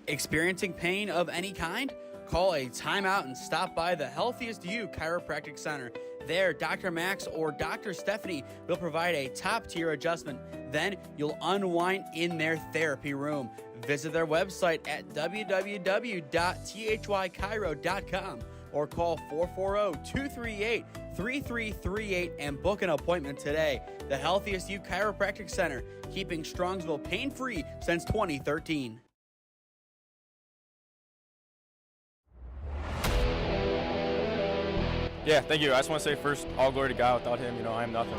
Experiencing pain of any kind? Call a timeout and stop by the Healthiest You Chiropractic Center. There, Dr. Max or Dr. Stephanie will provide a top-tier adjustment. Then you'll unwind in their therapy room. Visit their website at www.thychiro.com or call 440-238-3338 and book an appointment today. The Healthiest You Chiropractic Center, keeping Strongsville pain-free since 2013. Yeah, thank you. I just want to say first, all glory to God. Without him, I am nothing.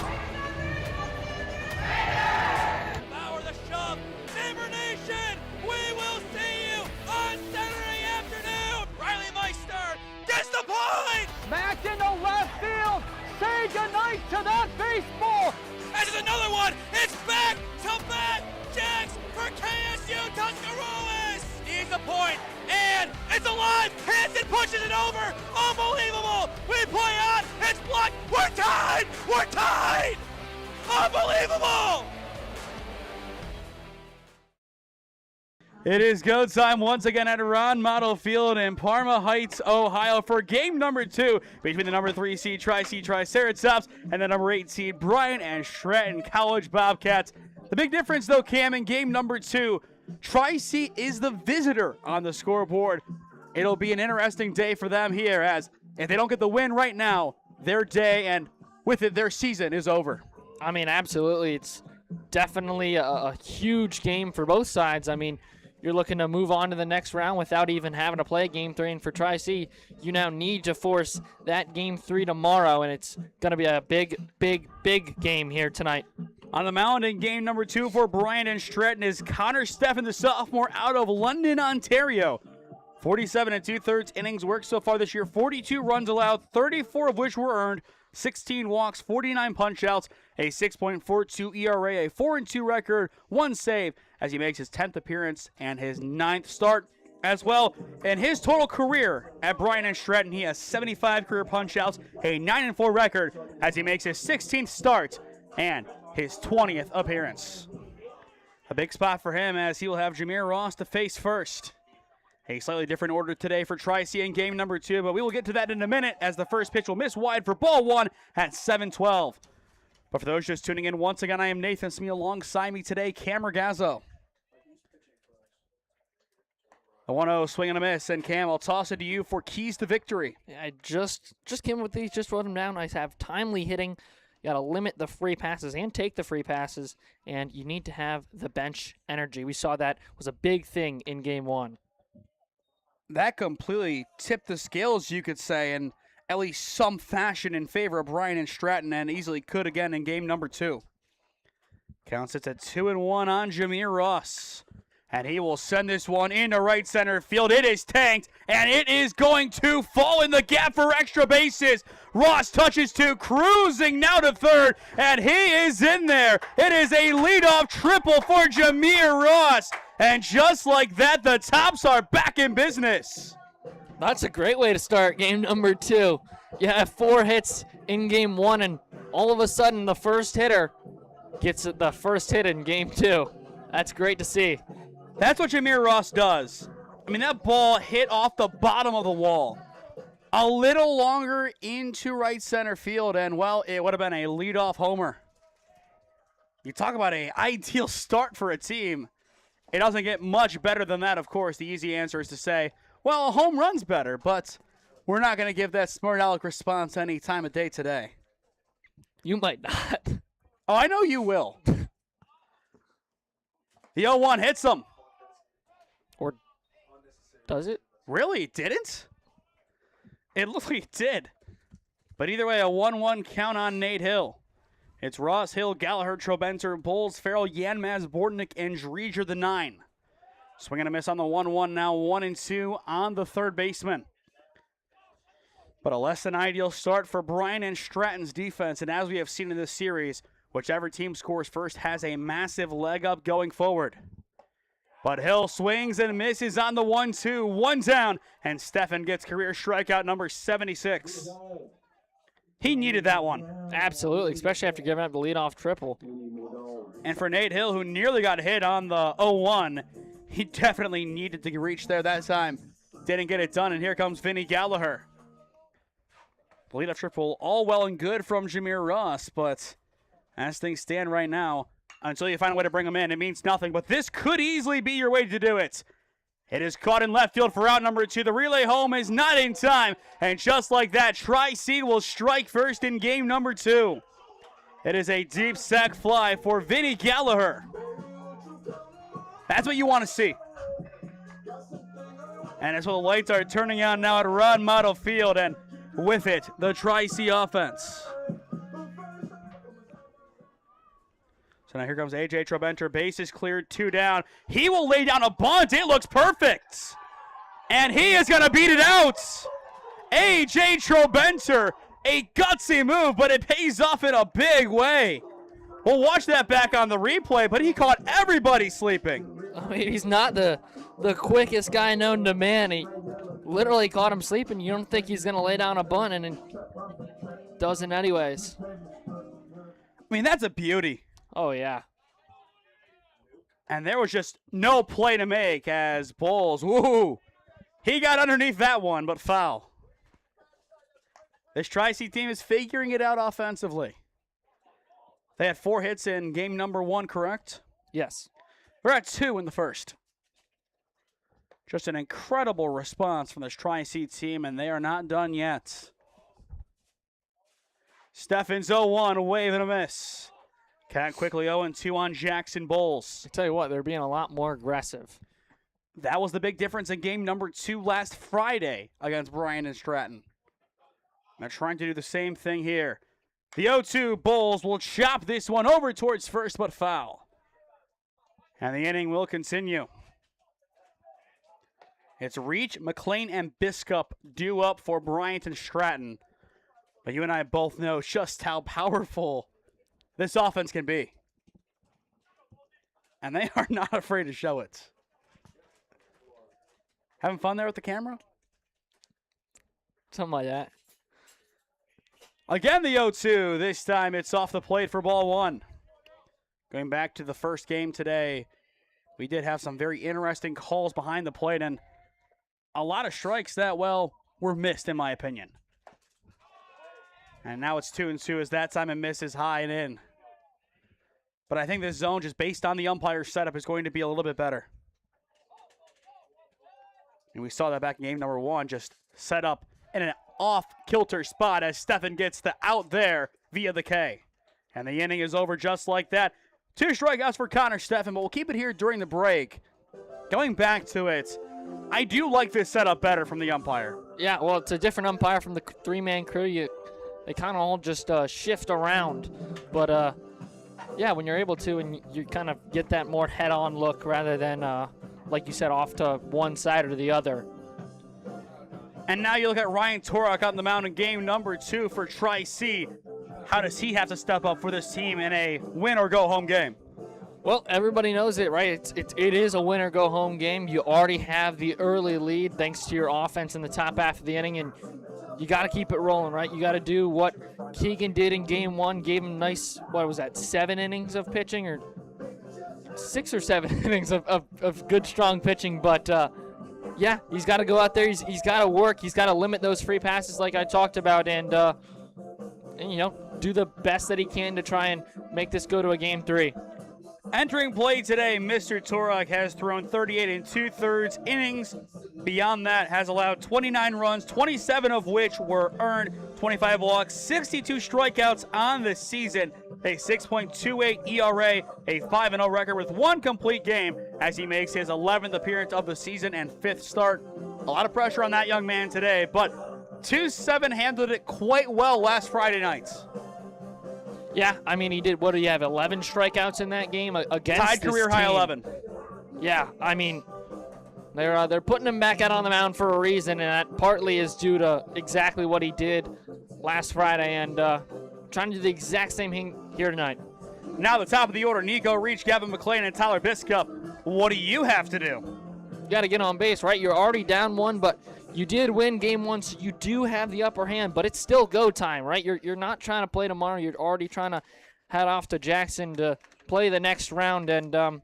Power the shove, Neighbor Nation, we will see you on Saturday afternoon. Riley Meister gets the point. Back into left field, say goodnight to that baseball. And there's another one, it's back to back Jacks for KSU Tuscarawas. He's the point, and it's alive, hits and pushes it over, unbelievable. We play on, it's blocked, we're tied, unbelievable. It is go time once again at Ron Mottl Field in Parma Heights, Ohio for game number 2 between the number 3 seed Tri-C Triceratops and the number 8 seed Bryant and Stratton College Bobcats. The big difference though, Cam, in game number 2, Tri-C is the visitor on the scoreboard. It'll be an interesting day for them here, as if they don't get the win right now, their day and with it their season is over. I mean, absolutely. It's definitely a huge game for both sides. I mean, you're looking to move on to the next round without even having to play game 3. And for Tri-C, you now need to force that game 3 tomorrow, and it's going to be a big, big, big game here tonight. On the mound in game number 2 for Bryant and Stratton is Connor Steffen, the sophomore out of London, Ontario. 47 2/3 innings worked so far this year, 42 runs allowed, 34 of which were earned, 16 walks, 49 punch-outs, a 6.42 ERA, a 4-2 record, 1 save as he makes his 10th appearance and his 9th start as well. In his total career at Bryant and Stratton, he has 75 career punch-outs, a 9-4 record as he makes his 16th start and his 20th appearance. A big spot for him as he will have Jameer Ross to face first. A slightly different order today for Tri-C in game number 2, but we will get to that in a minute as the first pitch will miss wide for ball 1 at 7:12. But for those just tuning in, once again, I am Nathan Smee. Alongside me today, Cam Ragazzo. A 1-0 swing and a miss, and Cam, I'll toss it to you for keys to victory. I just came with these, just wrote them down. I have timely hitting. You got to limit the free passes and take the free passes, and you need to have the bench energy. We saw that was a big thing in game 1. That completely tipped the scales, you could say, in at least some fashion in favor of Bryant and Stratton, and easily could again in game number 2. Count sits at 2-1 on Jameer Ross. And he will send this one into right center field. It is tanked, and it is going to fall in the gap for extra bases. Ross touches 2, cruising now to third, and he is in there. It is a leadoff triple for Jameer Ross. And just like that, the Tops are back in business. That's a great way to start game number 2. You have 4 hits in game 1, and all of a sudden the first hitter gets the first hit in game 2. That's great to see. That's what Jameer Ross does. I mean, that ball hit off the bottom of the wall. A little longer into right center field, and, well, it would have been a leadoff homer. You talk about an ideal start for a team. It doesn't get much better than that, of course. The easy answer is to say, well, a home run's better, but we're not going to give that smart aleck response any time of day today. You might not. Oh, I know you will. The 0-1 hits him. Or does it? Really? It didn't? It looked like it did. But either way, a 1-1 count on Nate Hill. It's Ross, Hill, Gallagher, Trobenter, Bowles, Farrell, Yanmaz, Bordenick, and Dreger, the 9. Swing and a miss on the 1-1, now 1-2 on the third baseman. But a less than ideal start for Bryant and Stratton's defense, and as we have seen in this series, whichever team scores first has a massive leg up going forward. But Hill swings and misses on the 1-2, 1 down, and Steffen gets career strikeout number 76. He needed that one. Absolutely, especially after giving up the leadoff triple. And for Nate Hill, who nearly got hit on the 0-1, he definitely needed to reach there that time. Didn't get it done, and here comes Vinny Gallagher. The lead-up triple, all well and good from Jameer Ross, but as things stand right now, until you find a way to bring him in, it means nothing. But this could easily be your way to do it. It is caught in left field for out number 2. The relay home is not in time. And just like that, Tri-C will strike first in game number 2. It is a deep sac fly for Vinny Gallagher. That's what you want to see. And that's what the lights are turning on now at Ron Mottl Field. And with it, the Tri-C offense. So now here comes A.J. Trobenter. Base is cleared, 2 down. He will lay down a bunt. It looks perfect. And he is going to beat it out. A.J. Trobenter, a gutsy move, but it pays off in a big way. We'll watch that back on the replay, but he caught everybody sleeping. I mean, he's not the quickest guy known to man. He literally caught him sleeping. You don't think he's going to lay down a bunt, and doesn't anyways. I mean, that's a beauty. Oh, yeah. And there was just no play to make as Bowles, woo, he got underneath that one, but foul. This Tri-C team is figuring it out offensively. They had 4 hits in game number 1, correct? Yes. We're at 2 in the first. Just an incredible response from this Tri-C team, and they are not done yet. Steffens 0-1, wave and a miss. Cat quickly 0-2 on Jackson Bowles. I tell you what, they're being a lot more aggressive. That was the big difference in game number 2 last Friday against Bryant Stratton. They're trying to do the same thing here. The 0-2 Bowles will chop this one over towards first, but foul. And the inning will continue. It's Reach, McLean, and Biscup due up for Bryant and Stratton. But you and I both know just how powerful this offense can be. And they are not afraid to show it. Having fun there with the camera? Something like that. Again, the 0-2. This time it's off the plate for ball 1. Going back to the first game today, we did have some very interesting calls behind the plate and a lot of strikes that, well, were missed in my opinion. And now it's 2-2 as that time a miss is high and in. But I think this zone, just based on the umpire setup, is going to be a little bit better. And we saw that back in game number 1, just set up in an off-kilter spot as Steffen gets the out there via the K. And the inning is over just like that. 2 strikeouts for Connor Steffen, but we'll keep it here during the break. Going back to it, I do like this setup better from the umpire. Yeah, well, it's a different umpire from the 3-man crew. They kind of all just shift around. But, yeah, when you're able to and you kind of get that more head-on look rather than, like you said, off to one side or the other. And now you look at Ryan Torok on the mound in game number 2 for Tri-C. How does he have to step up for this team in a win-or-go-home game? Well, everybody knows it, right? It is a win-or-go-home game. You already have the early lead thanks to your offense in the top half of the inning, and you got to keep it rolling, right? You got to do what Keegan did in game 1, gave him nice, what was that, 7 innings of pitching, or 6 or 7 innings of good, strong pitching. But, yeah, he's got to go out there. He's got to work. He's got to limit those free passes like I talked about and, you know, do the best that he can to try and make this go to a game 3. Entering play today, Mr. Torok has thrown 38 2/3 innings. Beyond that, has allowed 29 runs, 27 of which were earned, 25 walks, 62 strikeouts on the season, a 6.28 ERA, a 5-0 record with 1 complete game as he makes his 11th appearance of the season and 5th start. A lot of pressure on that young man today, but 2-7 handled it quite well last Friday night. Yeah, I mean, he did, what do you have, 11 strikeouts in that game against Tied this career high team. 11. Yeah, I mean, they're putting him back out on the mound for a reason, and that partly is due to exactly what he did last Friday and trying to do the exact same thing here tonight. Now the top of the order, Nico Reach, Gavin McLean, and Tyler Biscup. What do you have to do? You got to get on base, right? You're already down 1, but you did win game 1, so you do have the upper hand, but it's still go time, right? You're not trying to play tomorrow. You're already trying to head off to Jackson to play the next round, and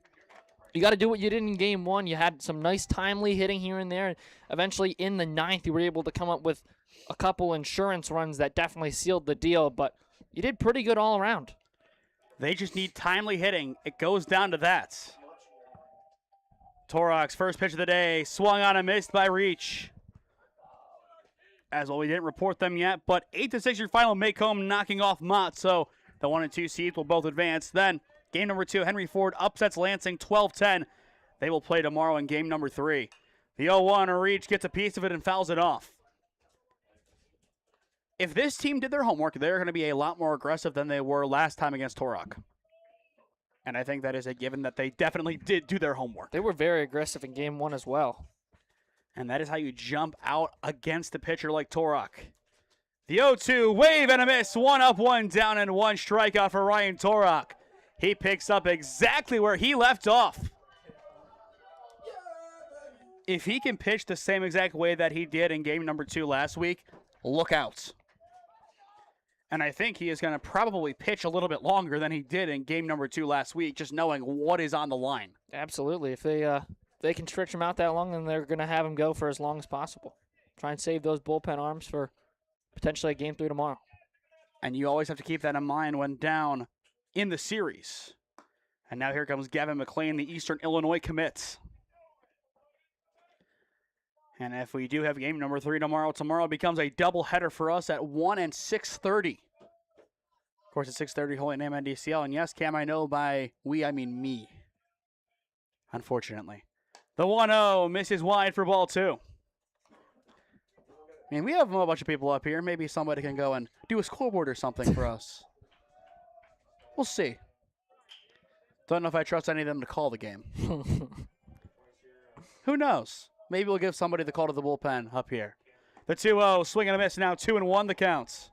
you got to do what you did in game 1. You had some nice timely hitting here and there. Eventually, in the 9th, you were able to come up with a couple insurance runs that definitely sealed the deal, but you did pretty good all around. They just need timely hitting. It goes down to that. Torok's first pitch of the day, swung on and missed by Reach. As well, we didn't report them yet, but 8-6 your final. Macomb knocking off Mott, so the 1 and 2 seeds will both advance. Then, game number 2, Henry Ford upsets Lansing 12-10. They will play tomorrow in game number 3. The 0-1 Reach gets a piece of it and fouls it off. If this team did their homework, they're going to be a lot more aggressive than they were last time against Torok. And I think that is a given that they definitely did do their homework. They were very aggressive in game 1 as well. And that is how you jump out against a pitcher like Torok. The 0-2, wave and a miss. 1 up, 1 down, and 1 strikeout for Ryan Torok. He picks up exactly where he left off. If he can pitch the same exact way that he did in game number 2 last week, look out. And I think he is going to probably pitch a little bit longer than he did in game number 2 last week, just knowing what is on the line. Absolutely. If they can stretch him out that long, then they're going to have him go for as long as possible. Try and save those bullpen arms for potentially game 3 tomorrow. And you always have to keep that in mind when down in the series. And now here comes Gavin McLean, the Eastern Illinois commit. And if we do have game number 3 tomorrow becomes a doubleheader for us at 1 and 6:30. Of course, at 6:30, Holy Name NDCL. And yes, Cam, I know by we, I mean me. Unfortunately. The 1-0 misses wide for ball 2. I mean, we have a bunch of people up here. Maybe somebody can go and do a scoreboard or something for us. We'll see. Don't know if I trust any of them to call the game. Who knows? Maybe we'll give somebody the call to the bullpen up here. The 2-0, swing and a miss, now 2-1 the counts.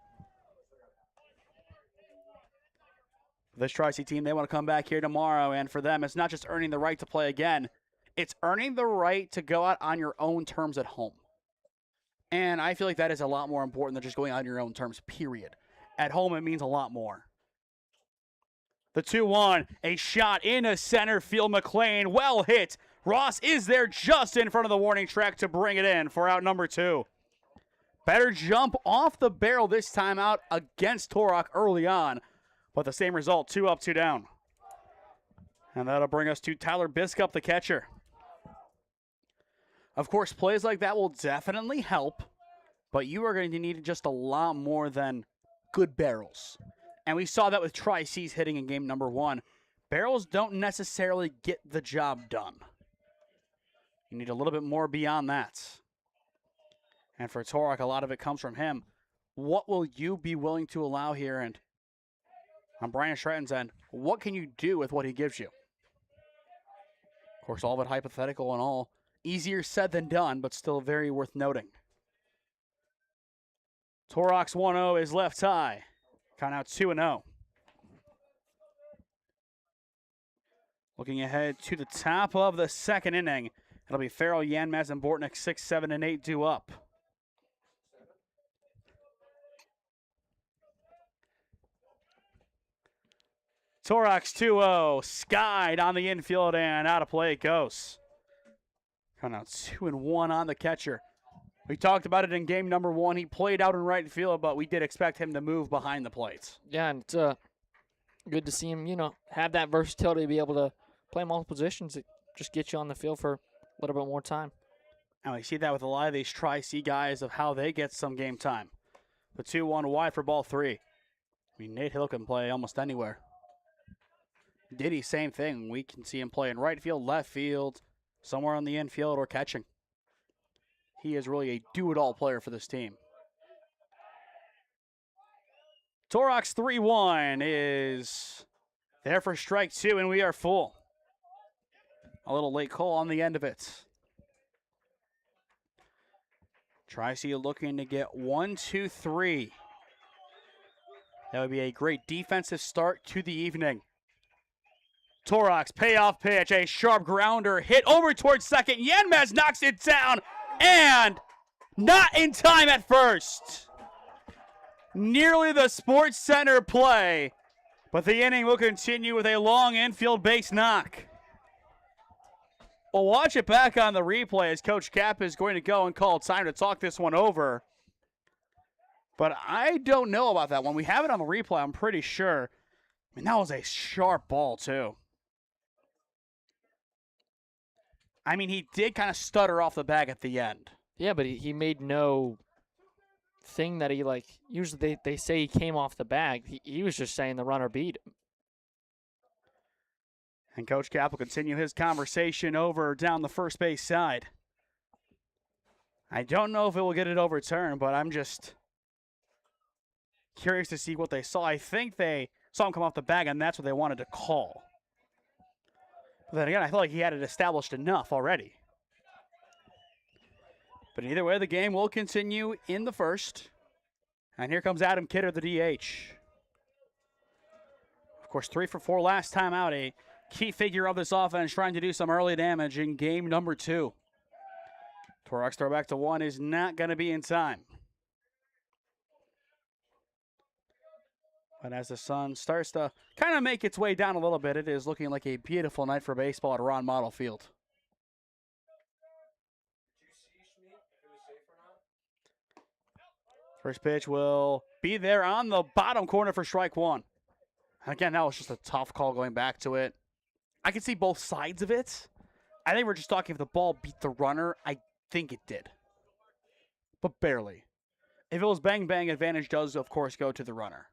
This Tri-C team, they want to come back here tomorrow, and for them, it's not just earning the right to play again. It's earning the right to go out on your own terms at home. And I feel like that is a lot more important than just going out on your own terms, period. At home, it means a lot more. The 2-1, a shot into center field. McLean, well hit. Ross is there just in front of the warning track to bring it in for out number 2. Better jump off the barrel this time out against Torok early on. But the same result, 2 up, 2 down. And that'll bring us to Tyler Biscup, the catcher. Of course, plays like that will definitely help, but you are going to need just a lot more than good barrels. And we saw that with Tri-C's hitting in game number 1. Barrels don't necessarily get the job done. You need a little bit more beyond that. And for Torok, a lot of it comes from him. What will you be willing to allow here? And on Bryant Stratton's end, what can you do with what he gives you? Of course, all of it hypothetical and all. Easier said than done, but still very worth noting. Torok's 1-0 is left high. Count out 2-0. Looking ahead to the top of the second inning. It'll be Farrell, Yanmaz, and Bortnick 6, 7, and 8 due up. Torok's 2-0. Skied on the infield and out of play it goes. Count out 2-1 on the catcher. We talked about it in game number 1. He played out in right field, but we did expect him to move behind the plates. Yeah, and it's good to see him, have that versatility to be able to play multiple positions. It just gets you on the field for a little bit more time. And we see that with a lot of these Tri-C guys of how they get some game time. The 2-1 wide for ball 3. I mean, Nate Hill can play almost anywhere. Diddy, same thing. We can see him play in right field, left field, somewhere on the infield, or catching. He is really a do-it-all player for this team. Torok's 3-1 is there for strike 2, and we are full. A little late call on the end of it. Tri-C looking to get 1, 2, 3. That would be a great defensive start to the evening. Torok's payoff pitch, a sharp grounder hit over towards second. Yanmaz knocks it down, and not in time at first. Nearly the Sports Center play, but the inning will continue with a long infield base knock. We'll watch it back on the replay as Coach Cap is going to go and call time to talk this one over. But I don't know about that one. We have it on the replay, I'm pretty sure. I mean, that was a sharp ball, too. I mean, he did kind of stutter off the bag at the end. Yeah, but he made no thing that he, like, usually they say he came off the bag. He was just saying the runner beat him. And Coach Cap will continue his conversation over down the first base side. I don't know if it will get it overturned, but I'm just curious to see what they saw. I think they saw him come off the bag, and that's what they wanted to call. But then again, I feel like he had it established enough already. But either way, the game will continue in the first. And here comes Adam Kidder, the DH. Of course, 3 for 4 last time out. A key figure of this offense trying to do some early damage in game number 2. Torok's throw back to 1 is not going to be in time. But as the sun starts to kind of make its way down a little bit, it is looking like a beautiful night for baseball at Ron Mottl Field. First pitch will be there on the bottom corner for strike 1. Again, that was just a tough call going back to it. I can see both sides of it. I think we're just talking if the ball beat the runner. I think it did. But barely. If it was bang-bang, advantage does, of course, go to the runner.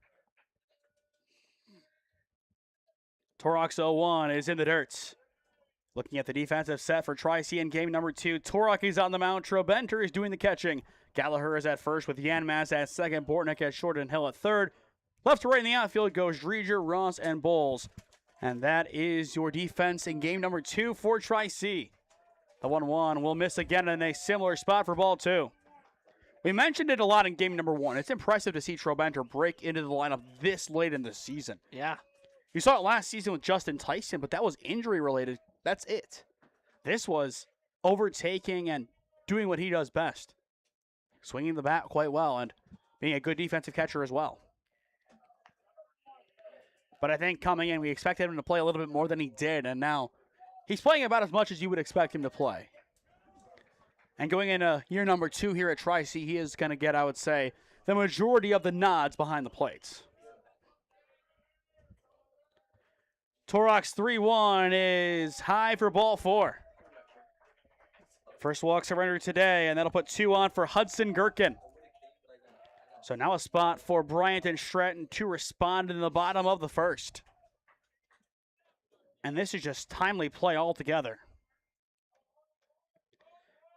Torok's 0-1 is in the dirt. Looking at the defensive set for Tri-C in game number 2. Torok is on the mound. Trobenter is doing the catching. Gallagher is at first with Yanmaz at second. Bortnick at short and Hill at third. Left to right in the outfield goes Dreger, Ross, and Bowles. And that is your defense in game number 2 for Tri-C. The 1-1 will miss again in a similar spot for ball 2. We mentioned it a lot in game number 1. It's impressive to see Trobenter break into the lineup this late in the season. Yeah. You saw it last season with Justin Tyson, but that was injury related. That's it. This was overtaking and doing what he does best. Swinging the bat quite well and being a good defensive catcher as well. But I think coming in, we expected him to play a little bit more than he did, and now he's playing about as much as you would expect him to play. And going into year number 2 here at Tri-C, he is going to get, I would say, the majority of the nods behind the plates. Torok's 3-1 is high for ball 4. First walk surrender today, and that'll put 2 on for Hudson Gherkin. So now a spot for Bryant and Stratton to respond in the bottom of the first. And this is just timely play altogether.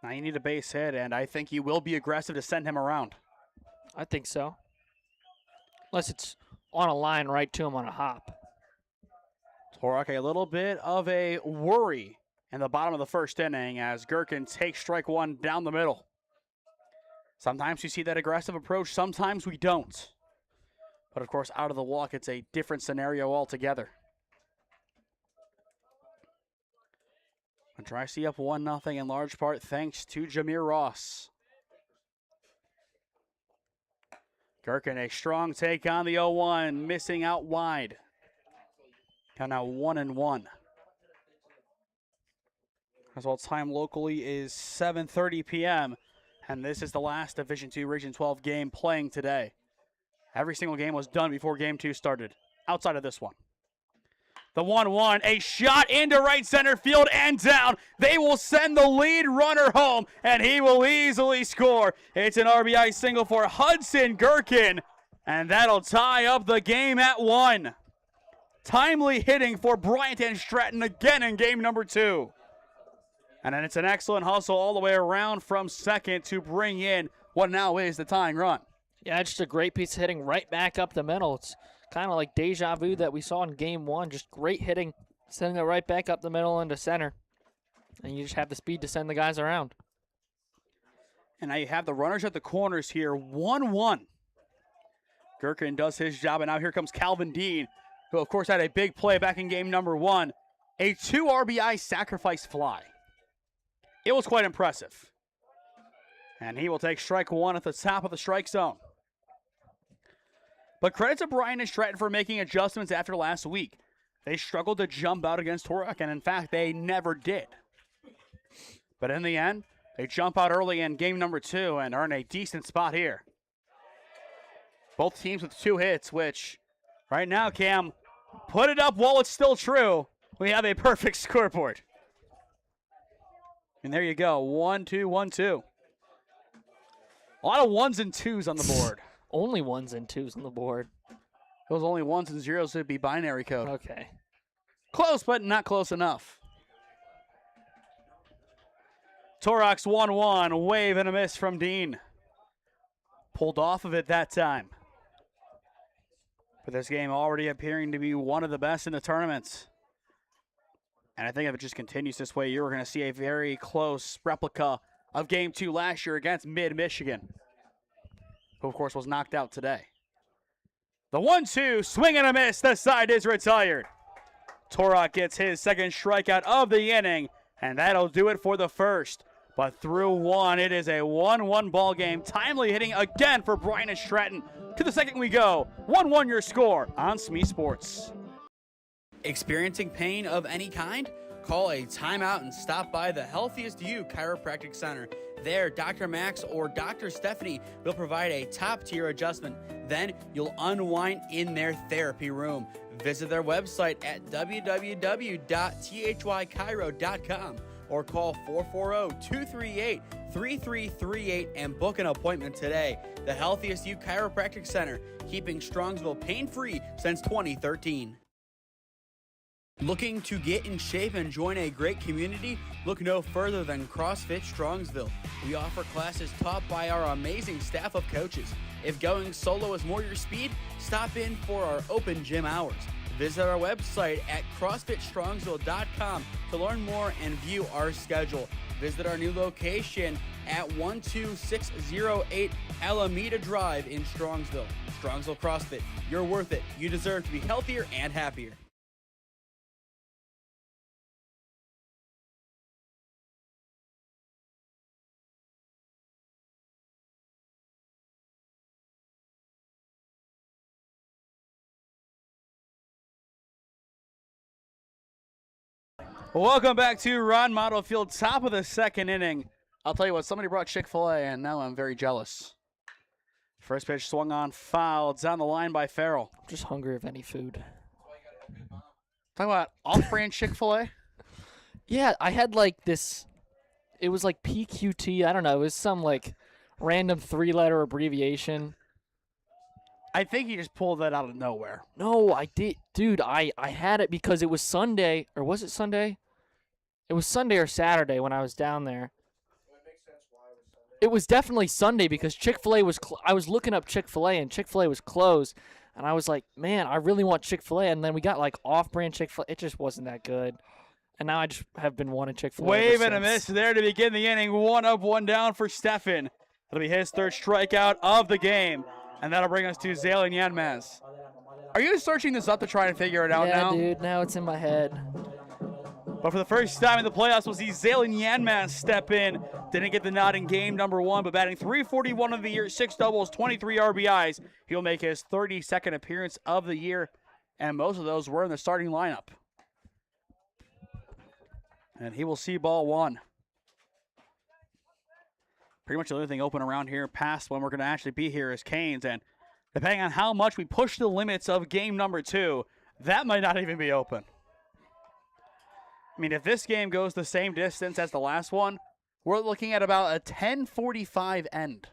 Now you need a base hit, and I think you will be aggressive to send him around. I think so. Unless it's on a line right to him on a hop. Torok a little bit of a worry in the bottom of the first inning as Gherkin takes strike 1 down the middle. Sometimes we see that aggressive approach, sometimes we don't. But of course, out of the walk, it's a different scenario altogether. And Tri-C up 1-0 in large part thanks to Jameer Ross. Gherkin a strong take on the 0-1, missing out wide. Now 1-1. As well, time locally is 7:30 p.m. And this is the last Division II Region 12 game playing today. Every single game was done before Game 2 started, outside of this one. The 1-1, a shot into right center field and down. They will send the lead runner home, and he will easily score. It's an RBI single for Hudson Gherkin, and that'll tie up the game at 1. Timely hitting for Bryant and Stratton again in game number 2. And then it's an excellent hustle all the way around from second to bring in what now is the tying run. Yeah, just a great piece of hitting right back up the middle. It's kind of like deja vu that we saw in game 1. Just great hitting, sending it right back up the middle into center. And you just have the speed to send the guys around. And now you have the runners at the corners here, 1-1. Gherkin does his job, and now here comes Calvin Dean, who of course had a big play back in game number 1. A 2 RBI sacrifice fly. It was quite impressive. And he will take strike 1 at the top of the strike zone. But credit to Bryant and Stratton for making adjustments after last week. They struggled to jump out against Torok, and in fact, they never did. But in the end, they jump out early in game number 2 and are in a decent spot here. Both teams with 2 hits, which right now, Cam, put it up while it's still true. We have a perfect scoreboard. And there you go, 1-2, 1-2. A lot of 1s and 2s on the board. Only 1s and 2s on the board. Those only 1s and 0s would be binary code. Okay. Close, but not close enough. Torox 1-1, wave and a miss from Dean. Pulled off of it that time. But this game already appearing to be one of the best in the tournaments. And I think if it just continues this way, you're going to see a very close replica of Game 2 last year against Mid-Michigan, who, of course, was knocked out today. The 1-2, swing and a miss. The side is retired. Torok gets his second strikeout of the inning, and that'll do it for the first. But through 1, it is a 1-1 ball game. Timely hitting again for Bryant Stratton. To the second we go. 1-1 your score on SmeeSports. Experiencing pain of any kind? Call a timeout and stop by the Healthiest You Chiropractic Center. There, Dr. Max or Dr. Stephanie will provide a top-tier adjustment. Then you'll unwind in their therapy room. Visit their website at www.thychiro.com or call 440-238-3338 and book an appointment today. The Healthiest You Chiropractic Center, keeping Strongsville pain-free since 2013. Looking to get in shape and join a great community? Look no further than CrossFit Strongsville. We offer classes taught by our amazing staff of coaches. If going solo is more your speed, stop in for our open gym hours. Visit our website at CrossFitStrongsville.com to learn more and view our schedule. Visit our new location at 12608 Alameda Drive in Strongsville. Strongsville CrossFit, you're worth it. You deserve to be healthier and happier. Welcome back to Ron Mottl Field, top of the second inning. I'll tell you what, somebody brought Chick-fil-A, and now I'm very jealous. First pitch swung on, foul, down the line by Farrell. I'm just hungry of any food. Talk about off-brand Chick-fil-A. Yeah, I had like this, it was like PQT, I don't know, it was some like random 3-letter abbreviation. I think he just pulled that out of nowhere. No, I did. Dude, I had it because it was Sunday, or was it Sunday? It was Sunday or Saturday when I was down there. It was definitely Sunday because Chick-fil-A was, I was looking up Chick-fil-A and Chick-fil-A was closed. And I was like, man, I really want Chick-fil-A. And then we got like off-brand Chick-fil-A. It just wasn't that good. And now I just have been wanting Chick-fil-A. Wave and a miss there to begin the inning. 1 up, 1 down for Stefan. That'll be his third strikeout of the game. And that'll bring us to Zalen Yanmaz. Are you searching this up to try and figure it out now? Yeah, dude, now it's in my head. But for the first time in the playoffs, we'll see Zalen Yanmaz step in. Didn't get the nod in game number 1, but batting .341 of the year, 6 doubles, 23 RBIs. He'll make his 32nd appearance of the year, and most of those were in the starting lineup. And he will see ball 1. Pretty much the only thing open around here past when we're going to actually be here is Canes. And depending on how much we push the limits of game number 2, that might not even be open. I mean, if this game goes the same distance as the last one, we're looking at about a 10:45 end.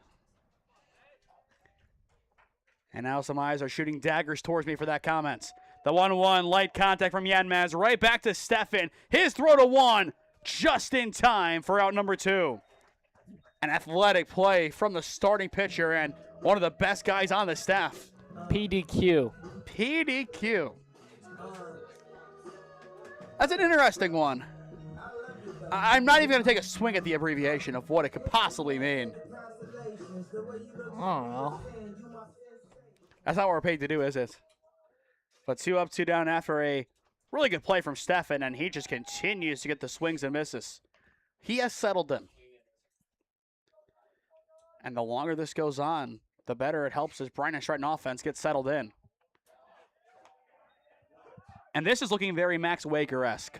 And now some eyes are shooting daggers towards me for that comment. The 1-1 light contact from Yanmaz right back to Stefan. His throw to 1 just in time for out number 2. An athletic play from the starting pitcher and one of the best guys on the staff. PDQ. PDQ. That's an interesting one. I'm not even going to take a swing at the abbreviation of what it could possibly mean. I don't know. That's not what we're paid to do, is it? But 2 up, 2 down after a really good play from Stefan, and he just continues to get the swings and misses. He has settled them. And the longer this goes on, the better it helps as Bryant Stratton offense gets settled in. And this is looking very Max Waker-esque.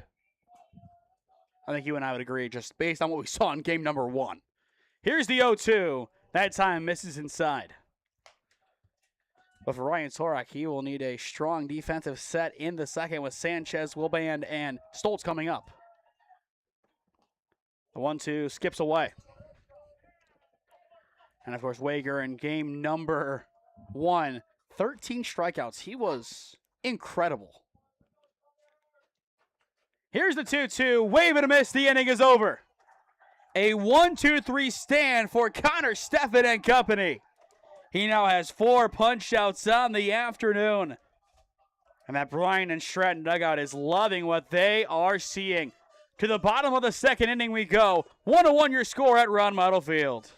I think you and I would agree just based on what we saw in game number 1. Here's the 0-2. That time misses inside. But for Ryan Torak, he will need a strong defensive set in the second with Sanchez, Wilband, and Stoltz coming up. The 1-2 skips away. And of course, Wager in game number 1, 13 strikeouts. He was incredible. Here's the 2-2. Wave and a miss. The inning is over. A 1-2-3 stand for Connor Steffen and company. He now has 4 punch-outs on the afternoon. And that Bryant Stratton dugout is loving what they are seeing. To the bottom of the second inning we go. 1-1 your score at Ron Mottl Field.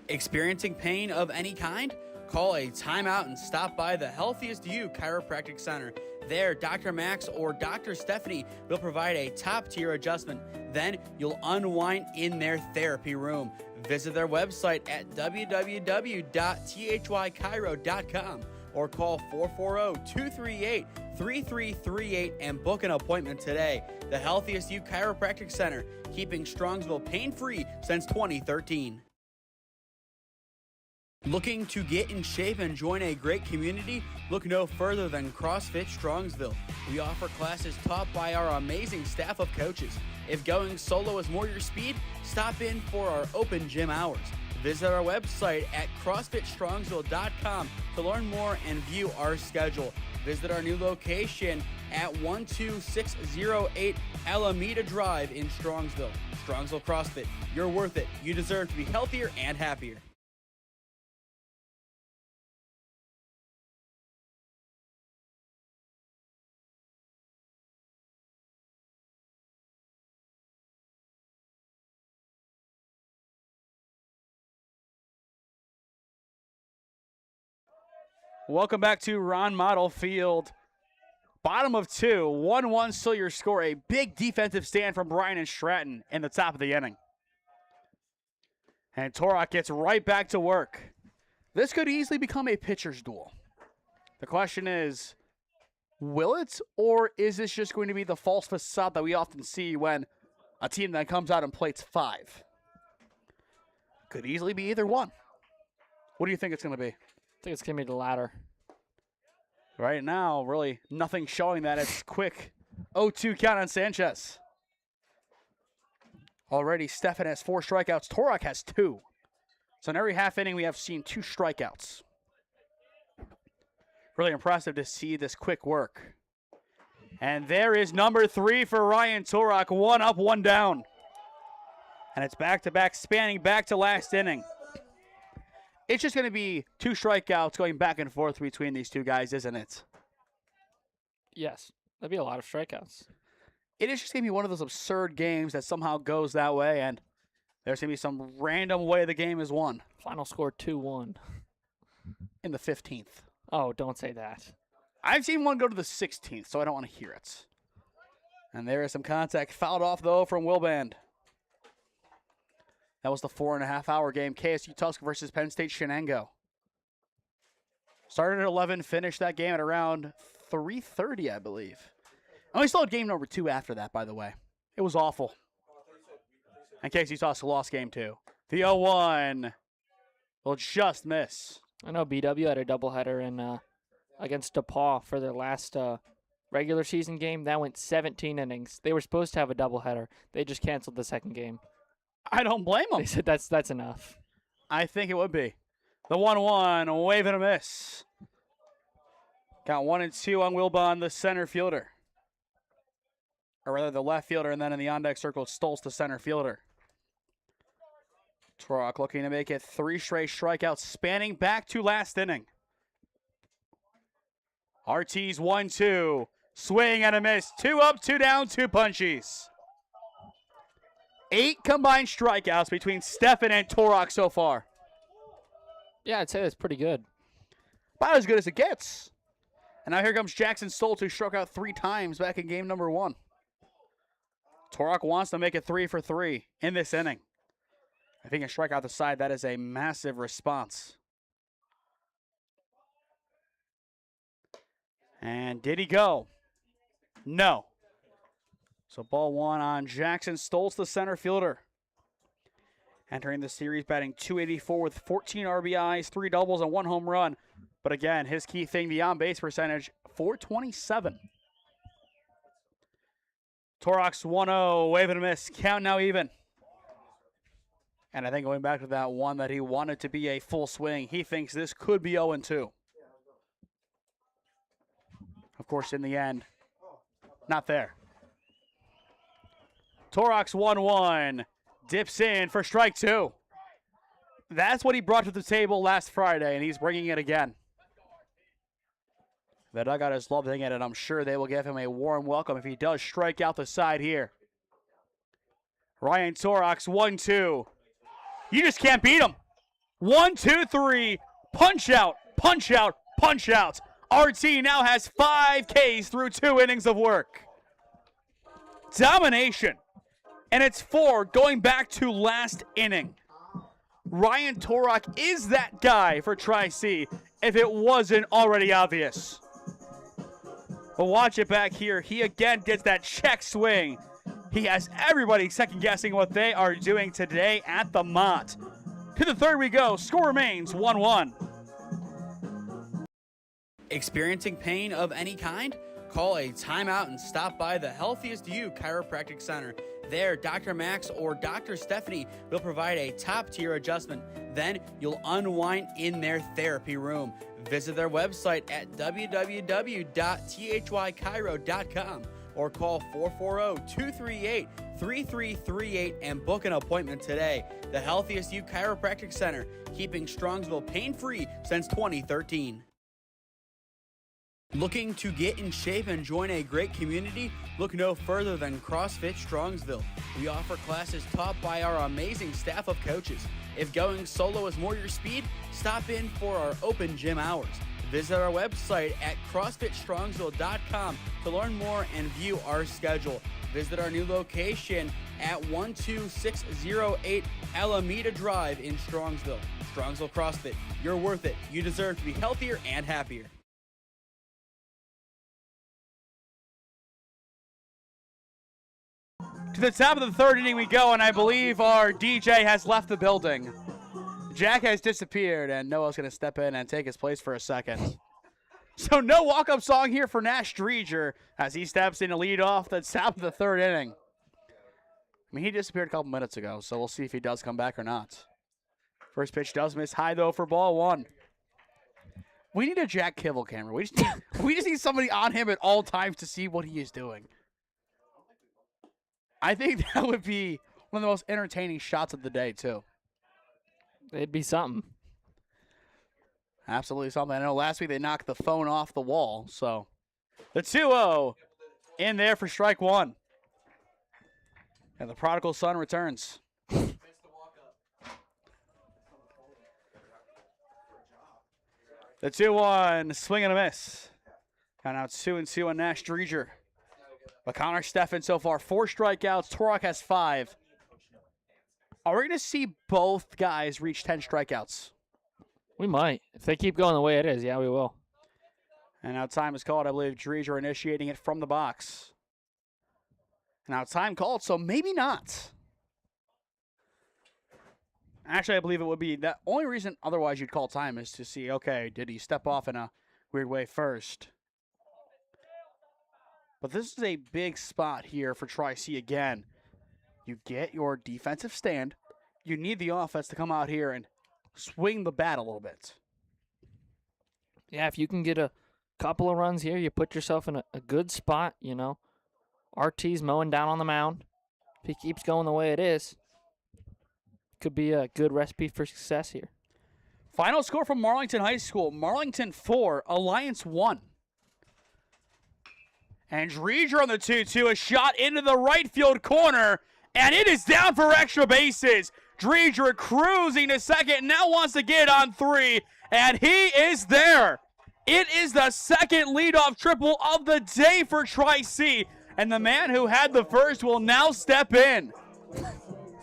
Experiencing pain of any kind? Call a timeout and stop by the Healthiest You Chiropractic Center. There, Dr. Max or Dr. Stephanie will provide a top-tier adjustment. Then you'll unwind in their therapy room. Visit their website at www.thychiro.com or call 440-238-3338 and book an appointment today. The Healthiest You Chiropractic Center, keeping Strongsville pain-free since 2013. Looking to get in shape and join a great community? Look no further than CrossFit Strongsville. We offer classes taught by our amazing staff of coaches. If going solo is more your speed, stop in for our open gym hours. Visit our website at CrossFitStrongsville.com to learn more and view our schedule. Visit our new location at 12608 Alameda Drive in Strongsville. Strongsville CrossFit, you're worth it. You deserve to be healthier and happier. Welcome back to Ron Mottl Field. Bottom of 2, 1-1 still your score. A big defensive stand from Bryant Stratton in the top of the inning. And Torak gets right back to work. This could easily become a pitcher's duel. The question is, will it, or is this just going to be the false facade that we often see when a team that comes out and plays 5? Could easily be either one. What do you think it's going to be? I think it's going to be the latter. Right now, really nothing showing that. It's quick 0-2 count on Sanchez. Already, Steffen has 4 strikeouts. Torak has 2. So in every half inning, we have seen 2 strikeouts. Really impressive to see this quick work. And there is number 3 for Ryan Torak. 1 up, 1 down. And it's back-to-back, spanning back to last inning. It's just going to be 2 strikeouts going back and forth between these two guys, isn't it? Yes, that'd be a lot of strikeouts. It is just going to be one of those absurd games that somehow goes that way, and there's going to be some random way the game is won. Final score 2-1. In the 15th. Oh, don't say that. I've seen one go to the 16th, so I don't want to hear it. And there is some contact fouled off, though, from Wilband. That was the 4.5-hour game. KSU Tusk versus Penn State Shenango. Started at 11, finished that game at around 3:30, I believe. And we still had game number 2 after that, by the way. It was awful. And KSU Tusk lost game 2. The 0-1 will just miss. I know BW had a doubleheader in against DePaul for their last regular season game. That went 17 innings. They were supposed to have a doubleheader. They just canceled the second game. I don't blame them. They said that's enough. I think it would be. The 1-1, wave and a miss. Got 1-2 on Wilbon, the center fielder. Or rather, the left fielder, and then in the on-deck circle, Stoltz, the center fielder. Torak looking to make it 3 straight strikeouts, spanning back to last inning. RT's 1-2. Swing and a miss. 2 up, 2 down, 2 punchies. 8 combined strikeouts between Steffen and Torak so far. Yeah, I'd say that's pretty good. About as good as it gets. And now here comes Jackson Stoltz, who struck out 3 times back in game number 1. Torak wants to make it 3 for 3 in this inning. If he can strike out the side, that is a massive response. And did he go? No. So ball one on Jackson Stoltz, the center fielder. Entering the series batting .284 with 14 RBIs, 3 doubles, and 1 home run. But again, his key thing, the on-base percentage, .427. Torok 1-0, wave and a miss, count now even. And I think going back to that one that he wanted to be a full swing, he thinks this could be 0-2. Of course, in the end, not there. Torok 1-1, dips in for strike 2. That's what he brought to the table last Friday, and he's bringing it again. The dugout is loving it, and I'm sure they will give him a warm welcome if he does strike out the side here. Ryan Torok 1-2. You just can't beat him. 1, 2, 3. Punch out, punch out, punch out. RT now has 5 Ks through 2 innings of work. Domination. And it's 4 going back to last inning. Ryan Torok is that guy for Tri-C if it wasn't already obvious. But watch it back here. He again gets that check swing. He has everybody second-guessing what they are doing today at the Mott. To the third we go. Score remains 1-1. Experiencing pain of any kind? Call a timeout and stop by the Healthiest You Chiropractic Center. There, Dr. Max or Dr. Stephanie will provide a top-tier adjustment. Then you'll unwind in their therapy room. Visit their website at www.thychiro.com or call 440-238-3338 and book an appointment today. The Healthiest You Chiropractic Center, keeping Strongsville pain-free since 2013. Looking to get in shape and join a great community? Look no further than CrossFit Strongsville. We offer classes taught by our amazing staff of coaches. If going solo is more your speed, stop in for our open gym hours. Visit our website at CrossFitStrongsville.com to learn more and view our schedule. Visit our new location at 12608 Alameda Drive in Strongsville. Strongsville CrossFit, you're worth it. You deserve to be healthier and happier. To the top of the third inning we go, and I believe our DJ has left the building. Jack has disappeared, and Noah's going to step in and take his place for a second. So no walk-up song here for Nash Dreger as he steps in to lead off the top of the third inning. I mean, he disappeared a couple minutes ago, so we'll see if he does come back or not. First pitch does miss high, though, for ball 1. We need a Jack Kibble camera. We just need somebody on him at all times to see what he is doing. I think that would be one of the most entertaining shots of the day, too. It'd be something. Absolutely something. I know last week they knocked the phone off the wall, so. The 2-0 in there for strike 1. And the prodigal son returns. The 2-1, swing and a miss. Count out 2-2 on Nash Dreger. But Connor Steffen so far, 4 strikeouts. Torok has 5. Are we going to see both guys reach 10 strikeouts? We might. If they keep going the way it is, yeah, we will. And now time is called. I believe Dreger initiating it from the box. Now time called, so maybe not. Actually, I believe it would be. The only reason otherwise you'd call time is to see, okay, did he step off in a weird way first? But this is a big spot here for Tri-C again. You get your defensive stand. You need the offense to come out here and swing the bat a little bit. Yeah, if you can get a couple of runs here, you put yourself in a good spot, you know. RT's mowing down on the mound. If he keeps going the way it is, could be a good recipe for success here. Final score from Marlington High School. Marlington 4, Alliance 1. And Dreger on the 2-2, a shot into the right field corner, and it is down for extra bases. Dreger cruising to second, now wants to get on 3, and he is there. It is the second leadoff triple of the day for Tri-C, and the man who had the first will now step in.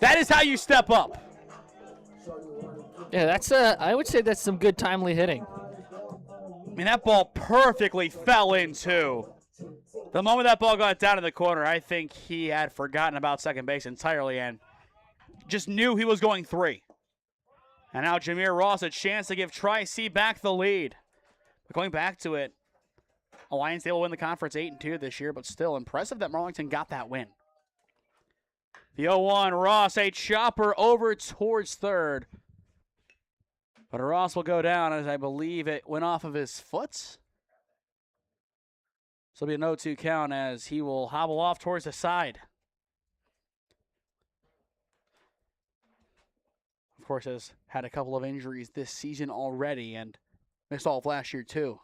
That is how you step up. Yeah, that's I would say that's some good timely hitting. I mean, that ball perfectly fell in, too. The moment that ball got down in the corner, I think he had forgotten about second base entirely and just knew he was going 3. And now Jameer Ross a chance to give Tri-C back the lead. But going back to it, Alliance, they will win the conference 8-2 this year, but still impressive that Marlington got that win. The 0-1, Ross, a chopper over towards third. But Ross will go down as I believe it went off of his foot. So it'll be a 0-2 count as he will hobble off towards the side. Of course, has had a couple of injuries this season already and missed all of last year too.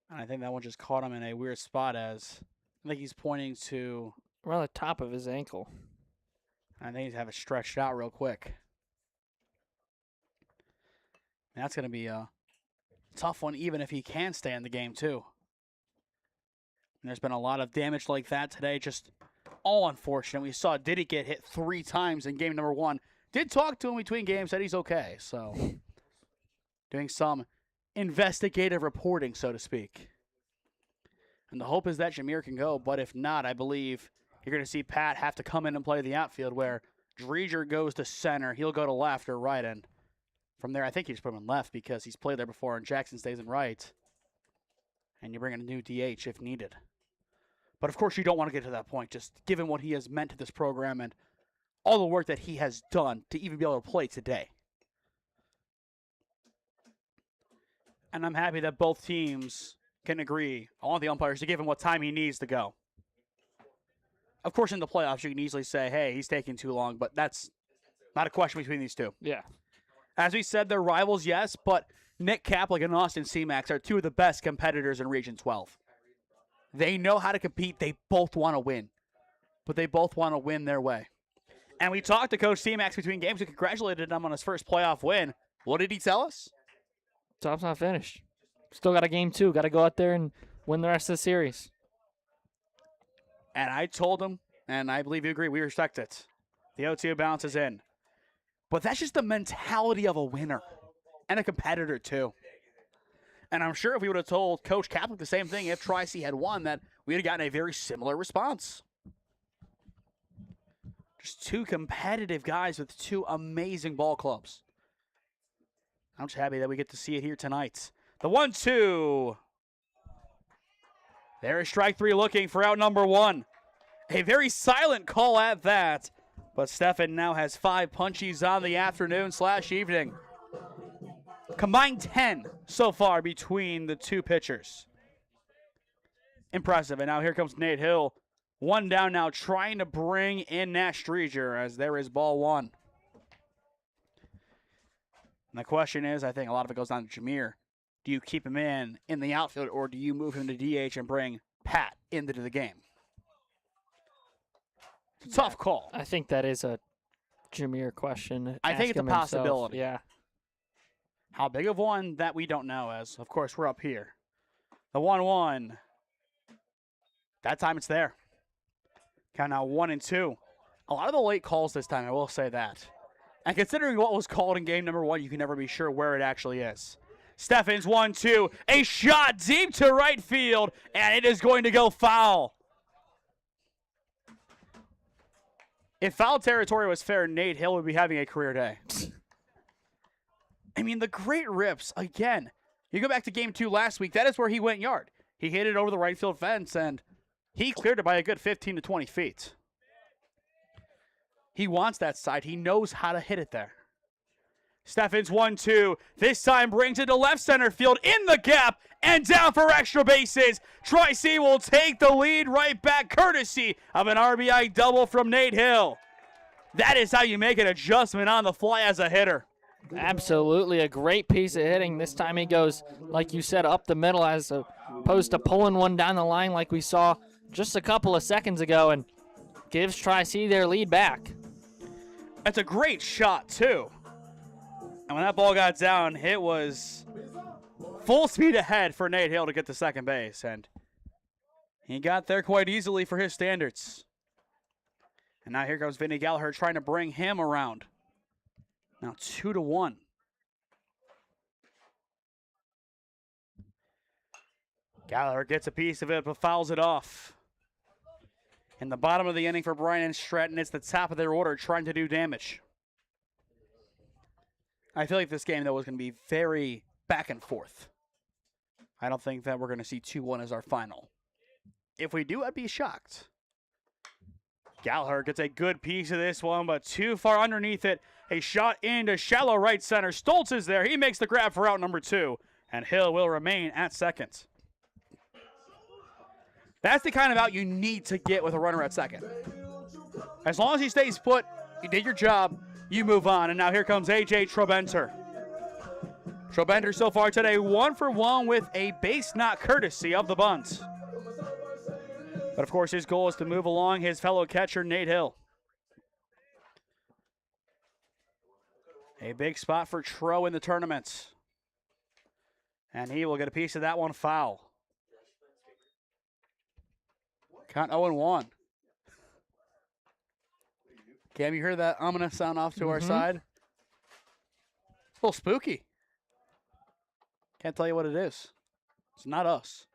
And I think that one just caught him in a weird spot as I think he's pointing to around the top of his ankle. I think he's have it stretched out real quick. And that's going to be a tough one even if he can stay in the game too. And there's been a lot of damage like that today, just all unfortunate. We saw Diddy get hit 3 times in game number 1. Did talk to him between games, said he's okay. So doing some investigative reporting, so to speak. And the hope is that Jameer can go, but if not, I believe you're going to see Pat have to come in and play the outfield where Dreger goes to center. He'll go to left or right, and from there, I think he's put him in left because he's played there before, and Jackson stays in right. And you bring in a new DH if needed. But of course, you don't want to get to that point, just given what he has meant to this program and all the work that he has done to even be able to play today. And I'm happy that both teams can agree. I want the umpires to give him what time he needs to go. Of course, in the playoffs, you can easily say, hey, he's taking too long, but that's not a question between these two. Yeah. As we said, they're rivals, yes, but Nick Kaplik and Austin C-Max are 2 of the best competitors in Region 12. They know how to compete. They both want to win, but they both want to win their way. And we talked to Coach C-Max between games. We congratulated him on his first playoff win. What did he tell us? Job's not finished. Still got a game 2. Got to go out there and win the rest of the series. And I told him, and I believe you agree, we respect it. The 0-2 bounces in. But that's just the mentality of a winner and a competitor, too. And I'm sure if we would have told Coach Kaplik the same thing if Tri-C had won, that we would have gotten a very similar response. Just 2 competitive guys with 2 amazing ball clubs. I'm just happy that we get to see it here tonight. The 1-2. There is strike 3 looking for out number 1. A very silent call at that. But Stefan now has 5 punchies on the afternoon/evening. Combined 10 so far between the 2 pitchers. Impressive. And now here comes Nate Hill. 1 down now, trying to bring in Nash Dreger as there is ball 1. And the question is, I think a lot of it goes down to Jameer. Do you keep him in the outfield, or do you move him to DH and bring Pat into the game? It's a tough call. I think that is a Jameer question. I think it's a possibility. Yeah. How big of one, that we don't know, as, of course, we're up here. The 1-1. That time it's there. Count now 1-2. A lot of the late calls this time, I will say that. And considering what was called in game number 1, you can never be sure where it actually is. Steffens 1-2. A shot deep to right field, and it is going to go foul. If foul territory was fair, Nate Hill would be having a career day. I mean, the great rips, again, you go back to game 2 last week, that is where he went yard. He hit it over the right field fence, and he cleared it by a good 15 to 20 feet. He wants that side. He knows how to hit it there. Steffens 1-2. This time brings it to left center field in the gap and down for extra bases. Tri-C will take the lead right back, courtesy of an RBI double from Nate Hill. That is how you make an adjustment on the fly as a hitter. Absolutely a great piece of hitting. This time he goes, like you said, up the middle as opposed to pulling one down the line like we saw just a couple of seconds ago, and gives Tri-C their lead back. That's a great shot, too. And when that ball got down, it was full speed ahead for Nate Hill to get to second base. And he got there quite easily for his standards. And now here comes Vinny Gallagher trying to bring him around. Now 2-1. Gallagher gets a piece of it but fouls it off. In the bottom of the inning for Bryant Stratton, it's the top of their order trying to do damage. I feel like this game, though, is going to be very back and forth. I don't think that we're going to see 2-1 as our final. If we do, I'd be shocked. Gallagher gets a good piece of this one, but too far underneath it. A shot into shallow right center. Stoltz is there. He makes the grab for out number 2, and Hill will remain at second. That's the kind of out you need to get with a runner at second. As long as he stays put, you did your job, you move on. And now here comes A.J. Trobenter. Trobenter so far today 1 for 1 with a base knock courtesy of the bunt. But of course his goal is to move along his fellow catcher Nate Hill. A big spot for Tro in the tournament. And he will get a piece of that one foul. Count 0-1. Cam, you hear that ominous sound off to our side? It's a little spooky. Can't tell you what it is. It's not us.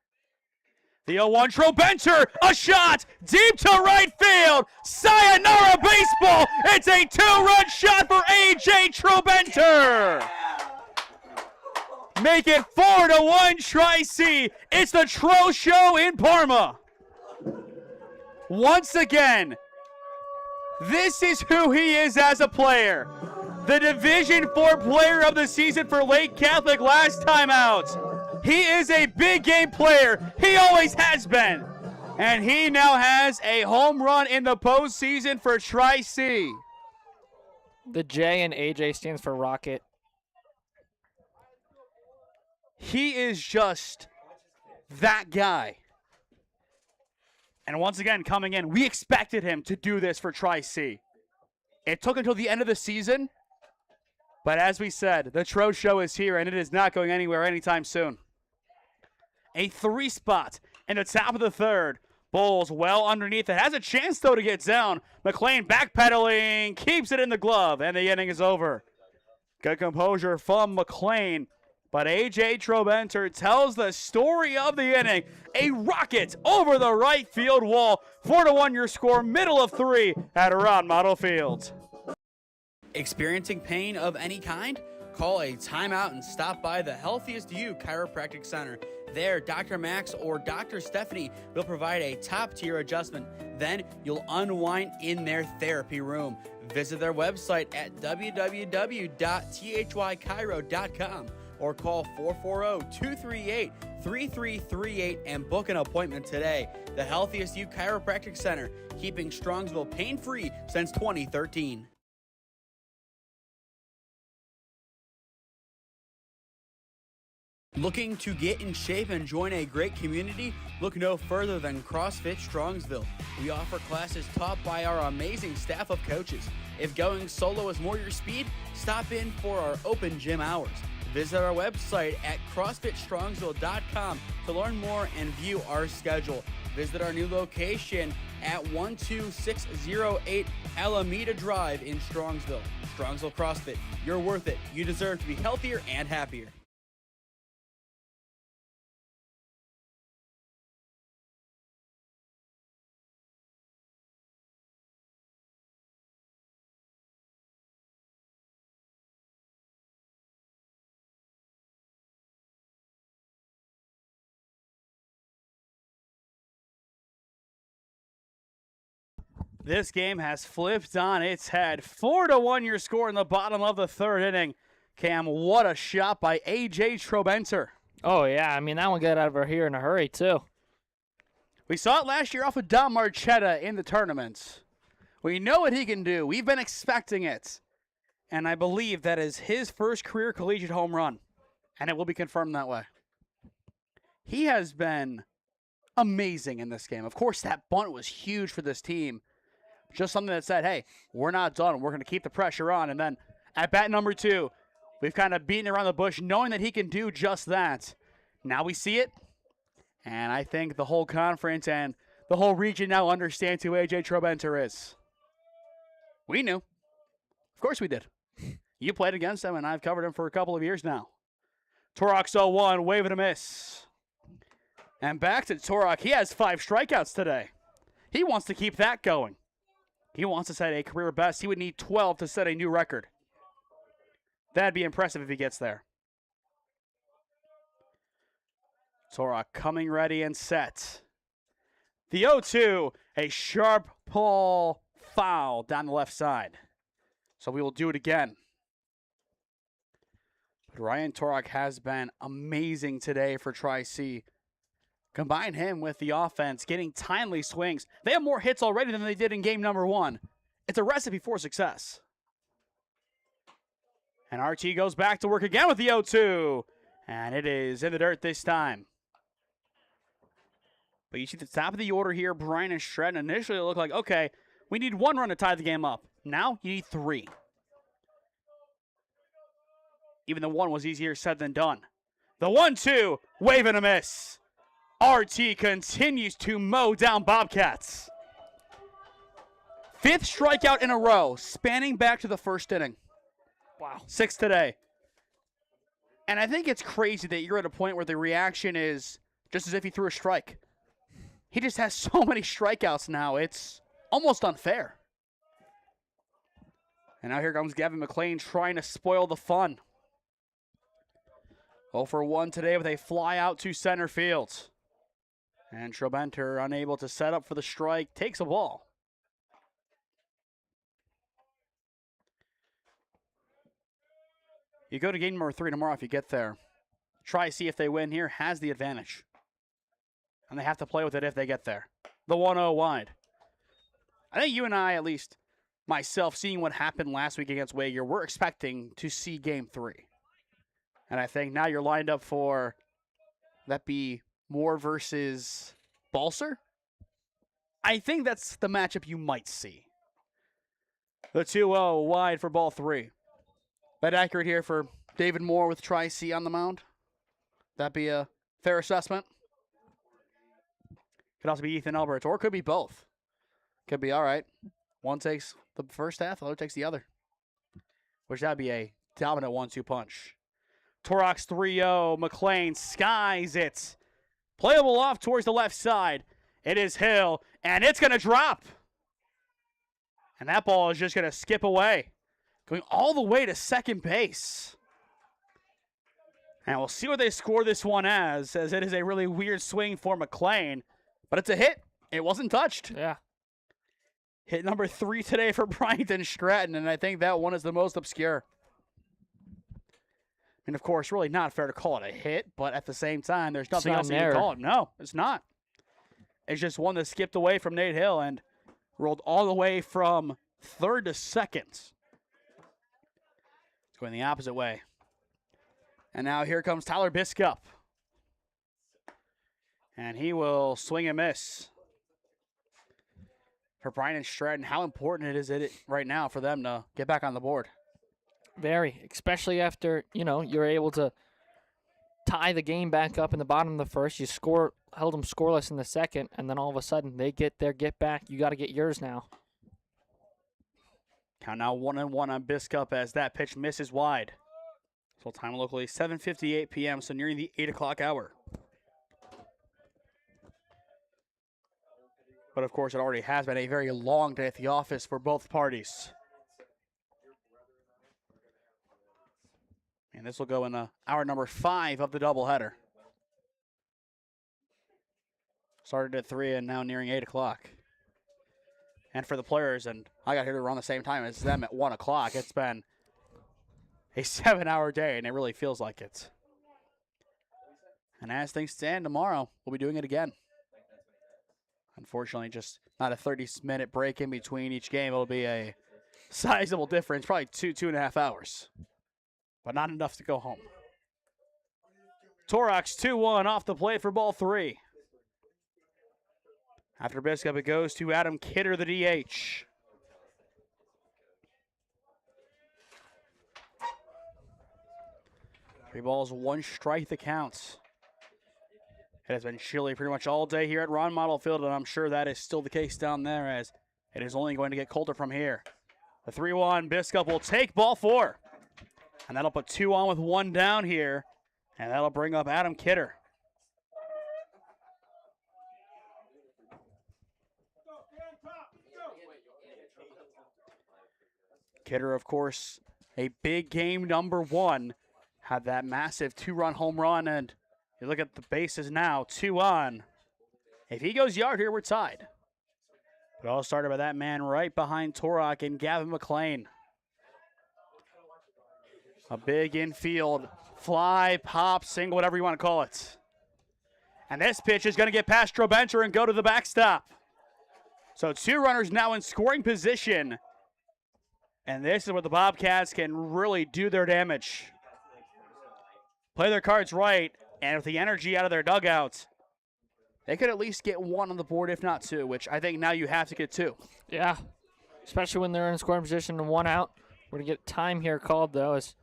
The 0-1, Trobenter, a shot deep to right field. Sayonara baseball. It's a 2-run shot for A.J. Trobenter. Make it 4-1 Tri-C. It's the Tro Show in Parma. Once again, this is who he is as a player. The Division IV Player of the Season for Lake Catholic last time out. He is a big game player. He always has been. And he now has a home run in the postseason for Tri-C. The J in AJ stands for Rocket. He is just that guy. And once again, coming in, we expected him to do this for Tri-C. It took until the end of the season, but as we said, the Tro Show is here, and it is not going anywhere anytime soon. A 3 spot in the top of the third. Bowles well underneath it. Has a chance, though, to get down. McLean backpedaling, keeps it in the glove, and the inning is over. Good composure from McLean. But A.J. Trobenter tells the story of the inning. A rocket over the right field wall. 4-1 your score, middle of 3 at Ron Mottl Field. Experiencing pain of any kind? Call a timeout and stop by the Healthiest You Chiropractic Center. There, Dr. Max or Dr. Stephanie will provide a top-tier adjustment. Then you'll unwind in their therapy room. Visit their website at www.thychiro.com. or call 440-238-3338 and book an appointment today. The Healthiest You Chiropractic Center, keeping Strongsville pain-free since 2013. Looking to get in shape and join a great community? Look no further than CrossFit Strongsville. We offer classes taught by our amazing staff of coaches. If going solo is more your speed, stop in for our open gym hours. Visit our website at CrossFitStrongsville.com to learn more and view our schedule. Visit our new location at 12608 Alameda Drive in Strongsville. Strongsville CrossFit, you're worth it. You deserve to be healthier and happier. This game has flipped on its head. 4-1 your score in the bottom of the third inning. Cam, what a shot by A.J. Trobenter. Oh, yeah. I mean, that one got out of her here in a hurry, too. We saw it last year off of Dom Marchetta in the tournament. We know what he can do. We've been expecting it. And I believe that is his first career collegiate home run. And it will be confirmed that way. He has been amazing in this game. Of course, that bunt was huge for this team. Just something that said, hey, we're not done. We're going to keep the pressure on. And then at bat number 2, we've kind of beaten around the bush, knowing that he can do just that. Now we see it. And I think the whole conference and the whole region now understands who A.J. Trobenter is. We knew. Of course we did. You played against him, and I've covered him for a couple of years now. Torrox 0-1, wave and a miss. And back to Torok. He has 5 strikeouts today. He wants to keep that going. He wants to set a career best. He would need 12 to set a new record. That'd be impressive if he gets there. Torok coming ready and set. The 0-2, a sharp pull foul down the left side. So we will do it again. But Ryan Torok has been amazing today for Tri-C. Combine him with the offense, getting timely swings. They have more hits already than they did in game number 1. It's a recipe for success. And RT goes back to work again with the 0-2. And it is in the dirt this time. But you see the top of the order here, Bryant and Stratton. Initially it looked like, okay, we need 1 run to tie the game up. Now you need 3. Even the 1 was easier said than done. The 1-2, wave and a miss. RT continues to mow down Bobcats. 5th strikeout in a row, spanning back to the first inning. Wow. 6 today. And I think it's crazy that you're at a point where the reaction is just as if he threw a strike. He just has so many strikeouts now, it's almost unfair. And now here comes Gavin McLean trying to spoil the fun. 0 for 1 today with a fly out to center field. And Trobenter, unable to set up for the strike, takes a ball. You go to game number 3 tomorrow if you get there. Tri-C, if they win here, has the advantage. And they have to play with it if they get there. The 1-0 wide. I think you and I, at least myself, seeing what happened last week against Wager, we're expecting to see game 3. And I think now you're lined up for that be Moore versus Balser. I think that's the matchup you might see. The 2-0 wide for ball 3. That accurate here for David Moore with Tri-C on the mound? That be a fair assessment? Could also be Ethan Alberts, or it could be both. Could be all right. One takes the first half, the other takes the other. Which that'd be a dominant 1-2 punch. Torok's 3-0. McLean skies it. Playable off towards the left side. It is Hill, and it's going to drop. And that ball is just going to skip away. Going all the way to second base. And we'll see what they score this one as it is a really weird swing for McLean. But it's a hit. It wasn't touched. Yeah. Hit number 3 today for Bryant and Stratton, and I think that one is the most obscure. And, of course, really not fair to call it a hit, but at the same time, there's nothing else you can call it. No, it's not. It's just one that skipped away from Nate Hill and rolled all the way from third to second. It's going the opposite way. And now here comes Tyler Biscup. And he will swing and miss. For Bryant and Stratton, how important is it right now for them to get back on the board? Very, especially after, you're able to tie the game back up in the bottom of the first. You held them scoreless in the second, and then all of a sudden they get their get back. You got to get yours now. Count now 1-1 on Biscup as that pitch misses wide. Full time locally, 7:58 p.m., so nearing the 8 o'clock hour. But, of course, it already has been a very long day at the office for both parties. And this will go in hour number 5 of the doubleheader. Started at 3 and now nearing 8 o'clock. And for the players, and I got here around the same time as them at 1 o'clock, it's been a 7-hour day, and it really feels like it. And as things stand, tomorrow we'll be doing it again. Unfortunately, just not a 30-minute break in between each game. It'll be a sizable difference, probably 2.5 hours. But not enough to go home. Torok's 2-1 off the plate for ball 3. After Biscup, it goes to Adam Kidder, the DH. Three balls, 1 strike the counts. It has been chilly pretty much all day here at Ron Mottl Field, and I'm sure that is still the case down there as it is only going to get colder from here. The 3-1, Biscup will take ball 4. And that'll put 2 on with 1 down here. And that'll bring up Adam Kidder. Kidder, of course, a big game number 1. Had that massive 2-run home run, and you look at the bases now, 2 on. If he goes yard here, we're tied. It all started by that man right behind Torok and Gavin McLean. A big infield fly, pop, single, whatever you want to call it. And this pitch is going to get past Trobenter and go to the backstop. So 2 runners now in scoring position. And this is where the Bobcats can really do their damage. Play their cards right, and with the energy out of their dugouts, they could at least get 1 on the board, if not 2, which I think now you have to get 2. Yeah, especially when they're in scoring position and 1 out. We're going to get time here called, though, as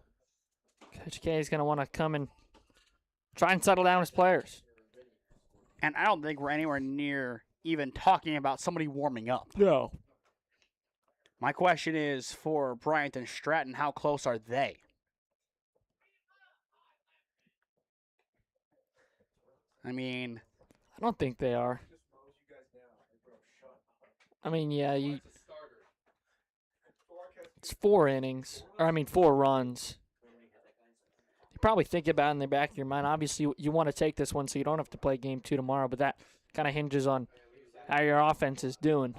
Coach K is going to want to come and try and settle down his players. And I don't think we're anywhere near even talking about somebody warming up. No. My question is for Bryant and Stratton, how close are they? I mean, I don't think they are. I mean, yeah, it's 4 innings. 4 runs. You probably think about it in the back of your mind. Obviously, you want to take this one so you don't have to play game 2 tomorrow, but that kind of hinges on how your offense is doing.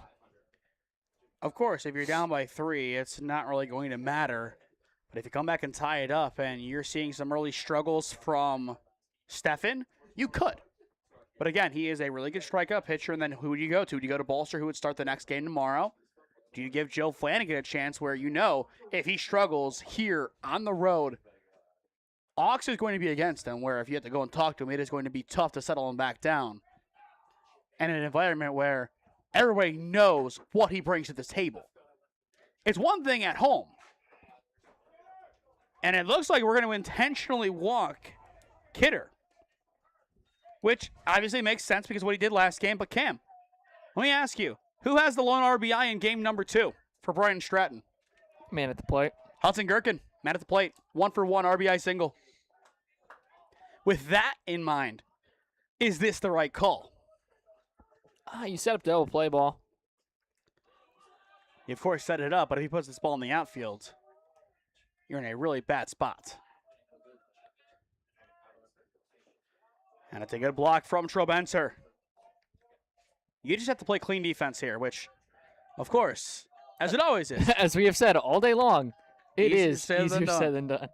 Of course, if you're down by 3, it's not really going to matter. But if you come back and tie it up and you're seeing some early struggles from Stefan, you could. But again, he is a really good strikeout pitcher, and then who would you go to? Do you go to Bolster, who would start the next game tomorrow? Do you give Joe Flanagan a chance where you know if he struggles here on the road, Ox is going to be against him, where if you have to go and talk to him, it is going to be tough to settle him back down. And an environment where everybody knows what he brings to the table. It's one thing at home. And it looks like we're going to intentionally walk Kidder, which obviously makes sense because of what he did last game. But Cam, let me ask you, who has the lone RBI in game number 2 for Bryant Stratton? Man at the plate. Hudson Gherkin, man at the plate, 1-for-1 RBI single. With that in mind, is this the right call? You set up the double play ball. You, of course, set it up, but if he puts this ball in the outfield, you're in a really bad spot. And it's a good block from Trobenter. You just have to play clean defense here, which, of course, as it always is. As we have said all day long, it is easier easier said than done.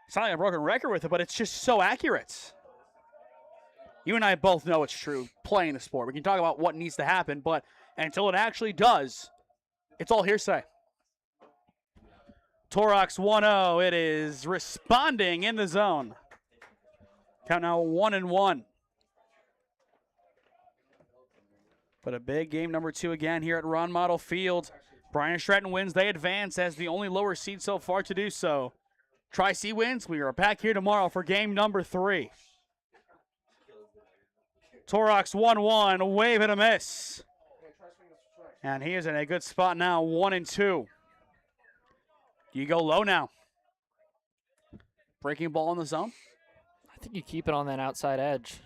It's not like a broken record with it, but it's just so accurate. You and I both know it's true playing the sport. We can talk about what needs to happen, but until it actually does, it's all hearsay. Torox 1-0. It is responding in the zone. Count now 1-1. But a big game number 2 again here at Ron Mottl Field. Bryant Stratton wins. They advance as the only lower seed so far to do so. Tri-C wins. We are back here tomorrow for game number 3. Torox 1-1, wave and a miss. And he is in a good spot now, 1-2. Do you go low now? Breaking ball in the zone? I think you keep it on that outside edge.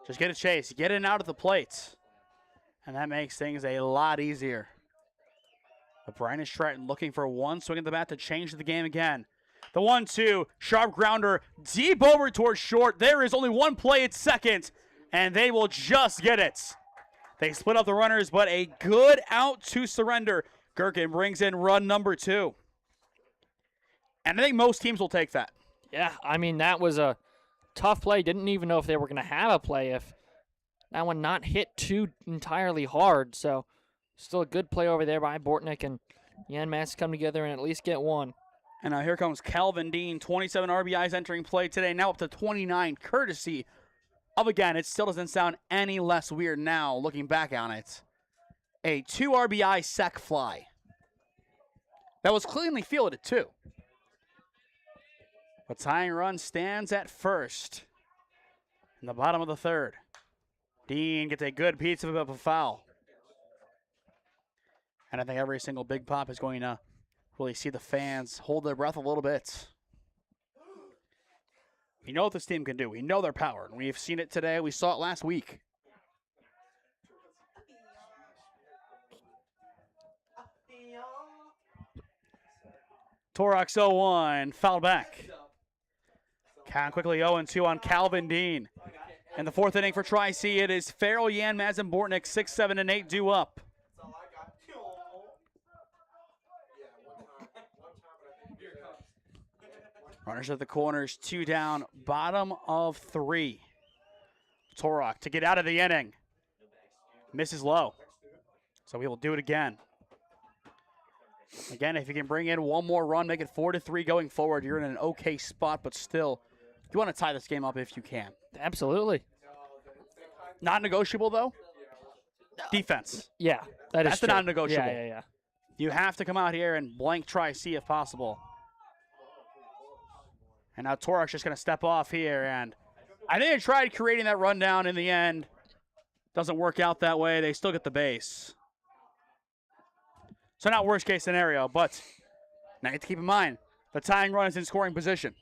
Just get a chase, get in and out of the plate. And that makes things a lot easier. But Bryant Stratton looking for one swing at the bat to change the game again. The 1-2, sharp grounder, deep over towards short. There is only one play at second, and they will just get it. They split up the runners, but a good out to surrender. Gherkin brings in run number 2. And I think most teams will take that. Yeah, I mean, that was a tough play. Didn't even know if they were going to have a play if that one not hit too entirely hard. So still a good play over there by Bortnick, and Yan Mass come together and at least get one. And now here comes Calvin Dean, 27 RBIs entering play today, now up to 29, courtesy of, again, it still doesn't sound any less weird now looking back on it, a 2 RBI sac fly. That was cleanly fielded, too. A tying run stands at first in the bottom of the 3rd. Dean gets a good piece of a foul. And I think every single big pop is going to really see the fans hold their breath a little bit. We know what this team can do. We know their power. And we've seen it today. We saw it last week. Torok 0-1, foul back. Count quickly 0-2 on Calvin Dean. In the fourth inning for Tri-C, it is Farrell, Yanmaz, and Bortnick, 6, 7, and 8 due up. Runners at the corners, 2 down, bottom of 3. Torok to get out of the inning. Misses low. So he will do it again. Again, if you can bring in one more run, make it 4-3 going forward, you're in an okay spot, but still, you want to tie this game up if you can. Absolutely. Not negotiable, though? Defense. Yeah, That's the true. non-negotiable. Yeah. You have to come out here and blank Tri-C if possible. And now Torok's just going to step off here, and I think they tried creating that rundown in the end. Doesn't work out that way. They still get the base. So not worst case scenario, but now you have to keep in mind, the tying run is in scoring position.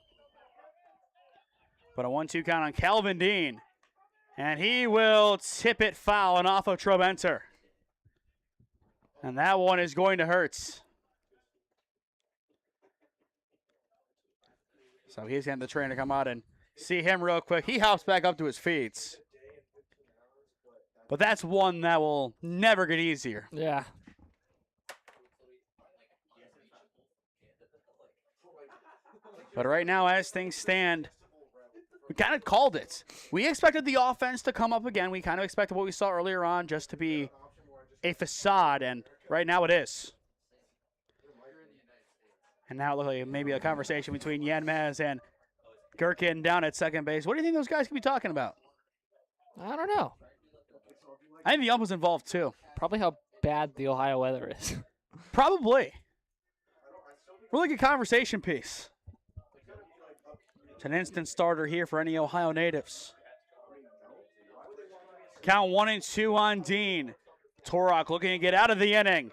But a 1-2 count on Calvin Dean. And he will tip it foul and off of Trobenter. And that one is going to hurt. So he's getting the trainer to come out and see him real quick. He hops back up to his feet. But that's one that will never get easier. Yeah. But right now, as things stand, we kind of called it. We expected the offense to come up again. We kind of expected what we saw earlier on just to be a facade, and right now it is. And now it looks like maybe a conversation between Yanmaz and Gherkin down at second base. What do you think those guys could be talking about? I don't know. I think the ump was involved too. Probably how bad the Ohio weather is. Probably. Really good conversation piece. It's an instant starter here for any Ohio natives. Count 1-2 on Dean. Torok looking to get out of the inning.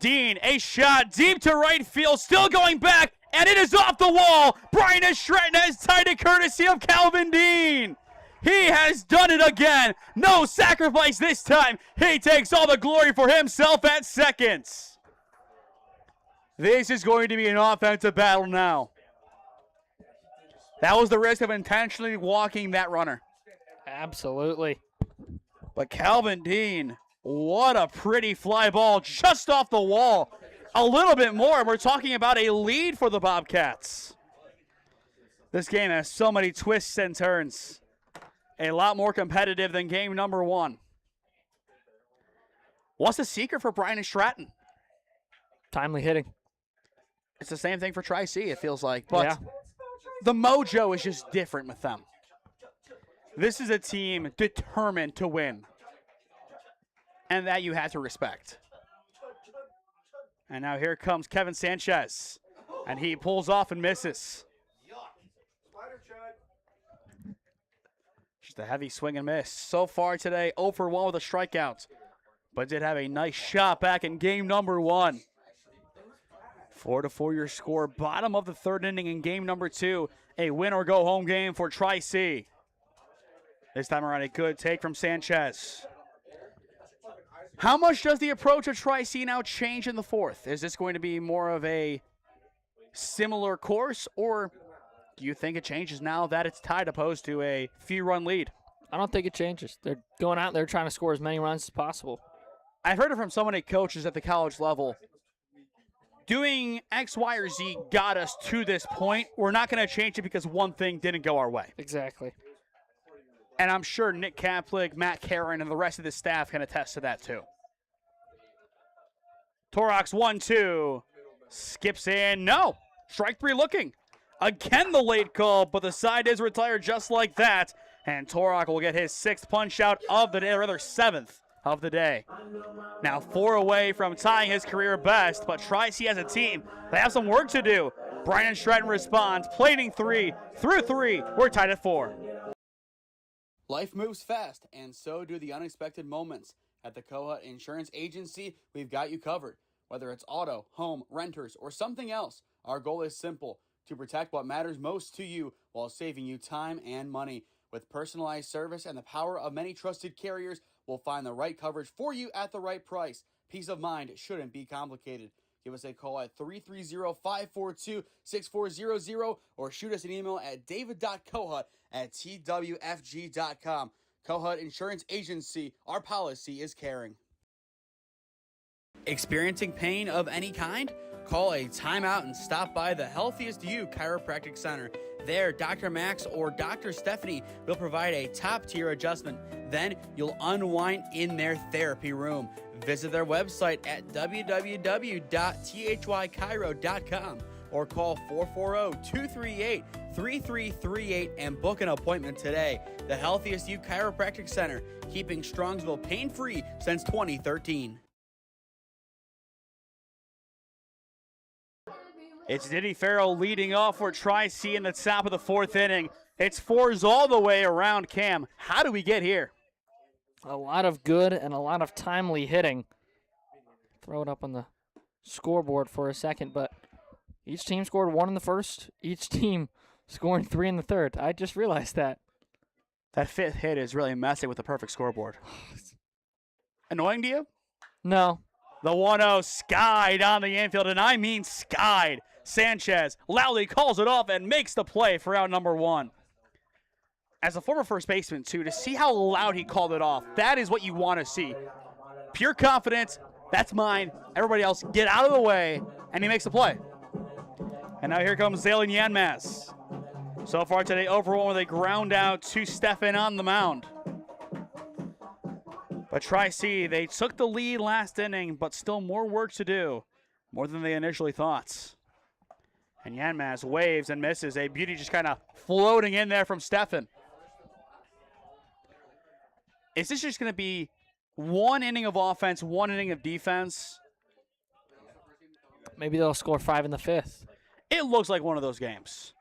Dean, a shot deep to right field, still going back, and it is off the wall. Bryant Stratton has tied it courtesy of Calvin Dean. He has done it again. No sacrifice this time. He takes all the glory for himself at second. This is going to be an offensive battle now. That was the risk of intentionally walking that runner. Absolutely. But Calvin Dean, what a pretty fly ball just off the wall. A little bit more, and we're talking about a lead for the Bobcats. This game has so many twists and turns. A lot more competitive than game number 1. What's the secret for Bryant Stratton? Timely hitting. It's the same thing for Tri-C, it feels like. But Yeah. the mojo is just different with them. This is a team determined to win. And that you have to respect. And now here comes Kevin Sanchez. And he pulls off and misses. Just a heavy swing and miss. So far today, 0 for 1 with a strikeout. But did have a nice shot back in game number 1. 4-4 your score. Bottom of the third inning in game number 2. A win or go home game for Tri-C. This time around, a good take from Sanchez. How much does the approach of Tri-C now change in the fourth? Is this going to be more of a similar course, or do you think it changes now that it's tied opposed to a few-run lead? I don't think it changes. They're going out there trying to score as many runs as possible. I've heard it from so many coaches at the college level. Doing X, Y, or Z got us to this point. We're not going to change it because one thing didn't go our way. Exactly. And I'm sure Nick Kaplik, Matt Caron, and the rest of the staff can attest to that too. Torok's 1-2. Skips in. No. Strike 3 looking. Again the late call, but the side is retired just like that. And Torok will get his 6th punch out of the day, or rather 7th of the day. Now 4 away from tying his career best, but Tri-C as a team, they have some work to do. Bryant Stratton responds, plating 3 through 3. We're tied at 4. Life moves fast, and so do the unexpected moments. At the Koha Insurance Agency, we've got you covered. Whether it's auto, home, renters, or something else, our goal is simple: to protect what matters most to you while saving you time and money. With personalized service and the power of many trusted carriers, we'll find the right coverage for you at the right price. Peace of mind shouldn't be complicated. give us a call at 330-542-6400 or shoot us an email at david.kohut@twfg.com. Kohut Insurance Agency, our policy is caring. Experiencing pain of any kind? Call a timeout and stop by the Healthiest You Chiropractic Center. There, Dr. Max or Dr. Stephanie will provide a top-tier adjustment. Then you'll unwind in their therapy room. Visit their website at www.thychiro.com or call 440-238-3338 and book an appointment today. The Healthiest You Chiropractic Center, keeping Strongsville pain-free since 2013. It's Diddy Farrell leading off for Tri-C in the top of the fourth inning. It's fours all the way around. Cam, how do we get here? A lot of good and a lot of timely hitting. Throw it up on the scoreboard for a second, but each team scored 1 in the first. Each team scoring 3 in the third. I just realized that. That fifth hit is really messing with the perfect scoreboard. Annoying to you? No. The 1-0 skied on the infield, and I mean skied. Sanchez loudly calls it off and makes the play for out number 1. As a former first baseman, too, to see how loud he called it off, that is what you want to see. Pure confidence, that's mine. Everybody else, get out of the way, and he makes the play. And now here comes Zalen Yanmaz. So far today, overall, with a ground out to Stefan on the mound. But Tri-C, they took the lead last inning, but still more work to do. More than they initially thought. And Yanmaz waves and misses. A beauty just kind of floating in there from Stefan. Is this just going to be 1 inning of offense, 1 inning of defense? Maybe they'll score 5 in the 5th. It looks like one of those games.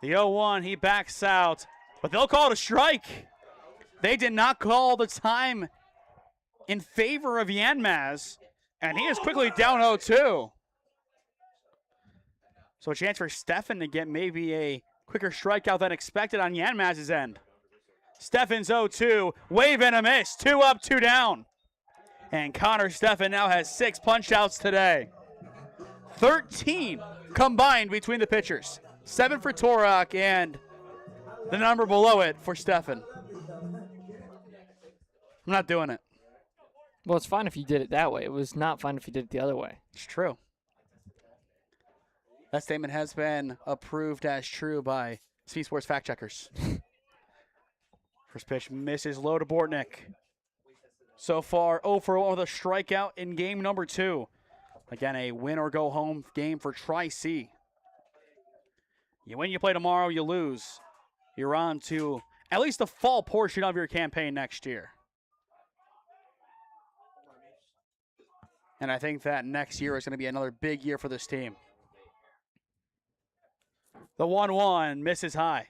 The 0-1, he backs out, but they'll call it a strike. They did not call the time in favor of Yanmaz, and he is quickly down 0-2. So a chance for Stefan to get maybe a quicker strikeout than expected on Yanmaz's end. Stefan's 0-2, wave and a miss, 2 up, 2 down. And Connor Stefan now has 6 punch-outs today. 13 combined between the pitchers. 7 for Torak and the number below it for Stefan. I'm not doing it. Well, it's fine if you did it that way. It was not fine if you did it the other way. It's true. That statement has been approved as true by SmeeSports fact checkers. First pitch misses low to Bortnick. So far, 0 for 1 with a strikeout in game number 2. Again, a win or go home game for Tri-C. You win, you play tomorrow, you lose. You're on to at least the fall portion of your campaign next year. And I think that next year is going to be another big year for this team. The 1-1 misses high.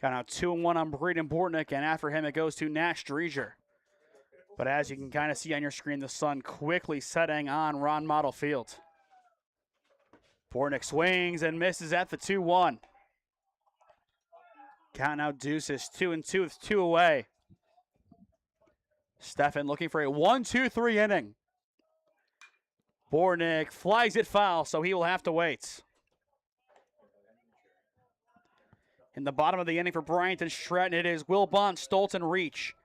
Got out 2-1 on Braden Bortnick, and after him it goes to Nash Dreger. But as you can kind of see on your screen, the sun quickly setting on Ron Mottl Field. Bortnick swings and misses at the 2-1. Count now deuces, 2-2 with 2 away. Stefan looking for a 1-2-3 inning. Bortnick flies it foul, so he will have to wait. In the bottom of the inning for Bryant Stratton, it is Wilbon, Stoltz, and Reach.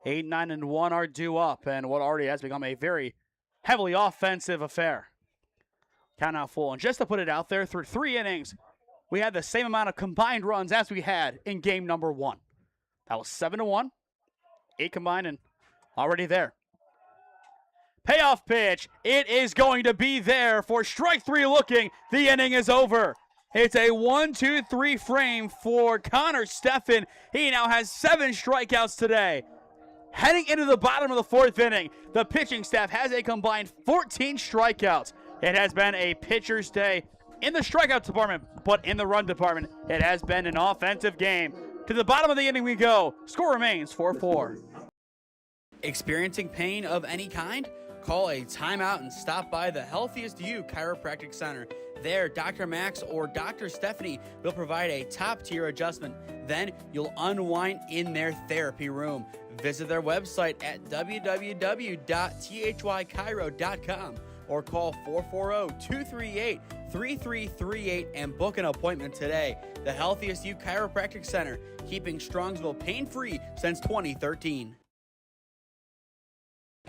8, 9, and 1 are due up, and what already has become a very heavily offensive affair. Count now full, and just to put it out there, through 3 innings, we had the same amount of combined runs as we had in game number 1. That was 7-1, 8 combined, and already there. Payoff pitch. It is going to be there for strike 3 looking. The inning is over. It's a 1-2-3 frame for Connor Stefan. He now has 7 strikeouts today. Heading into the bottom of the 4th inning, the pitching staff has a combined 14 strikeouts. It has been a pitcher's day in the strikeout department, but in the run department, it has been an offensive game. To the bottom of the inning we go. Score remains 4-4. Experiencing pain of any kind? Call a timeout and stop by the Healthiest You Chiropractic Center. There, Dr. Max or Dr. Stephanie will provide a top-tier adjustment. Then you'll unwind in their therapy room. Visit their website at www.thychiro.com or call 440-238-3338 and book an appointment today. The Healthiest You Chiropractic Center, keeping Strongsville pain-free since 2013.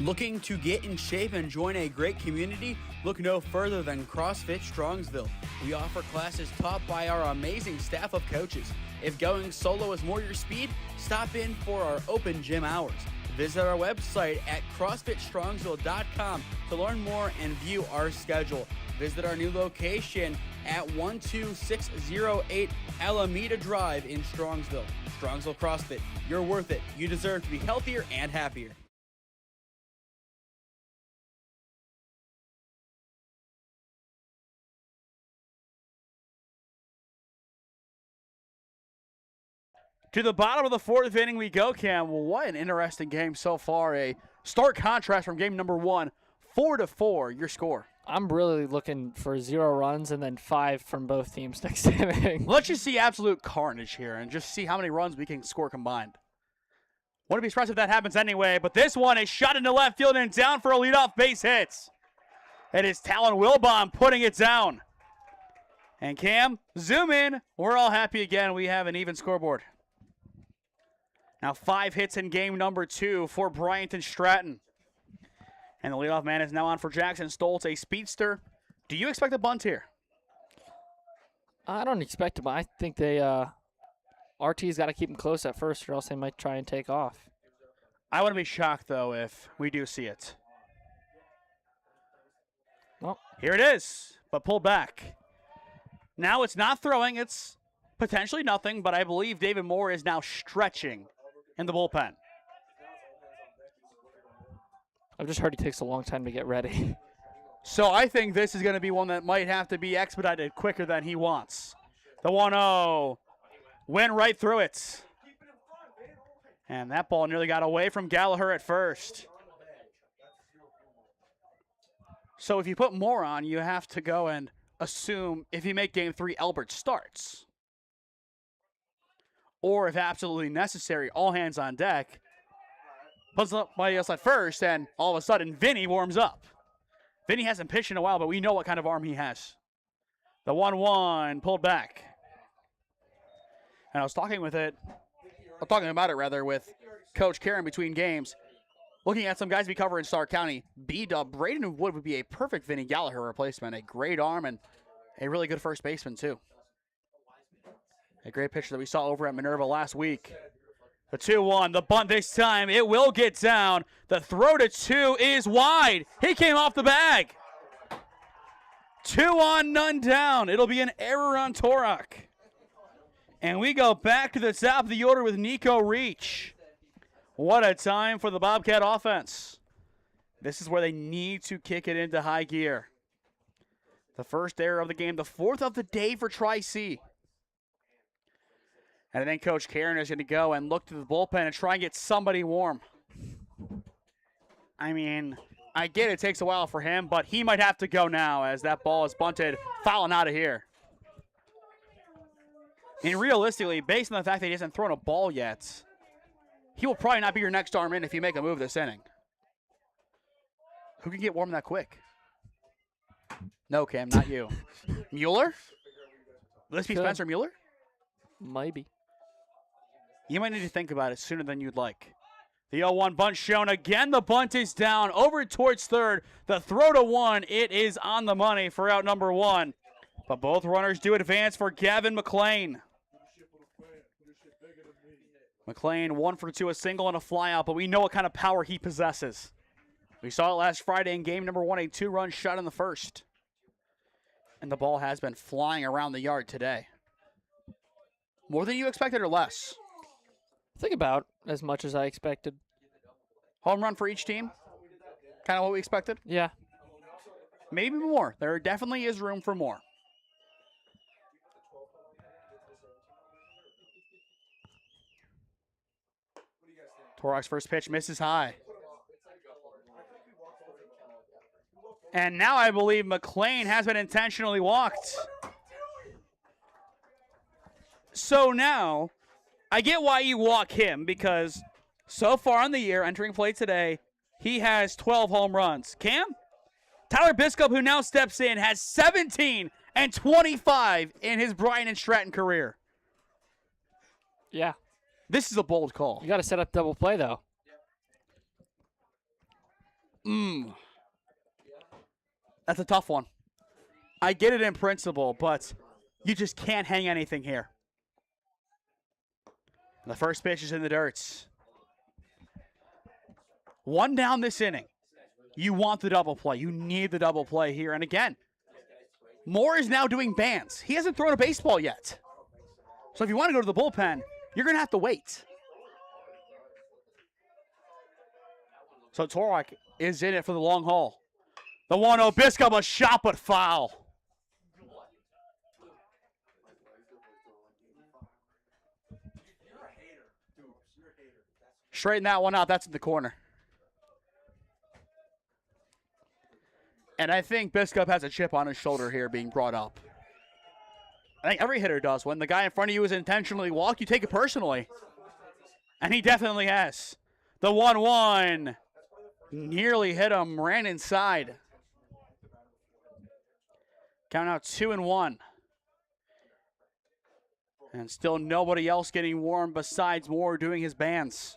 Looking to get in shape and join a great community? Look no further than CrossFit Strongsville. We offer classes taught by our amazing staff of coaches. If going solo is more your speed, stop in for our open gym hours. Visit our website at CrossFitStrongsville.com to learn more and view our schedule. Visit our new location at 12608 Alameda Drive in Strongsville. Strongsville CrossFit, you're worth it. You deserve to be healthier and happier. To the bottom of the fourth inning we go, Cam. Well, what an interesting game so far. A stark contrast from game number 1, 4-4, your score. I'm really looking for 0 runs and then 5 from both teams next inning. Let's just see absolute carnage here and just see how many runs we can score combined. Wouldn't be surprised if that happens anyway, but this one is shot into left field and down for a leadoff base hit. It is Talon Wilbon putting it down. And Cam, zoom in. We're all happy again. We have an even scoreboard. Now 5 hits in game number 2 for Bryant Stratton. And the leadoff man is now on for Jackson Stoltz, a speedster. Do you expect a bunt here? I don't expect it, but I think they RT's got to keep them close at first or else they might try and take off. I wouldn't be shocked, though, if we do see it. Well, here it is, but pulled back. Now it's not throwing. It's potentially nothing, but I believe David Moore is now stretching in the bullpen. I've just heard he takes a long time to get ready. So I think this is going to be one that might have to be expedited quicker than he wants. The 1-0 went right through it. And that ball nearly got away from Gallagher at first. So if you put Moore on, you have to go and assume if you make game 3, Albert starts. Or if absolutely necessary, all hands on deck. Puts somebody else at first, and all of a sudden, Vinny warms up. Vinny hasn't pitched in a while, but we know what kind of arm he has. The 1-1 pulled back. And I was talking about it with Coach Karen between games. Looking at some guys we cover in Stark County, B-Dub, Braden Wood would be a perfect Vinny Gallagher replacement. A great arm and a really good first baseman, too. A great pitcher that we saw over at Minerva last week. The 2-1, the bunt this time, it will get down. The throw to 2 is wide. He came off the bag. 2 on, none down. It'll be an error on Torok. And we go back to the top of the order with Nico Reach. What a time for the Bobcat offense. This is where they need to kick it into high gear. The first error of the game, the 4th of the day for Tri-C. And I think Coach Karen is going to go and look to the bullpen and try and get somebody warm. I mean, I get it takes a while for him, but he might have to go now as that ball is bunted, fouling out of here. And realistically, based on the fact that he hasn't thrown a ball yet, he will probably not be your next arm in if you make a move this inning. Who can get warm that quick? No, Cam, not you. Mueller? Will this be Spencer Mueller? Maybe. You might need to think about it sooner than you'd like. The 0-1 bunt shown again. The bunt is down over towards third. The throw to 1. It is on the money for out number 1. But both runners do advance for Gavin McLean. McLean 1 for 2, a single and a flyout, but we know what kind of power he possesses. We saw it last Friday in game number 1, a 2-run shot in the first. And the ball has been flying around the yard today. More than you expected or less? I think about as much as I expected. Home run for each team? Kind of what we expected? Yeah. Maybe more. There definitely is room for more. Torok's first pitch misses high. And now I believe McLean has been intentionally walked. So now, I get why you walk him, because so far in the year, entering play today, he has 12 home runs. Cam, Tyler Biskup, who now steps in, has 17 and 25 in his Bryant and Stratton career. Yeah. This is a bold call. You got to set up double play, though. That's a tough one. I get it in principle, but you just can't hang anything here. The first pitch is in the dirt. One down this inning. You want the double play. You need the double play here. And again, Moore is now doing bands. He hasn't thrown a baseball yet. So if you want to go to the bullpen, you're going to have to wait. So Torak is in it for the long haul. The 1-0 Biskup, a shot but foul. Straighten that one out. That's in the corner. And I think Biskup has a chip on his shoulder here being brought up. I think every hitter does. When the guy in front of you is intentionally walked, you take it personally. And he definitely has. The 1-1 nearly hit him, ran inside. Count out 2-1. And still nobody else getting warm besides Moore doing his bands.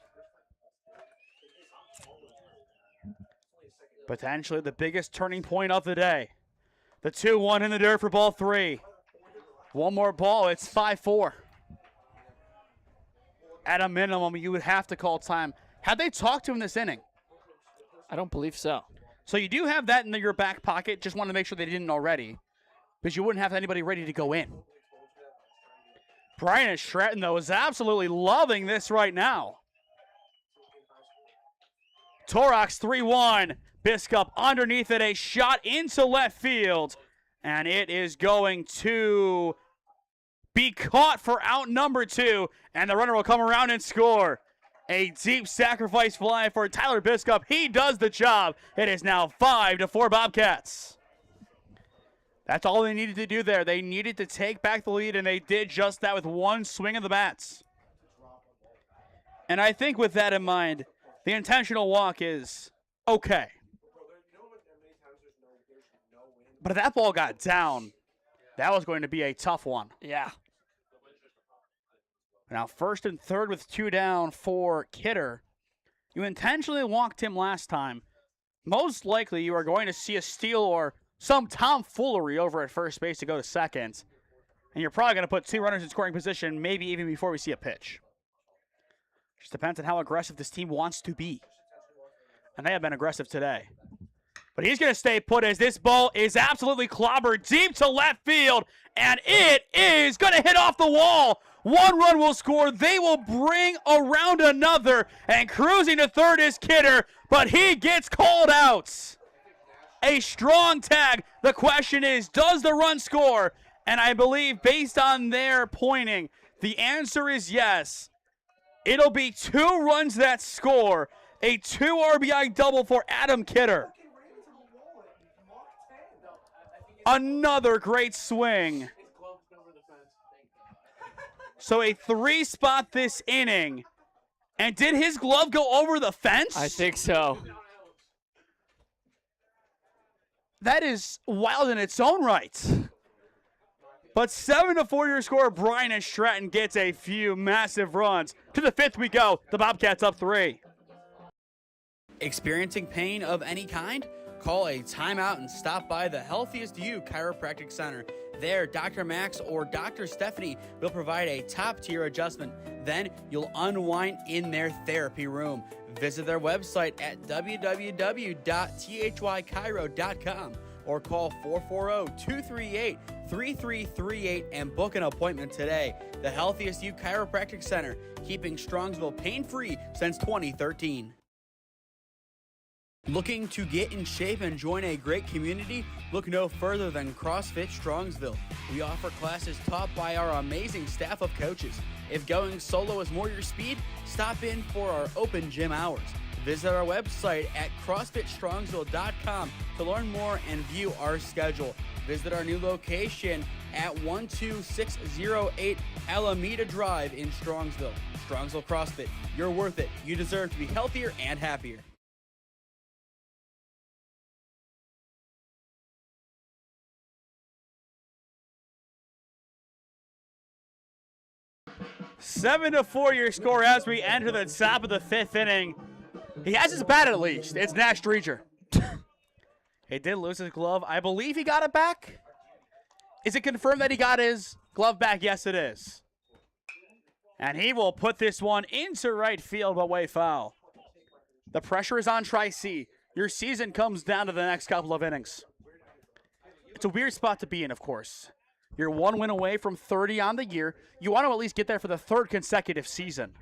Potentially the biggest turning point of the day. The 2-1 in the dirt for ball 3. One more ball, it's 5-4. At a minimum, you would have to call time. Had they talked to him this inning? I don't believe so. So you do have that in your back pocket. Just want to make sure they didn't already, because you wouldn't have anybody ready to go in. Bryant Stratton, though, is absolutely loving this right now. Torax 3-1. Biskup underneath it, a shot into left field. And it is going to be caught for out number 2. And the runner will come around and score. A deep sacrifice fly for Tyler Biskup. He does the job. It is now 5-4 Bobcats. That's all they needed to do there. They needed to take back the lead, and they did just that with one swing of the bats. And I think with that in mind, the intentional walk is okay. But if that ball got down, that was going to be a tough one. Yeah. Now, first and third with 2 down for Kidder. You intentionally walked him last time. Most likely you are going to see a steal or some tomfoolery over at first base to go to second. And you're probably going to put 2 runners in scoring position, maybe even before we see a pitch. Just depends on how aggressive this team wants to be. And they have been aggressive today. But he's going to stay put as this ball is absolutely clobbered deep to left field. And it is going to hit off the wall. 1 run will score. They will bring around another. And cruising to third is Kidder. But he gets called out. A strong tag. The question is, does the run score? And I believe based on their pointing, the answer is yes. It'll be 2 runs that score. A 2 RBI double for Adam Kidder. Another great swing. So a 3-spot this inning. And did his glove go over the fence? I think so. That is wild in its own right. But 7-4 your score. Bryant Stratton gets a few massive runs. To the 5th we go. The Bobcats up 3. Experiencing pain of any kind? Call a timeout and stop by the Healthiest You Chiropractic Center. There, Dr. Max or Dr. Stephanie will provide a top-tier adjustment. Then you'll unwind in their therapy room. Visit their website at www.thychiro.com or call 440-238-3338 and book an appointment today. The Healthiest You Chiropractic Center, keeping Strongsville pain-free since 2013. Looking to get in shape and join a great community? Look no further than CrossFit Strongsville. We offer classes taught by our amazing staff of coaches. If going solo is more your speed, stop in for our open gym hours. Visit our website at CrossFitStrongsville.com to learn more and view our schedule. Visit our new location at 12608 Alameda Drive in Strongsville. Strongsville CrossFit, you're worth it. You deserve to be healthier and happier. 7-4 your score as we enter the top of the 5th inning. He has his bat at least. It's Nash Dreger. He did lose his glove. I believe he got it back. Is it confirmed that he got his glove back? Yes, it is. And he will put this one into right field, but way foul. The pressure is on Tri-C. Your season comes down to the next couple of innings. It's a weird spot to be in, of course. You're 1 win away from 30 on the year. You want to at least get there for the 3rd consecutive season.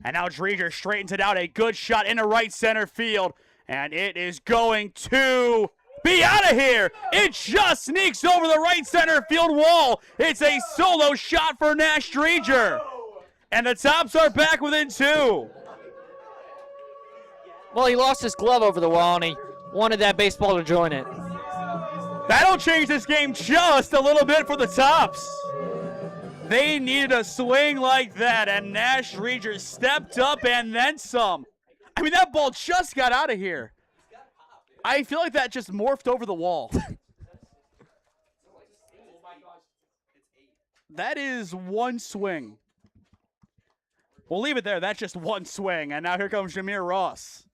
And now Dreger straightens it out. A good shot into right center field. And it is going to be out of here. It just sneaks over the right center field wall. It's a solo shot for Nash Dreger. And the Tops are back within 2. Well, he lost his glove over the wall, and he wanted that baseball to join it. That'll change this game just a little bit for the Tops. They needed a swing like that, and Nash Dreger stepped up and then some. I mean, that ball just got out of here. I feel like that just morphed over the wall. That is one swing. We'll leave it there. That's just one swing. And now here comes Jameer Ross.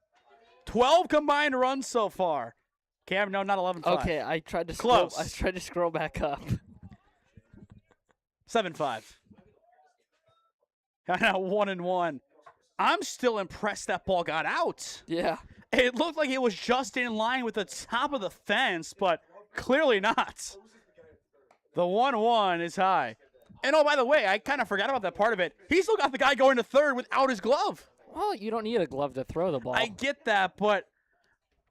12 combined runs so far. Cam, no, not 11-5. Okay, I tried to Close. I tried to scroll back up. 7-5. Now 1-1. I'm still impressed that ball got out. Yeah. It looked like it was just in line with the top of the fence, but clearly not. The 1-1 is high. And oh, by the way, I kind of forgot about that part of it. He still got the guy going to third without his glove. Well, you don't need a glove to throw the ball. I get that, but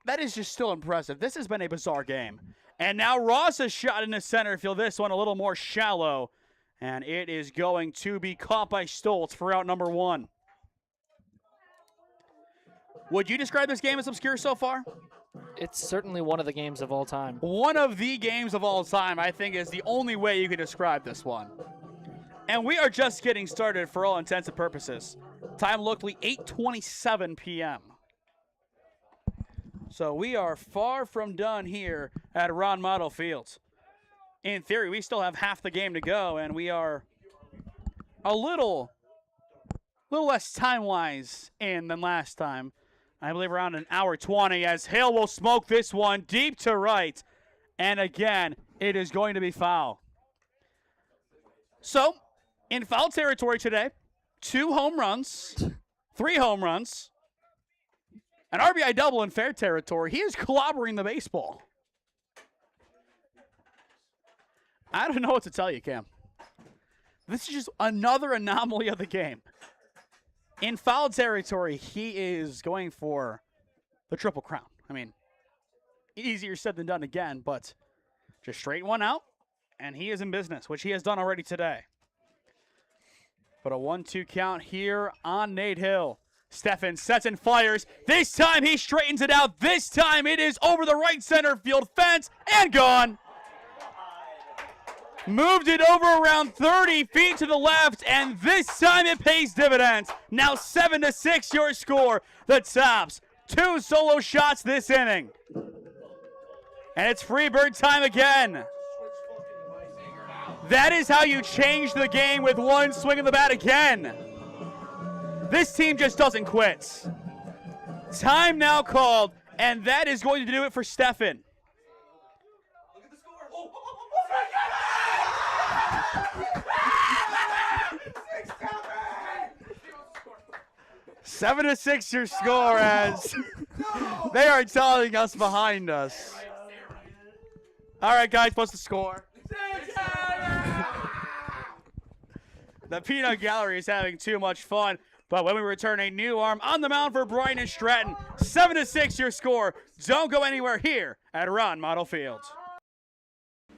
that is just still impressive. This has been a bizarre game. And now Ross has shot into center field. This one a little more shallow. And it is going to be caught by Stoltz for out number 1. Would you describe this game as obscure so far? It's certainly one of the games of all time. One of the games of all time, I think, is the only way you can describe this one. And we are just getting started for all intents and purposes. Time locally 8:27 p.m. So we are far from done here at Ron Mottl Field. In theory, we still have half the game to go, and we are a little less time-wise in than last time. I believe around an hour 20 as Hale will smoke this one deep to right. And again, it is going to be foul. So, in foul territory today, 2 home runs, 3 home runs, an RBI double in fair territory. He is clobbering the baseball. I don't know what to tell you, Cam. This is just another anomaly of the game. In foul territory, he is going for the Triple Crown. I mean, easier said than done again, but just straighten one out, and he is in business, which he has done already today. But a 1-2 count here on Nate Hill. Steffen sets and fires. This time he straightens it out. This time it is over the right center field fence and gone. Moved it over around 30 feet to the left, and this time it pays dividends. Now 7-6 your score. The Tops, 2 solo shots this inning. And it's Freebird time again. That is how you change the game with one swing of the bat again. This team just doesn't quit. Time now called, and that is going to do it for Steffen. 7-6 your score as they are telling us behind us. All right, guys, what's the score? The Peanut Gallery is having too much fun, but when we return, a new arm on the mound for Bryant Stratton. 7-6 your score. Don't go anywhere here at Ron Mottl Field.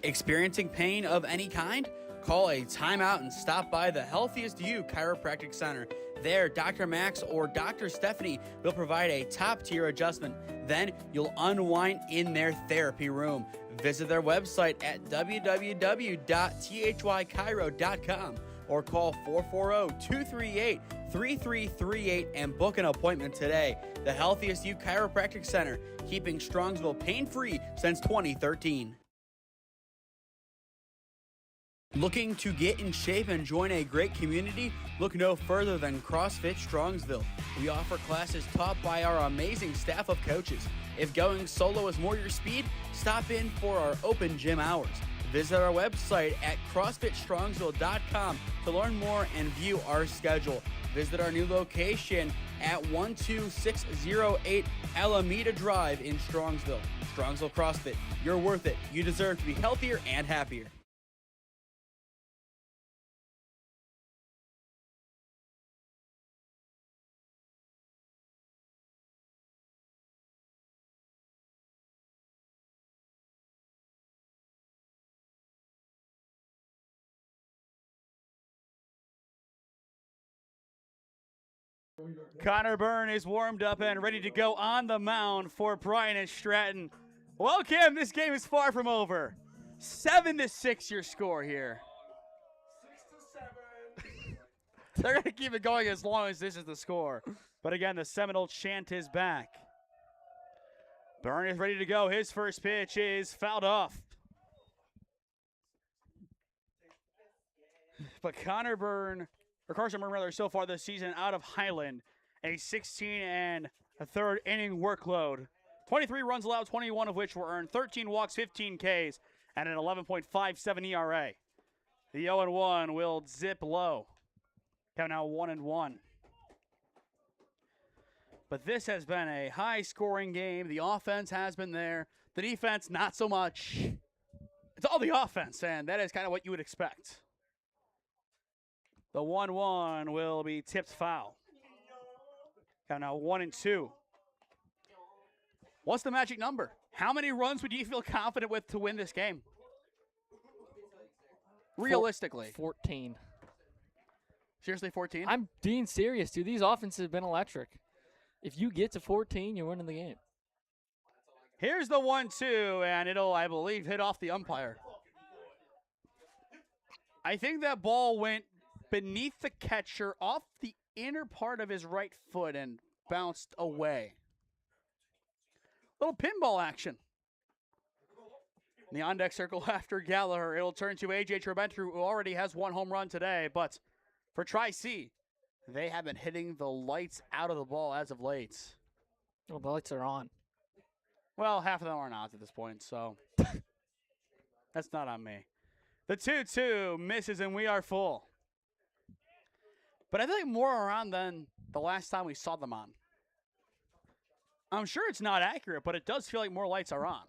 Experiencing pain of any kind? Call a timeout and stop by the Healthiest You Chiropractic Center. There, Dr. Max or Dr. Stephanie will provide a top-tier adjustment. Then you'll unwind in their therapy room. Visit their website at www.thychiro.com or call 440-238-3338 and book an appointment today. The Healthiest You Chiropractic Center, keeping Strongsville pain-free since 2013. Looking to get in shape and join a great community? Look no further than CrossFit Strongsville. We offer classes taught by our amazing staff of coaches. If going solo is more your speed, stop in for our open gym hours. Visit our website at CrossFitStrongsville.com to learn more and view our schedule. Visit our new location at 12608 Alameda Drive in Strongsville. Strongsville CrossFit, you're worth it. You deserve to be healthier and happier. Connor Byrne is warmed up and ready to go on the mound for Bryant Stratton. Well, Kim, this game is far from over. 7-6 your score here. 6-7. They're going to keep it going as long as this is the score. But again, the Seminole chant is back. Byrne is ready to go. His first pitch is fouled off. But Carson Byrne rather, so far this season out of Highland, a 16 and a third inning workload. 23 runs allowed, 21 of which were earned, 13 walks, 15 Ks, and an 11.57 ERA. The 0-1 will zip low. Count now 1-1. But this has been a high-scoring game. The offense has been there. The defense, not so much. It's all the offense, and that is kind of what you would expect. The 1-1 will be tipped foul. Count now 1-2. What's the magic number? How many runs would you feel confident with to win this game? Realistically. 14. Seriously, 14? I'm being serious, dude. These offenses have been electric. If you get to 14, you're winning the game. Here's the 1-2, and it'll, I believe, hit off the umpire. I think that ball went beneath the catcher, off the inner part of his right foot, and bounced away. Little pinball action. In the on-deck circle after Gallagher, it'll turn to A.J. Trobenter, who already has one home run today. But for Tri-C, they have been hitting the lights out of the ball as of late. Well, the lights are on. Well, half of them are not at this point, so that's not on me. The 2-2 misses, and we are full. But I feel like more around than the last time we saw them on. I'm sure it's not accurate, but it does feel like more lights are on.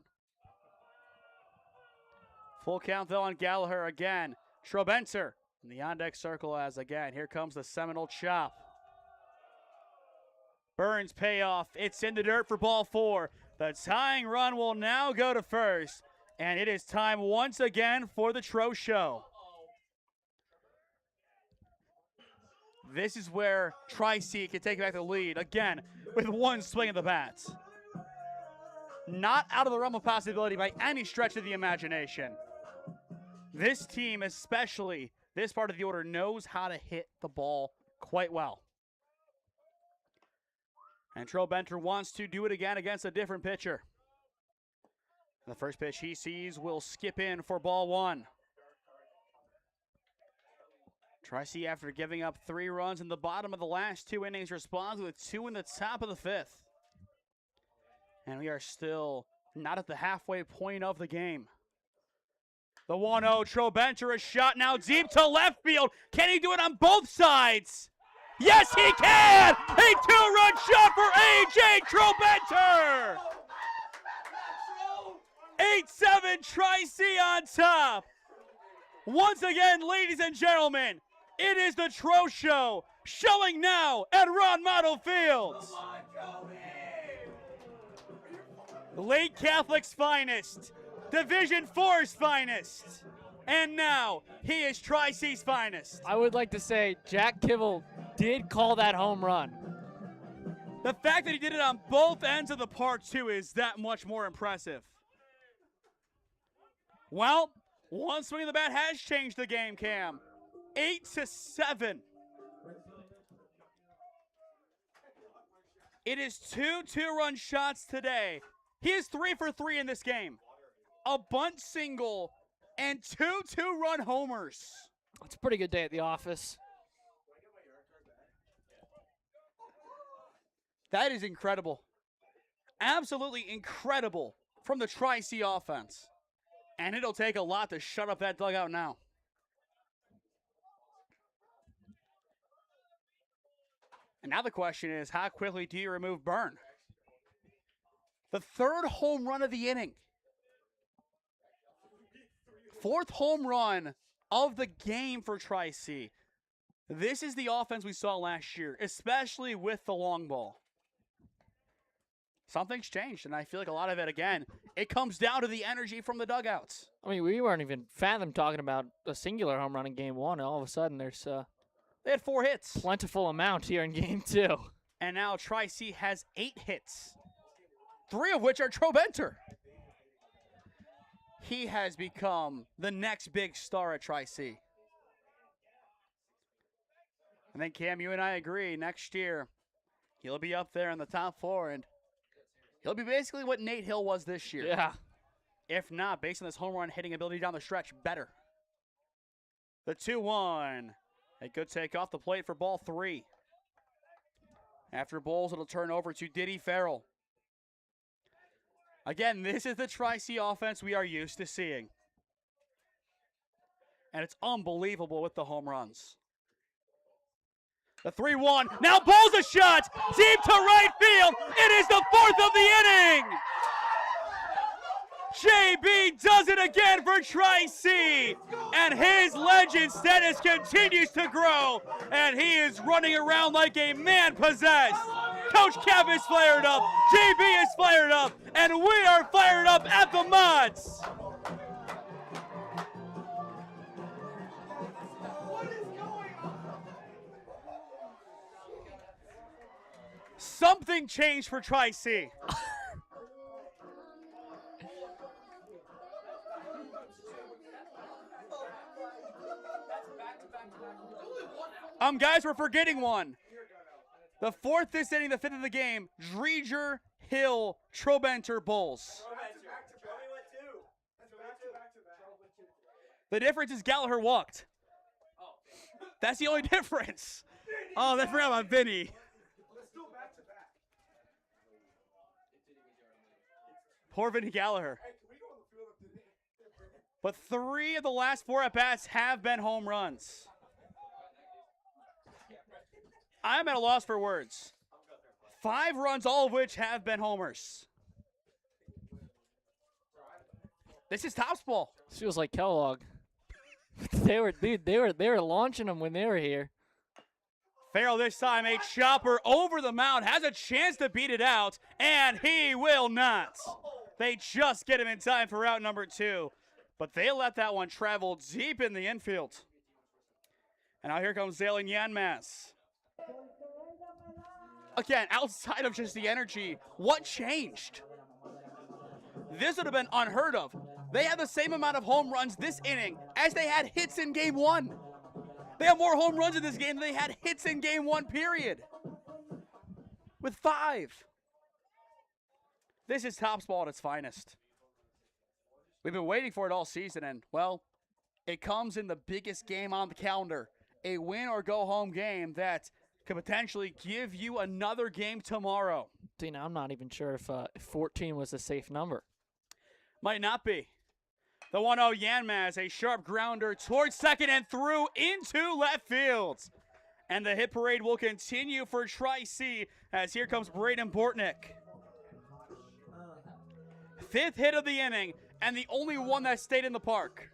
Full count, though, on Gallagher again. Trobenter in the on-deck circle as, again, here comes the Seminole chop. Burns payoff. It's in the dirt for ball 4. The tying run will now go to first, and it is time once again for the Tro Show. This is where Tri-C can take back the lead, again, with one swing of the bat. Not out of the realm of possibility by any stretch of the imagination. This team, especially this part of the order, knows how to hit the ball quite well. And Trobenter wants to do it again against a different pitcher. The first pitch he sees will skip in for ball 1. Tri-C, after giving up 3 runs in the bottom of the last 2 innings, responds with 2 in the top of the 5th. And we are still not at the halfway point of the game. The 1-0, Trobenter, a shot now deep to left field. Can he do it on both sides? Yes, he can! A 2-run shot for A.J. Trobenter! 8-7, Tri-C on top. Once again, ladies and gentlemen, it is the Tro Show, showing now at Ron Mottl Field. Lake Catholic's finest, Division 4's finest, and now he is Tri-C's finest. I would like to say Jack Kibble did call that home run. The fact that he did it on both ends of the park, too, is that much more impressive. Well, one swing of the bat has changed the game, Cam. 8-7. It is 2 2-run shots today. He is 3 for 3 in this game. A bunt single and 2 2-run homers. It's a pretty good day at the office. That is incredible. Absolutely incredible from the Tri-C offense. And it'll take a lot to shut up that dugout now. And now the question is, how quickly do you remove Byrne? The 3rd home run of the inning. 4th home run of the game for Tri-C. This is the offense we saw last year, especially with the long ball. Something's changed, and I feel like a lot of it, again, it comes down to the energy from the dugouts. I mean, we weren't even talking about a singular home run in game 1. All of a sudden, there's They had 4 hits. plentiful amount here in game 2. And now Tri-C has 8 hits, 3 of which are Trobenter. He has become the next big star at Tri-C. I think, Cam, you and I agree, next year he'll be up there in the top 4, and he'll be basically what Nate Hill was this year. Yeah. If not, based on this home run hitting ability down the stretch, better. The 2-1. A good take off the plate for ball 3. After Bowles, it'll turn over to Diddy Farrell. Again, this is the Tri-C offense we are used to seeing. And it's unbelievable with the home runs. The 3-1. Now Bowles a shot. Deep to right field. It is the 4th of the inning. JB does it again for Tri-C, and his legend status continues to grow, and he is running around like a man possessed. Coach Kev is fired up, JB is fired up, and we are fired up at the Mods. Something changed for Tri-C. Guys, we're forgetting one. The 4th this inning, the 5th of the game, Dreger, Hill, Trobenter, Bowles. The difference is Gallagher walked. That's the only difference. Oh, I forgot about Vinny. Poor Vinny Gallagher. But 3 of the last 4 at-bats have been home runs. I'm at a loss for words. 5 runs, all of which have been homers. This is tops ball. This feels like Kellogg. They were launching them when they were here. Farrell this time, a chopper over the mound, has a chance to beat it out, and he will not. They just get him in time for out number 2, but they let that one travel deep in the infield. And now here comes Zalen Yanmaz. Again, outside of just the energy, what changed? This would have been unheard of. They had the same amount of home runs this inning as they had hits in game 1. They have more home runs in this game than they had hits in game 1, period. With 5. This is tops ball at its finest. We've been waiting for it all season, and, well, it comes in the biggest game on the calendar. A win or go home game that could potentially give you another game tomorrow. See, now I'm not even sure if 14 was a safe number. Might not be. The 1-0 Yanmaz, a sharp grounder towards second and through into left field. And the hit parade will continue for Tri-C as here comes Braden Bortnick. 5th hit of the inning and the only one that stayed in the park.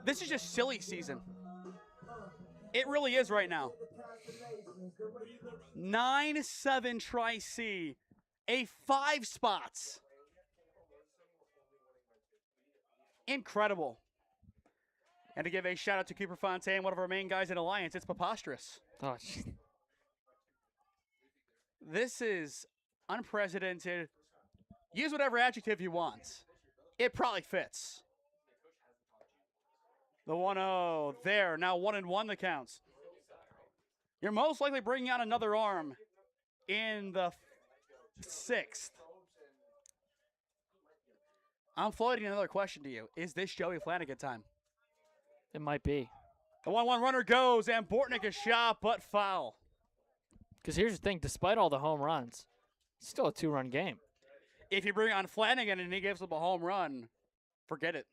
This is just silly season. It really is right now. 9-7 Tri-C, a 5 spots. Incredible. And to give a shout out to Cooper Fontaine, one of our main guys in Alliance, it's preposterous. Oh, This is unprecedented. Use whatever adjective you want. It probably fits. The 1-0 there. Now 1-1 the counts. You're most likely bringing out another arm in the 6th. I'm floating another question to you. Is this Joey Flanagan time? It might be. The 1-1 runner goes, and Bortnick is shot, but foul. Because here's the thing, despite all the home runs, it's still a 2-run game. If you bring on Flanagan and he gives up a home run, forget it.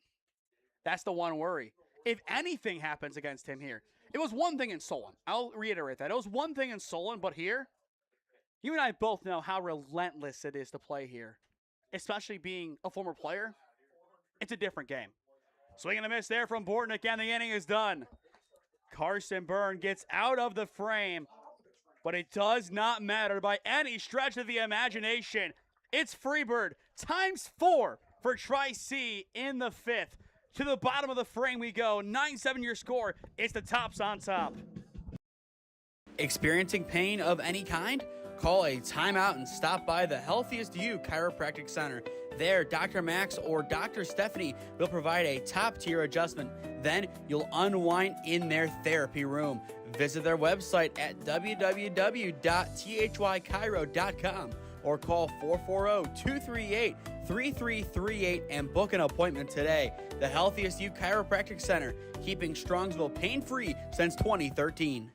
That's the one worry. If anything happens against him here, it was one thing in Solon. I'll reiterate that. It was one thing in Solon, but here, you and I both know how relentless it is to play here. Especially being a former player, it's a different game. Swing and a miss there from Bortnick, and the inning is done. Carson Byrne gets out of the frame, but it does not matter by any stretch of the imagination. It's Freebird ×4 for Tri-C in the 5th. To the bottom of the frame we go. 9-7 your score. It's the Tops on top. Experiencing pain of any kind? Call a timeout and stop by the Healthiest You Chiropractic Center. There, Dr. Max or Dr. Stephanie will provide a top-tier adjustment. Then you'll unwind in their therapy room. Visit their website at www.thychiro.com or call 440-238-3338 and book an appointment today. The Healthiest You Chiropractic Center, keeping Strongsville pain-free since 2013.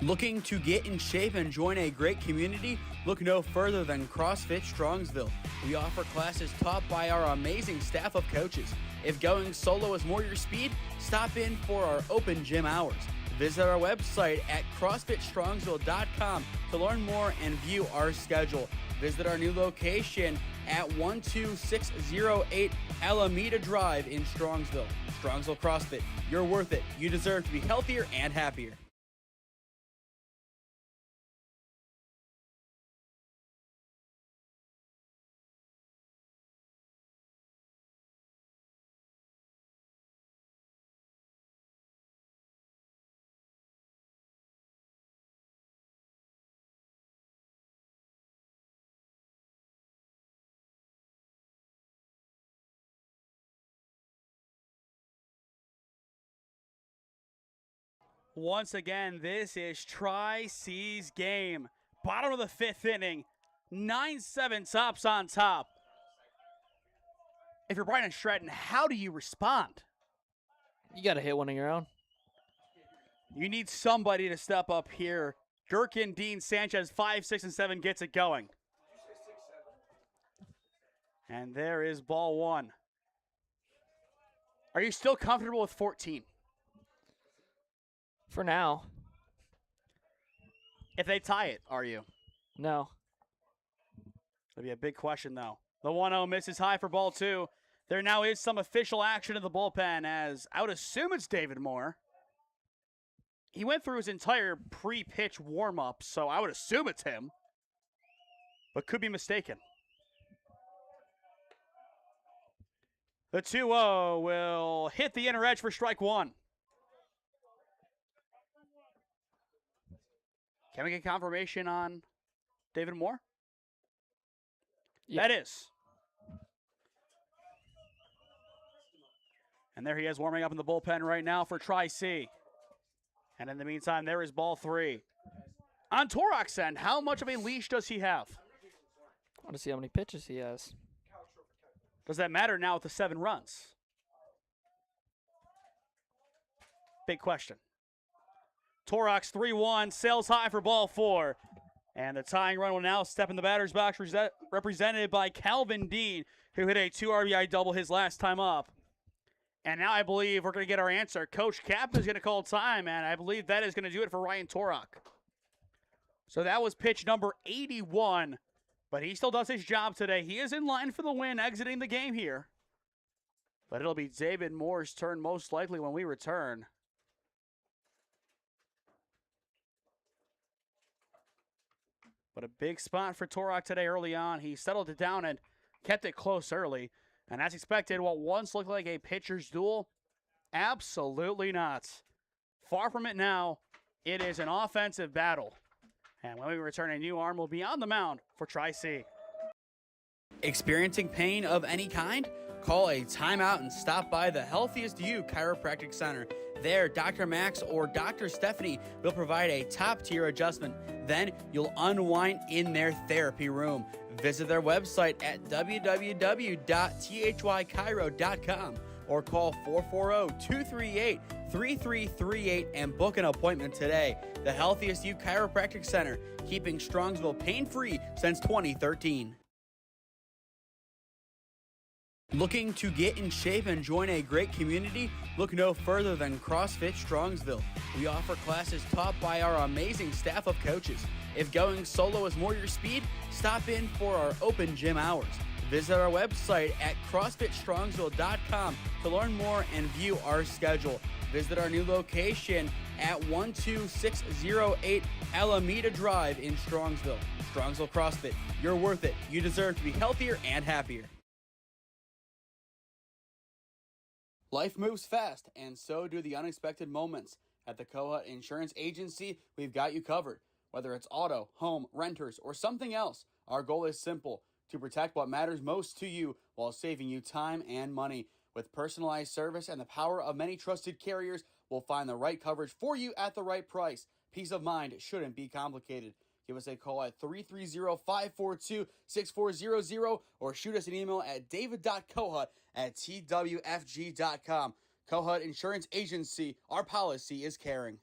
Looking to get in shape and join a great community? Look no further than CrossFit Strongsville. We offer classes taught by our amazing staff of coaches. If going solo is more your speed, stop in for our open gym hours. Visit our website at CrossFitStrongsville.com to learn more and view our schedule. Visit our new location at 12608 Alameda Drive in Strongsville. Strongsville CrossFit, you're worth it. You deserve to be healthier and happier. Once again, this is Tri-C's game. Bottom of the 5th inning. 9-7 Tops on top. If you're Bryant Stratton, how do you respond? You got to hit one of your own. You need somebody to step up here. Gherkin, Dean, Sanchez, 5, 6, and 7 gets it going. And there is ball 1. Are you still comfortable with 14? For now, If they tie it, are you? no. That'll be a big question, though. The 1-0 misses high for ball 2. There now is some official action in the bullpen, as I would assume it's David Moore. He went through his entire pre-pitch warm-up, so I would assume it's him, but could be mistaken. The 2-0 will hit the inner edge for strike 1. Can we get confirmation on David Moore? Yeah. That is. And there he is warming up in the bullpen right now for Tri-C. And in the meantime, there is ball 3. On Torok's end, how much of a leash does he have? I want to see how many pitches he has. Does that matter now with the 7 runs? Big question. Torok's 3-1, sails high for ball 4. And the tying run will now step in the batter's box, represented by Calvin Dean, who hit a 2 RBI double his last time up. And now I believe we're going to get our answer. Coach Kappa is going to call time, and I believe that is going to do it for Ryan Torok. So that was pitch number 81, but he still does his job today. He is in line for the win, exiting the game here. But it'll be David Moore's turn most likely when we return. But a big spot for Torok today early on. He settled it down and kept it close early. And as expected, what once looked like a pitcher's duel, absolutely not. Far from it now. It is an offensive battle. And when we return, a new arm will be on the mound for Tri-C. Experiencing pain of any kind? Call a timeout and stop by the Healthiest You Chiropractic Center. There, Dr. Max or Dr. Stephanie will provide a top-tier adjustment. Then you'll unwind in their therapy room. Visit their website at www.thychiro.com or call 440-238-3338 and book an appointment today. The Healthiest You Chiropractic Center, keeping Strongsville pain-free since 2013. Looking to get in shape and join a great community? Look no further than CrossFit Strongsville. We offer classes taught by our amazing staff of coaches. If going solo is more your speed, stop in for our open gym hours. Visit our website at CrossFitStrongsville.com to learn more and view our schedule. Visit our new location at 12608 Alameda Drive in Strongsville. Strongsville CrossFit, you're worth it. You deserve to be healthier and happier. Life moves fast, and so do the unexpected moments. At the Kohut Insurance Agency, we've got you covered. Whether it's auto, home, renters, or something else, our goal is simple: to protect what matters most to you while saving you time and money. With personalized service and the power of many trusted carriers, we'll find the right coverage for you at the right price. Peace of mind shouldn't be complicated. Give us a call at 330-542-6400 or shoot us an email at david.kohut@twfg.com. Kohut Insurance Agency, our policy is caring.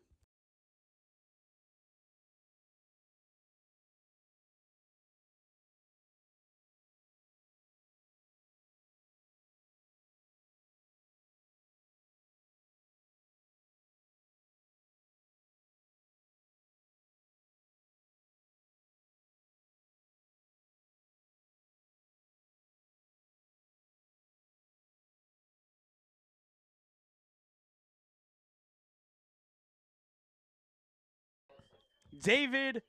David,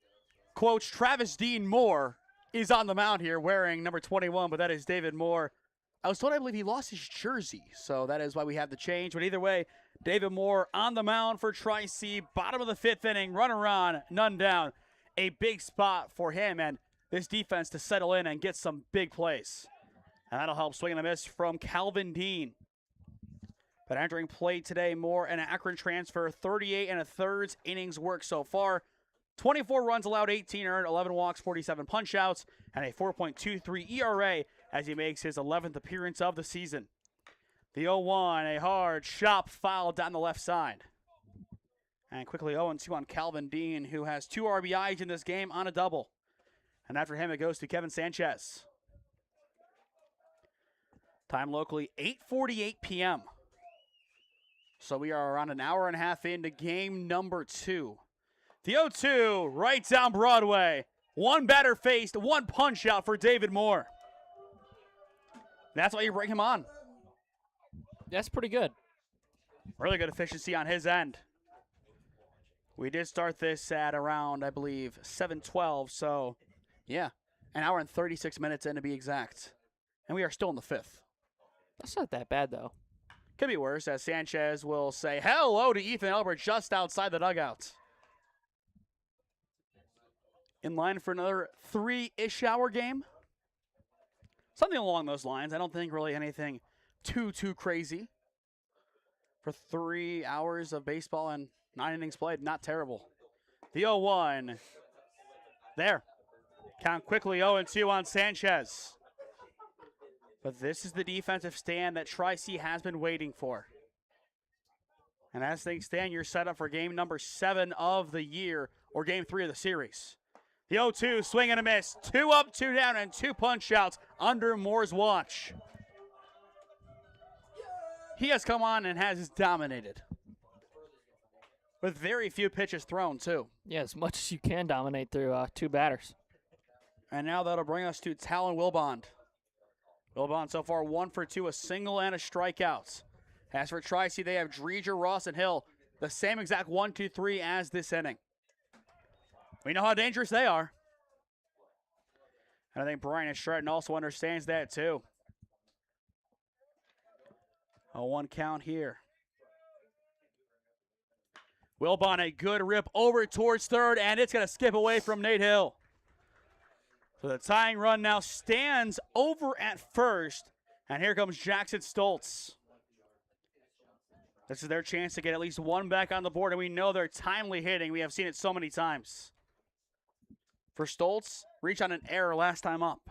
quotes Travis Dean Moore, is on the mound here wearing number 21, but that is David Moore. I was told, I believe, he lost his jersey, so that is why we have the change. But either way, David Moore on the mound for Tri-C, bottom of the fifth inning, runner on, none down. A big spot for him and this defense to settle in and get some big plays. And that'll help swing and a miss from Calvin Dean. But entering play today, Moore, an Akron transfer, 38 1/3 innings work so far. 24 runs allowed, 18 earned, 11 walks, 47 punch-outs, and a 4.23 ERA as he makes his 11th appearance of the season. The 0-1, a hard chop foul down the left side. And quickly 0-2 on Calvin Dean, who has 2 RBIs in this game on a double. And after him, it goes to Kevin Sanchez. Time locally, 8:48 p.m. So we are around an hour and a half into game number 2. The 0-2, right down Broadway. One batter faced, one punch out for David Moore. That's why you bring him on. That's pretty good. Really good efficiency on his end. We did start this at around, I believe, 7:12. So, yeah, an hour and 36 minutes in to be exact. And we are still in the 5th. That's not that bad, though. Could be worse, as Sanchez will say hello to Ethan Elbert just outside the dugout. In line for another 3-ish hour game. Something along those lines. I don't think really anything too crazy. For 3 hours of baseball and 9 innings played, not terrible. The 0-1. There. Count quickly, 0-2 on Sanchez. But this is the defensive stand that Tri-C has been waiting for. And as things stand, you're set up for game number 7 of the year, or game 3 of the series. The 0-2, swing and a miss. 2 up, 2 down, and 2 punch outs under Moore's watch. He has come on and has dominated. With very few pitches thrown, too. Yeah, as much as you can dominate through 2 batters. And now that'll bring us to Talon Wilbond. Wilbond so far 1 for 2, a single and a strikeout. As for Tri-C, they have Dreger, Ross, and Hill. The same exact 1-2-3 as this inning. We know how dangerous they are. And I think Bryant Stratton also understands that too. A 1 count here. Wilbon, a good rip over towards third, and it's going to skip away from Nate Hill. So the tying run now stands over at first, and here comes Jackson Stoltz. This is their chance to get at least 1 back on the board, and we know they're timely hitting. We have seen it so many times. for Stoltz. Reach on an error last time up.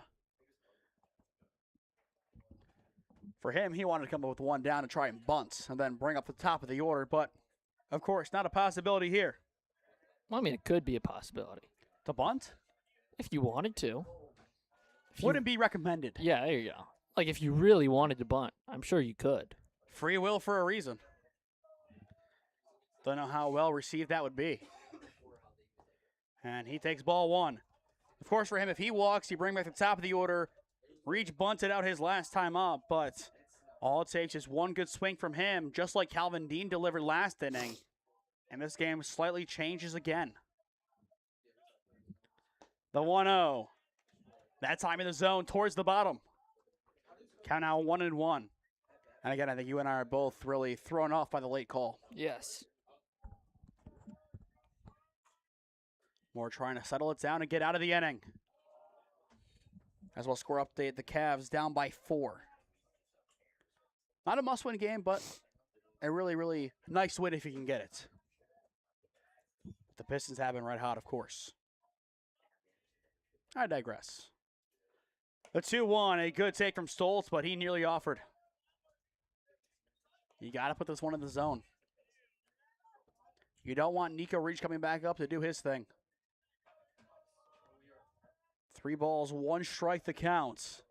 For him, he wanted to come up with one down and try and bunt and then bring up the top of the order, but of course, not a possibility here. Well, I mean, it could be a possibility. To bunt? If you wanted to. Wouldn't be recommended. Yeah, there you go. Like, if you really wanted to bunt, I'm sure you could. Free will for a reason. Don't know how well received that would be. And he takes ball one. Of course, for him, if he walks, you bring back the top of the order. Reach bunted out his last time up, but all it takes is one good swing from him, just like Calvin Dean delivered last inning. And this game slightly changes again. The 1-0. That time in the zone towards the bottom. Count now 1-1. And again, I think you and I are both really thrown off by the late call. Yes. Moore trying to settle it down and get out of the inning. As well, score update, the Cavs down by 4. Not a must-win game, but a really, really nice win if you can get it. The Pistons have been red hot, of course. I digress. The 2-1, a good take from Stoltz, but he nearly offered. You got to put this one in the zone. You don't want Nico Reach coming back up to do his thing. 3 balls, 1 strike the count.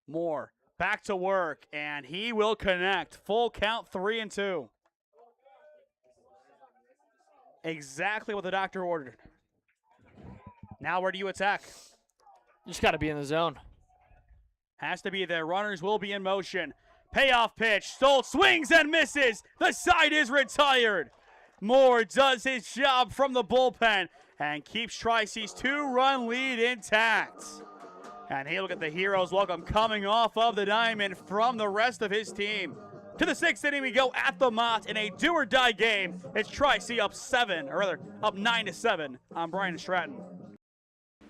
Moore back to work, and he will connect. Full count, 3-2. Exactly what the doctor ordered. Now where do you attack? You just got to be in the zone. Has to be there. Runners will be in motion. Payoff pitch. Stoltz swings and misses. The side is retired. Moore does his job from the bullpen and keeps Tri-C's 2-run lead intact. And he'll get the hero's welcome coming off of the diamond from the rest of his team. To the 6th inning we go at the Mott in a do-or-die game. It's Tri-C up 9-7. I'm Bryant Stratton.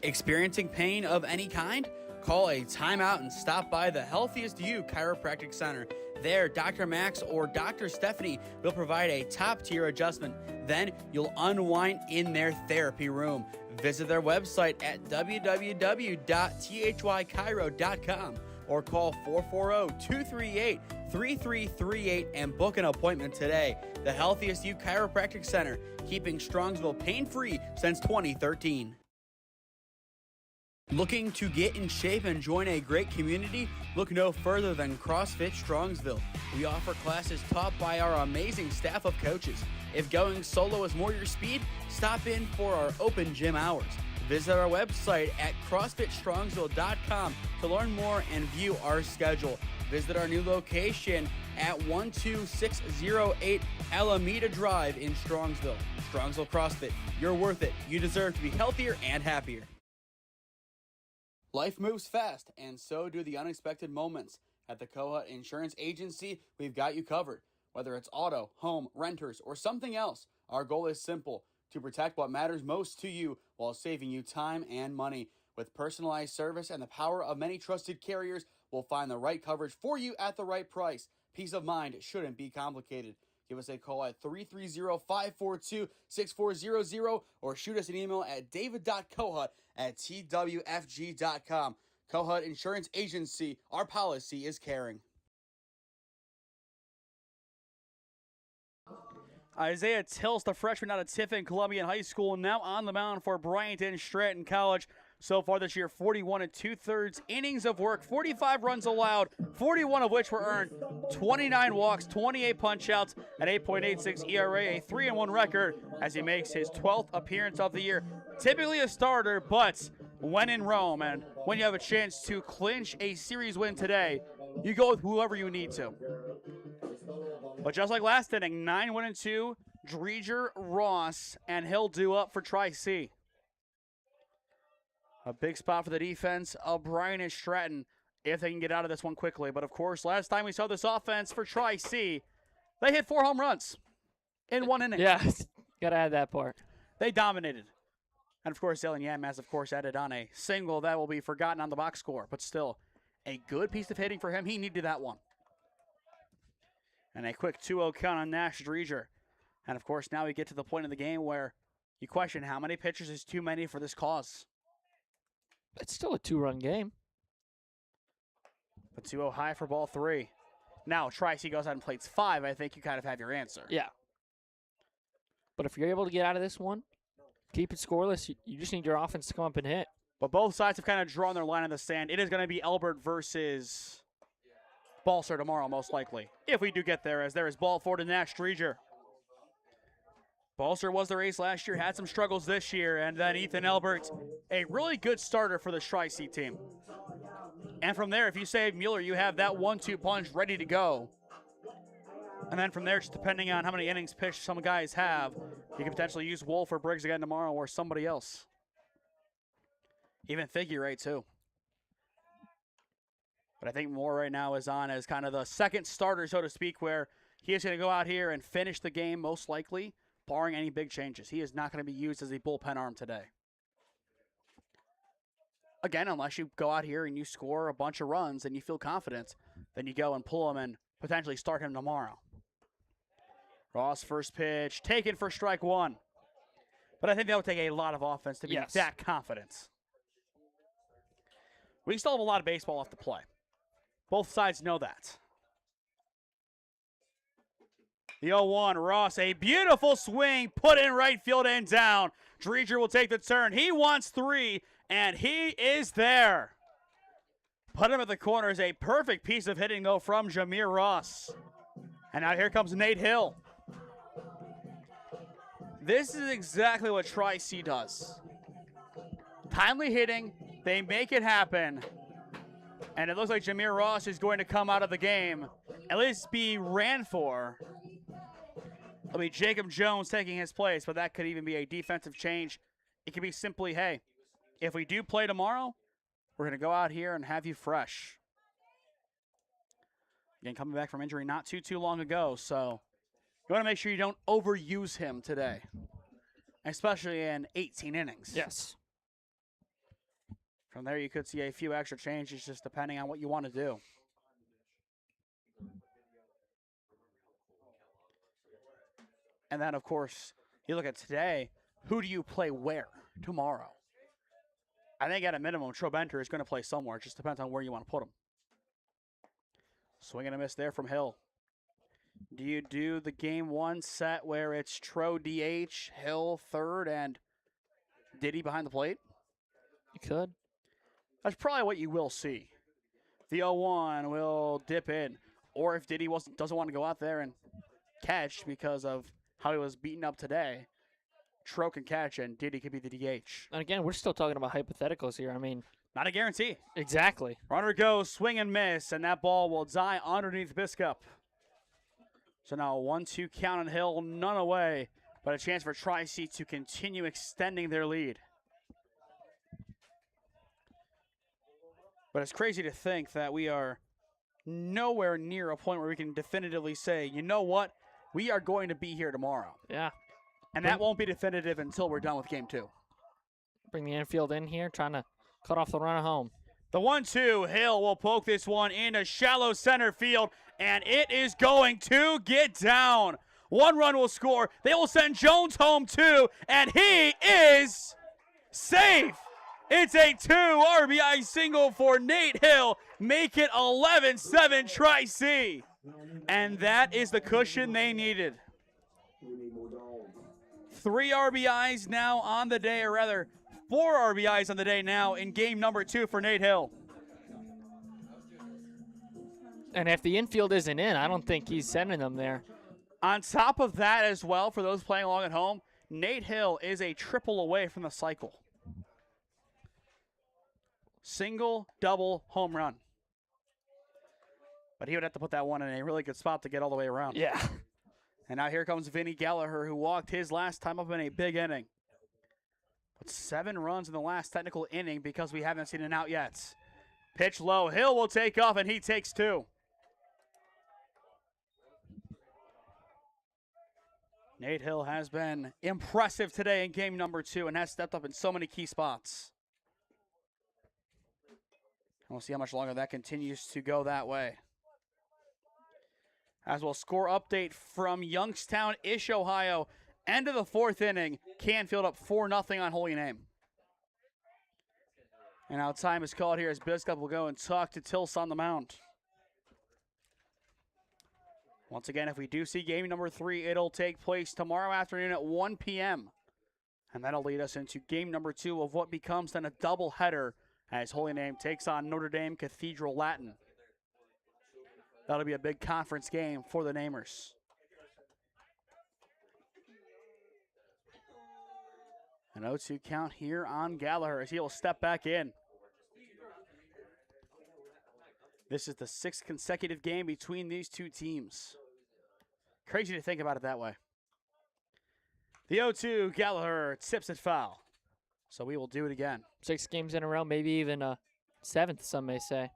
Experiencing pain of any kind? Call a timeout and stop by the Healthiest You Chiropractic Center. There, Dr. Max or Dr. Stephanie will provide a top-tier adjustment. Then you'll unwind in their therapy room. Visit their website at www.thychiro.com or call 440-238-3338 and book an appointment today. The Healthiest You Chiropractic Center, keeping Strongsville pain-free since 2013. Looking to get in shape and join a great community? Look no further than CrossFit Strongsville. We offer classes taught by our amazing staff of coaches. If going solo is more your speed, stop in for our open gym hours. Visit our website at CrossFitStrongsville.com to learn more and view our schedule. Visit our new location at 12608 Alameda Drive in Strongsville. Strongsville CrossFit, you're worth it. You deserve to be healthier and happier. Life moves fast, and so do the unexpected moments. At the Kohut Insurance Agency, we've got you covered. Whether it's auto, home, renters, or something else, our goal is simple: to protect what matters most to you while saving you time and money. With personalized service and the power of many trusted carriers, we'll find the right coverage for you at the right price. Peace of mind shouldn't be complicated. Give us a call at 330-542-6400 or shoot us an email at david.kohut@twfg.com. Kohut Insurance Agency, our policy is caring. Isaiah Tills, the freshman out of Tiffin Columbian High School, now on the mound for Bryant Stratton College. So far this year, 41 2/3 innings of work, 45 runs allowed, 41 of which were earned, 29 walks, 28 punch-outs, an 8.86 ERA, a 3-1 record as he makes his 12th appearance of the year. Typically a starter, but when in Rome and when you have a chance to clinch a series win today, you go with whoever you need to. But just like last inning, 9-2, Dreger, Ross, and he'll do up for Tri-C. A big spot for the defense of Bryant Stratton if they can get out of this one quickly. But, of course, last time we saw this offense for Tri-C, they hit 4 home runs in 1 inning. Yeah, got to add that part. They dominated. And, of course, Ellen Yamaz, of course, added on a single that will be forgotten on the box score. But still, a good piece of hitting for him. He needed that one. And a quick 2-0 count on Nash Dreger. And, of course, now we get to the point of the game where you question how many pitchers is too many for this cause. It's still a 2-run game. The 2-0 high for ball 3. Now, Tri-C goes out and plays 5. I think you kind of have your answer. Yeah. But if you're able to get out of this one, keep it scoreless, you just need your offense to come up and hit. But both sides have kind of drawn their line in the sand. It is going to be Elbert versus Balser tomorrow, most likely. If we do get there, as there is ball 4 to Nash Streeger. Balser was their ace last year, had some struggles this year, and then Ethan Elbert, a really good starter for the Tri-C team. And from there, if you save Mueller, you have that 1-2 punch ready to go. And then from there, just depending on how many innings pitched some guys have, you can potentially use Wolf or Briggs again tomorrow or somebody else. Even figure eight, too. But I think more right now is on as kind of the second starter, so to speak, where he is going to go out here and finish the game most likely, barring any big changes. He is not going to be used as a bullpen arm today. Again, unless you go out here and you score a bunch of runs and you feel confident, then you go and pull him and potentially start him tomorrow. Ross, first pitch, taken for strike 1. But I think that would take a lot of offense to be that confident. We still have a lot of baseball left to play. Both sides know that. The 0-1, Ross, a beautiful swing, put in right field and down. Dreger will take the turn. He wants 3, and he is there. Put him at the corner is a perfect piece of hitting, though, from Jameer Ross. And now here comes Nate Hill. This is exactly what Tri-C does. Timely hitting, they make it happen. And it looks like Jameer Ross is going to come out of the game, at least be ran for. It'll be Jacob Jones taking his place, but that could even be a defensive change. It could be simply, hey, if we do play tomorrow, we're going to go out here and have you fresh. Again, coming back from injury not too long ago, so you want to make sure you don't overuse him today, especially in 18 innings. Yes. From there, you could see a few extra changes just depending on what you want to do. And then, of course, you look at today, who do you play where tomorrow? I think at a minimum, Trobenter is going to play somewhere. It just depends on where you want to put him. Swing and a miss there from Hill. Do you do the game 1 set where it's Tro DH, Hill third, and Diddy behind the plate? You could. That's probably what you will see. The 0-1 will dip in. Or if Diddy doesn't want to go out there and catch because of how he was beaten up today, Tro can catch and Diddy could be the DH. And again, we're still talking about hypotheticals here. I mean, not a guarantee. Exactly. Runner goes, swing and miss, and that ball will die underneath Biscup. So now a 1-2 count on Hill, none away, but a chance for Tri-C to continue extending their lead. But it's crazy to think that we are nowhere near a point where we can definitively say, you know what, we are going to be here tomorrow. Yeah. And that won't be definitive until we're done with game 2. Bring the infield in here, trying to cut off the run at home. The 1-2, Hill will poke this one into shallow center field, and it is going to get down. 1 run will score. They will send Jones home too, and he is safe. It's a 2 RBI single for Nate Hill. Make it 11-7 Tri-C. And that is the cushion they needed. 3 RBIs now on the day, or rather 4 RBIs on the day now in game number 2 for Nate Hill. And if the infield isn't in, I don't think he's sending them there. On top of that as well, for those playing along at home, Nate Hill is a triple away from the cycle. Single, double, home run. But he would have to put that one in a really good spot to get all the way around. Yeah. And now here comes Vinny Gallagher, who walked his last time up in a big inning. But 7 runs in the last technical inning because we haven't seen an out yet. Pitch low. Hill will take off, and he takes 2. Nate Hill has been impressive today in game number 2 and has stepped up in so many key spots. We'll see how much longer that continues to go that way. As well, score update from Youngstown-ish, Ohio. End of the 4th inning. Canfield up 4-0 on Holy Name. And now time is called here as Biscup will go and talk to Tilse on the mound. Once again, if we do see game number 3, it'll take place tomorrow afternoon at 1 p.m. And that'll lead us into game number 2 of what becomes then a doubleheader as Holy Name takes on Notre Dame Cathedral Latin. That'll be a big conference game for the Namers. An 0-2 count here on Gallagher as he will step back in. This is the 6th consecutive game between these two teams. Crazy to think about it that way. The 0-2, Gallagher tips it foul. So we will do it again. 6 games in a row, maybe even a 7th, some may say.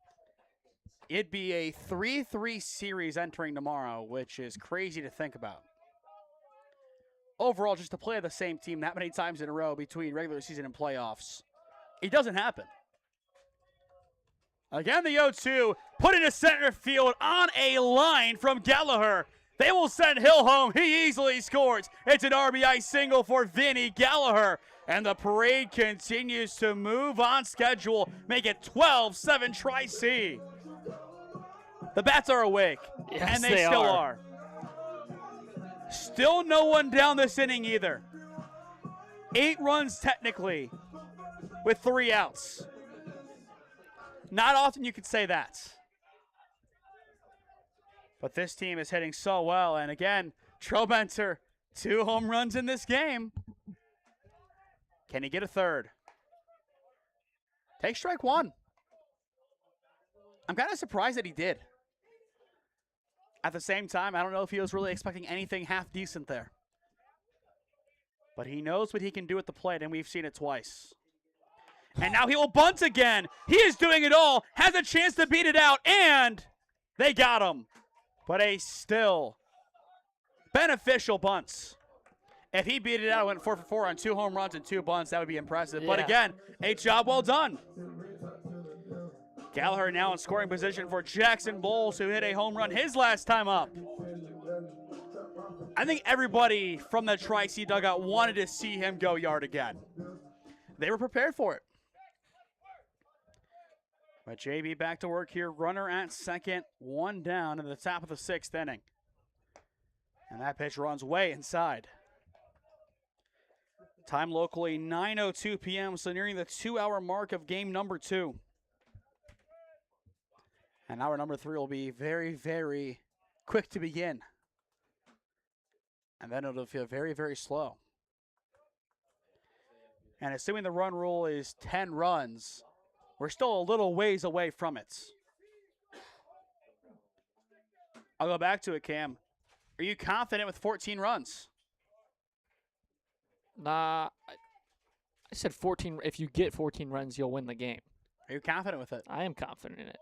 It'd be a 3-3 series entering tomorrow, which is crazy to think about. Overall, just to play the same team that many times in a row between regular season and playoffs, it doesn't happen. Again, the 0-2, put into center field on a line from Gallagher. They will send Hill home. He easily scores. It's an RBI single for Vinny Gallagher. And the parade continues to move on schedule. Make it 12-7 Tri-C. The Bats are awake. Yes, and they still are. Still no one down this inning either. 8 runs technically with 3 outs. Not often you could say that. But this team is hitting so well. And again, Trobenter, 2 home runs in this game. Can he get a third? Take strike 1. I'm kind of surprised that he did. At the same time, I don't know if he was really expecting anything half decent there. But he knows what he can do at the plate, and we've seen it twice. And now he will bunt again. He is doing it all, has a chance to beat it out, and they got him. But a still beneficial bunts. If he beat it out, went 4 for 4 on 2 home runs and 2 bunts, that would be impressive. Yeah. But again, a job well done. Gallagher now in scoring position for Jackson Bowles, who hit a home run his last time up. I think everybody from the Tri-C dugout wanted to see him go yard again. They were prepared for it. But JB back to work here. Runner at second, 1 down in the top of the 6th inning. And that pitch runs way inside. Time locally 9:02 p.m., so nearing the 2-hour mark of game number 2. And hour number 3 will be very, very quick to begin. And then it'll feel very, very slow. And assuming the run rule is 10 runs, we're still a little ways away from it. I'll go back to it, Cam. Are you confident with 14 runs? Nah, I said 14. If you get 14 runs, you'll win the game. Are you confident with it? I am confident in it.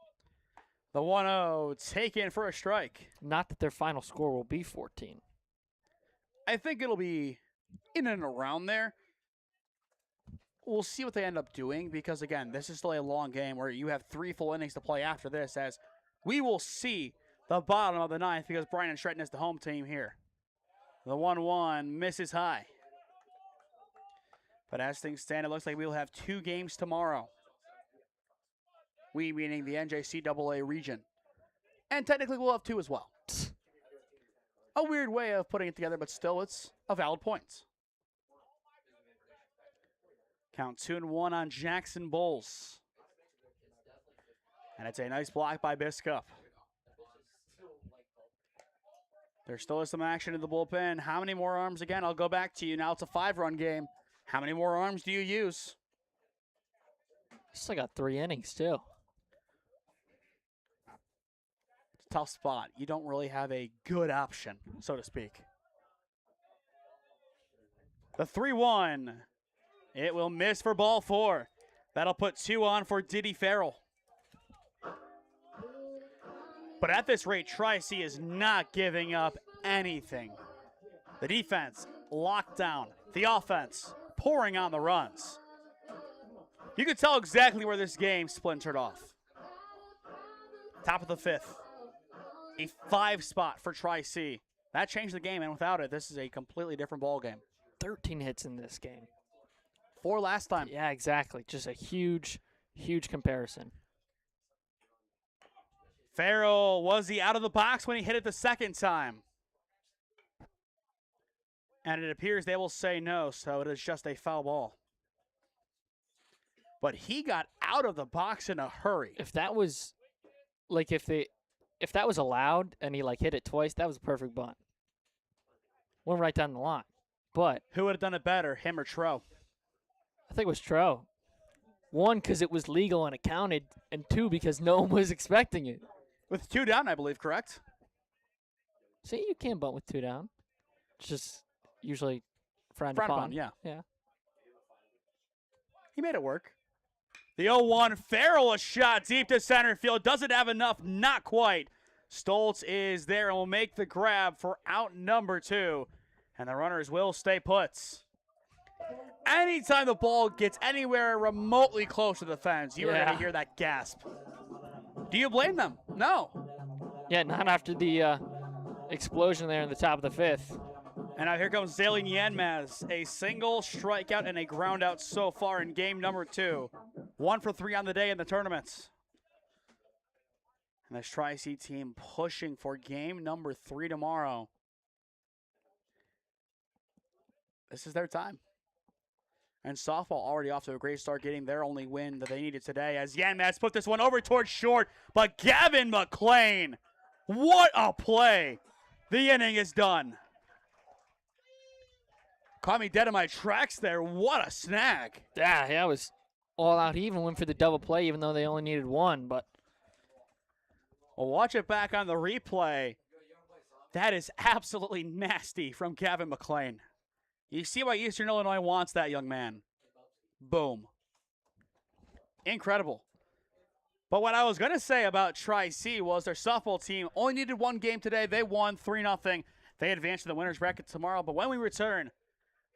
The 1-0 taken for a strike. Not that their final score will be 14. I think it'll be in and around there. We'll see what they end up doing because, again, this is still a long game where you have 3 full innings to play after this, as we will see the bottom of the 9th because Bryant Stratton is the home team here. The 1-1 misses high. But as things stand, it looks like we'll have 2 games tomorrow. We meaning the NJCAA region. And technically we'll have 2 as well. A weird way of putting it together, but still it's a valid point. Count 2-1 on Jackson Bowles. And it's a nice block by Biscup. There still is some action in the bullpen. How many more arms again? I'll go back to you. Now it's a 5-run game. How many more arms do you use? Still got 3 innings, too. It's a tough spot. You don't really have a good option, so to speak. The 3-1. It will miss for ball 4. That'll put 2 on for Diddy Farrell. But at this rate, Tri-C is not giving up anything. The defense locked down. The offense pouring on the runs. You could tell exactly where this game splintered off. Top of the 5th. A 5 spot for Tri-C. That changed the game, and without it, this is a completely different ball game. 13 hits in this game. 4 last time. Yeah, exactly. Just a huge, Huge comparison. Farrell, was he out of the box when he hit it the second time? And it appears they will say no, so it is just a foul ball. But he got out of the box in a hurry. If that was, like, if that was allowed and he, like, hit it twice, that was a perfect bunt. Went right down the line. But who would have done it better, him or Tro? I think it was Tro. One, because it was legal and it counted, and two, because no one was expecting it. With 2 down, I believe, correct? See, you can bunt with 2 down. It's just usually frowned upon. Yeah. Yeah. He made it work. The 0-1, Farrell, a shot deep to center field. Doesn't have enough, not quite. Stoltz is there and will make the grab for out number 2. And the runners will stay put. Anytime the ball gets anywhere remotely close to the fence, you are going to hear that gasp. Do you blame them? No. Yeah, not after the explosion there in the top of the 5th. And now here comes Zalian Yanmaz. A single strikeout and a ground out so far in game number 2. 1 for 3 on the day in the tournament. And this Tri-C team pushing for game number 3 tomorrow. This is their time. And softball already off to a great start, getting their only win that they needed today as Yanmaz put this one over towards short. But Gavin McLean, what a play. The inning is done. Caught me dead in my tracks there. What a snag. Yeah, that was all out. He even went for the double play, even though they only needed 1. But well, watch it back on the replay. That is absolutely nasty from Gavin McLean. You see why Eastern Illinois wants that young man. Boom. Incredible. But what I was going to say about Tri-C was their softball team only needed 1 game today. They won 3-0. They advance to the winner's bracket tomorrow. But when we return,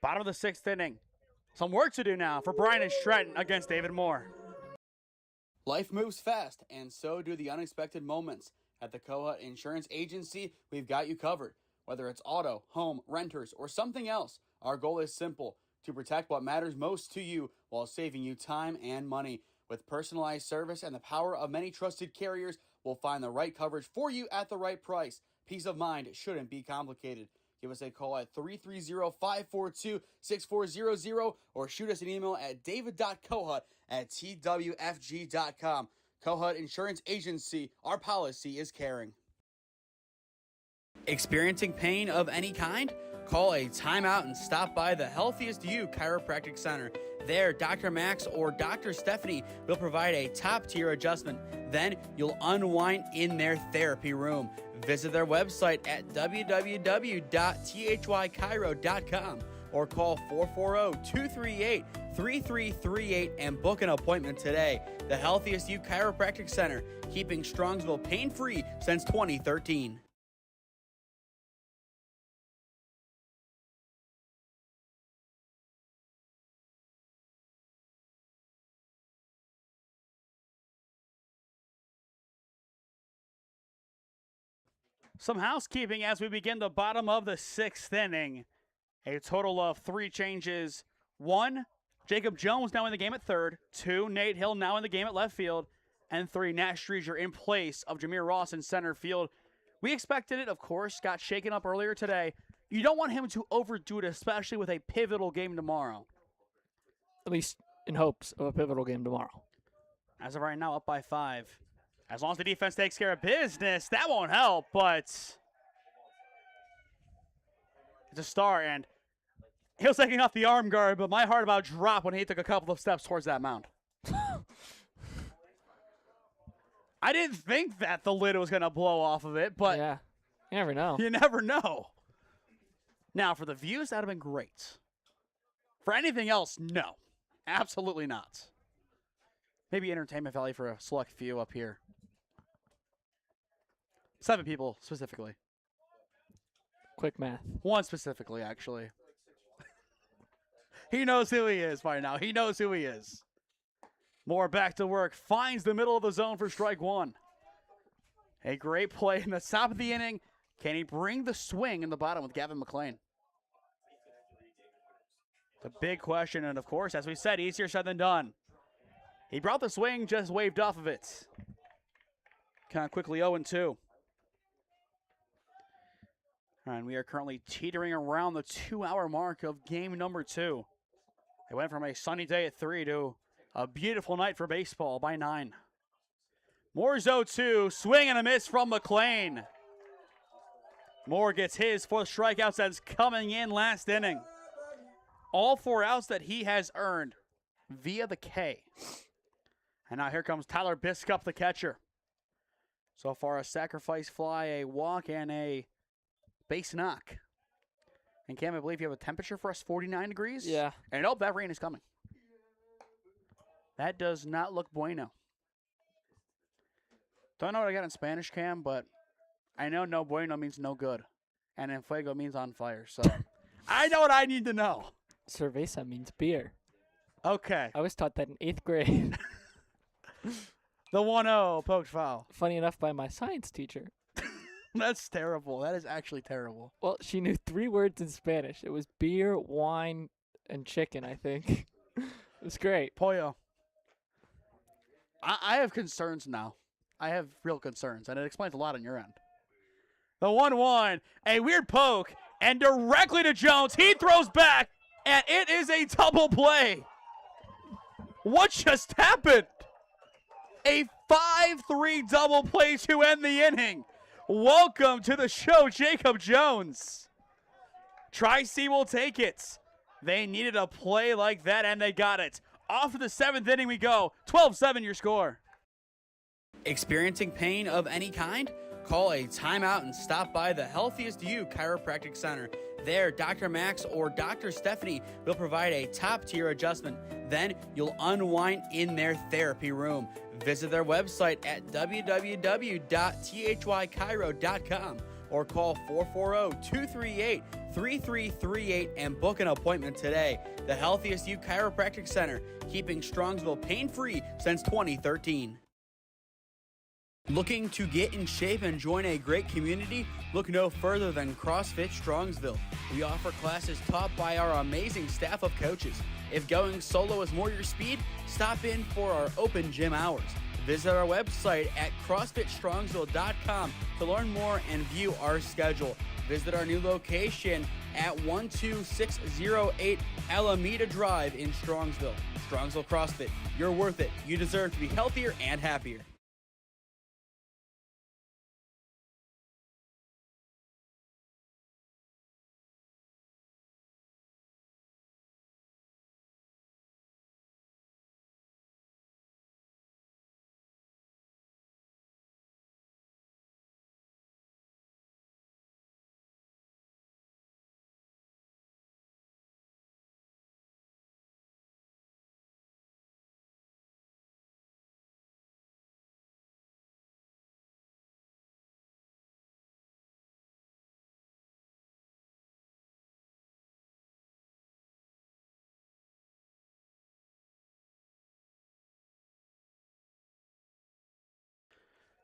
bottom of the 6th inning, some work to do now for Bryant Stratton against David Moore. Life moves fast, and so do the unexpected moments. At the Kohut Insurance Agency, we've got you covered. Whether it's auto, home, renters, or something else, our goal is simple: to protect what matters most to you while saving you time and money. With personalized service and the power of many trusted carriers, we'll find the right coverage for you at the right price. Peace of mind shouldn't be complicated. Give us a call at 330-542-6400 or shoot us an email at david.kohut@twfg.com. Kohut Insurance Agency, our policy is caring. Experiencing pain of any kind? Call a timeout and stop by the Healthiest You Chiropractic Center. There, Dr. Max or Dr. Stephanie will provide a top-tier adjustment. Then you'll unwind in their therapy room. Visit their website at www.thychiro.com or call 440-238-3338 and book an appointment today. The Healthiest You Chiropractic Center, keeping Strongsville pain-free since 2013. Some housekeeping as we begin the bottom of the 6th inning. A total of 3 changes. 1, Jacob Jones now in the game at third. 2, Nate Hill now in the game at left field. And 3, Nat Streeter in place of Jameer Ross in center field. We expected it, of course. Got shaken up earlier today. You don't want him to overdo it, especially with a pivotal game tomorrow. At least in hopes of a pivotal game tomorrow. As of right now, up by 5. As long as the defense takes care of business, that won't help, but it's a star, and he was taking off the arm guard, but my heart about dropped when he took a couple of steps towards that mound. I didn't think that the lid was going to blow off of it, but yeah, you never know. You never know. Now, for the views, that would have been great. For anything else, no. Absolutely not. Maybe Entertainment Valley for a select few up here. 7 people, specifically. Quick math. 1 specifically, actually. He knows who he is by now. He knows who he is. Moore back to work. Finds the middle of the zone for strike 1. A great play in the top of the inning. Can he bring the swing in the bottom with Gavin McLean? The big question, and of course, as we said, easier said than done. He brought the swing, just waved off of it. Kind of quickly 0-2. And we are currently teetering around the 2-hour mark of game number 2. It went from a sunny day at 3 to a beautiful night for baseball by 9. Moore's 0-2, swing and a miss from McLean. Moore gets his 4th strikeouts that's coming in last inning. All 4 outs that he has earned via the K. And now here comes Tyler Biscup, the catcher. So far, a sacrifice fly, a walk, and a base knock. And Cam, I believe you have a temperature for us, 49 degrees? Yeah. And nope, that rain is coming. That does not look bueno. Don't know what I got in Spanish, Cam, but I know no bueno means no good. And en fuego means on fire. So I know what I need to know. Cerveza means beer. Okay. I was taught that in 8th grade. The 1-0 poked foul. Funny enough, by my science teacher. That's terrible. That is actually terrible. Well, she knew 3 words in Spanish. It was beer, wine, and chicken, I think. It was great. Pollo. I have concerns now. I have real concerns, and it explains a lot on your end. The 1-1, a weird poke, and directly to Jones. He throws back, and it is a double play. What just happened? A 5-3 double play to end the inning. Welcome to the show, Jacob Jones. Tri-C will take it. They needed a play like that, and they got it. Off to the 7th inning we go. 12-7 your score. Experiencing pain of any kind? Call a timeout and stop by the Healthiest You Chiropractic Center. There, Dr. Max or Dr. Stephanie will provide a top-tier adjustment. Then you'll unwind in their therapy room. Visit their website at www.thychiro.com or call 440-238-3338 and book an appointment today. The Healthiest You Chiropractic Center, keeping Strongsville pain-free since 2013. Looking to get in shape and join a great community? Look no further than CrossFit Strongsville. We offer classes taught by our amazing staff of coaches. If going solo is more your speed, stop in for our open gym hours. Visit our website at CrossFitStrongsville.com to learn more and view our schedule. Visit our new location at 12608 Alameda Drive in Strongsville. Strongsville CrossFit, you're worth it. You deserve to be healthier and happier.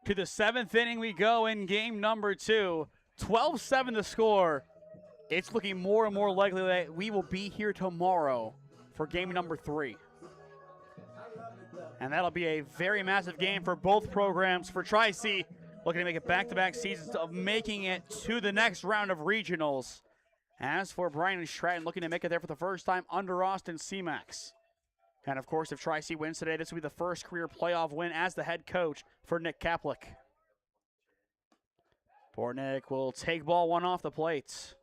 To the 7th inning we go in game number 2. 12-7 the score. It's looking more and more likely that we will be here tomorrow for game number 3. And that'll be a very massive game for both programs. For Tri-C, looking to make it back-to-back seasons of making it to the next round of regionals. As for Bryant Stratton, looking to make it there for the first time under Austin CMAX. And, of course, if Tri-C wins today, this will be the first career playoff win as the head coach for Nick Kaplik. Bortnick will take ball 1 off the plate.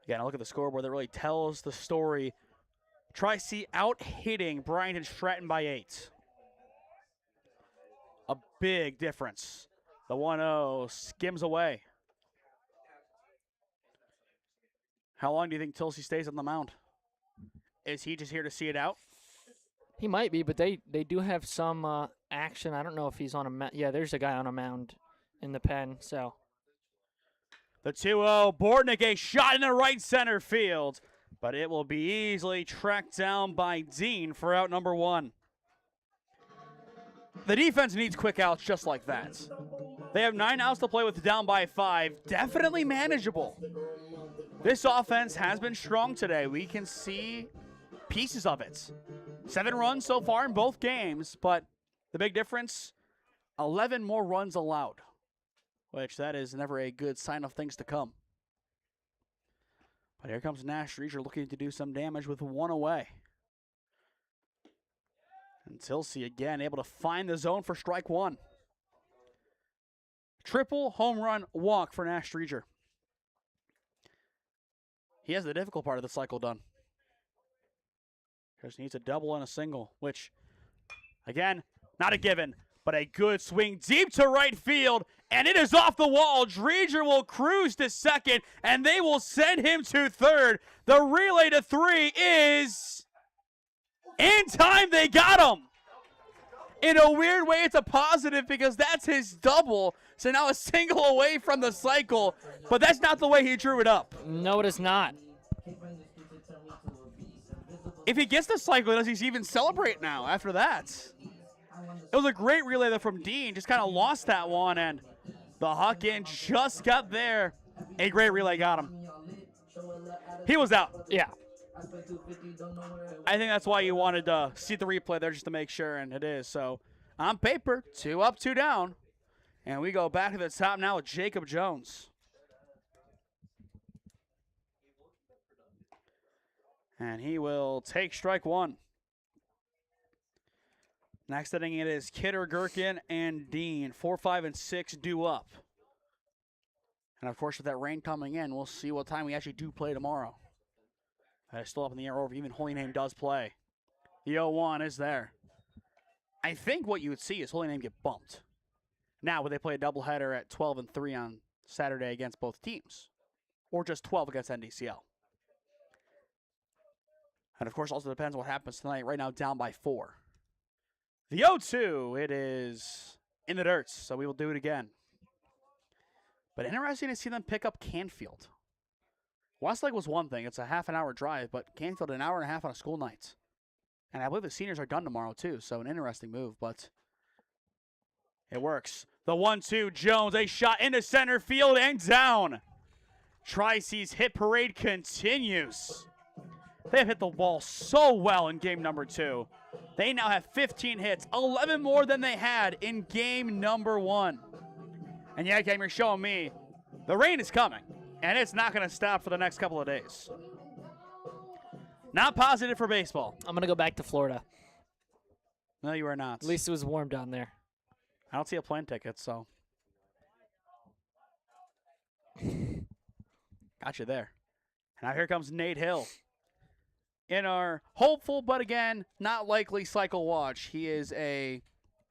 Again, look at the scoreboard that really tells the story. Tri-C out-hitting Bryant Stratton by 8. A big difference. The 1-0 skims away. How long do you think Tilsey stays on the mound? Is he just here to see it out? He might be, but they do have some action. I don't know if he's on a mound. Yeah, there's a guy on a mound in the pen, so. The 2-0, Bortnick, a shot in the right center field, but it will be easily tracked down by Dean for out number 1. The defense needs quick outs just like that. They have 9 outs to play with, down by 5. Definitely manageable. This offense has been strong today. We can see pieces of it. 7 runs so far in both games, but the big difference, 11 more runs allowed, which that is never a good sign of things to come. But here comes Nash Reacher looking to do some damage with 1 away. And Tilsey again able to find the zone for strike 1. Triple home run walk for Nash Reacher. He has the difficult part of the cycle done. Just needs a double and a single, which, again, not a given, but a good swing deep to right field, and it is off the wall. Dreger will cruise to second, and they will send him to third. The relay to 3 is in time. They got him. In a weird way, it's a positive because that's his double. So now a single away from the cycle, but that's not the way he drew it up. No, it is not. If he gets the cycle, does he even celebrate now after that? It was a great relay there from Dean. Just kind of lost that one, and the Huckin just got there. A great relay got him. He was out. Yeah. I think that's why you wanted to see the replay there just to make sure, and it is. So on paper, 2 up, 2 down. And we go back to the top now with Jacob Jones. And he will take strike 1. Next inning, it is Kidder, Gherkin, and Dean. 4, 5, and 6 due up. And, of course, with that rain coming in, we'll see what time we actually do play tomorrow. That is still up in the air, or if even Holy Name does play. The 0-1 is there. I think what you would see is Holy Name get bumped. Now, would they play a doubleheader at 12 and 3 on Saturday against both teams? Or just 12 against NDCL? And, of course, also depends what happens tonight. Right now, down by 4. The 0-2, it is in the dirt, so we will do it again. But interesting to see them pick up Canfield. Westlake was one thing. It's a half an hour drive, but Canfield an hour and a half on a school night. And I believe the seniors are done tomorrow, too, so an interesting move, but it works. The 1-2, Jones, a shot into center field and down. Tri-C's hit parade continues. They have hit the ball so well in game number 2. They now have 15 hits, 11 more than they had in game number 1. And yeah, Cam, you're showing me the rain is coming, and it's not going to stop for the next couple of days. Not positive for baseball. I'm going to go back to Florida. No, you are not. At least it was warm down there. I don't see a plane ticket, so. Got you there. And now here comes Nate Hill. In our hopeful, but again, not likely cycle watch. He is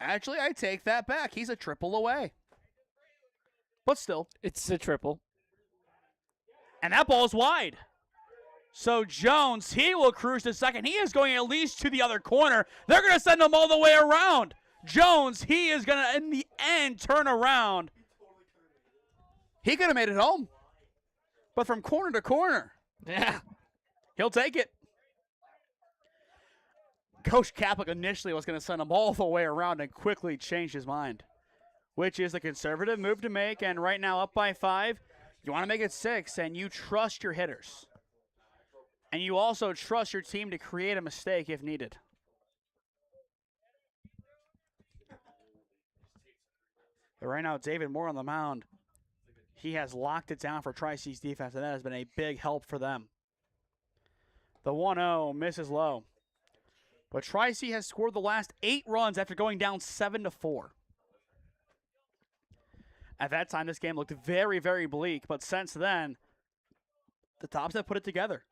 actually, I take that back. He's a triple away. But still. It's a triple. And that ball is wide. So Jones, he will cruise to second. He is going at least to the other corner. They're going to send him all the way around. Jones, he is going to, in the end, turn around. He could have made it home. But from corner to corner. Yeah. He'll take it. Coach Kaplik initially was going to send him all the way around and quickly changed his mind, which is the conservative move to make. And right now up by 5, you want to make it 6, and you trust your hitters. And you also trust your team to create a mistake if needed. But right now, David Moore on the mound. He has locked it down for Tri-Cities defense, and that has been a big help for them. The 1-0 misses low. But Tri-C has scored the last 8 runs after going down 7-4. At that time, this game looked very, very bleak, but since then, the Tops have put it together.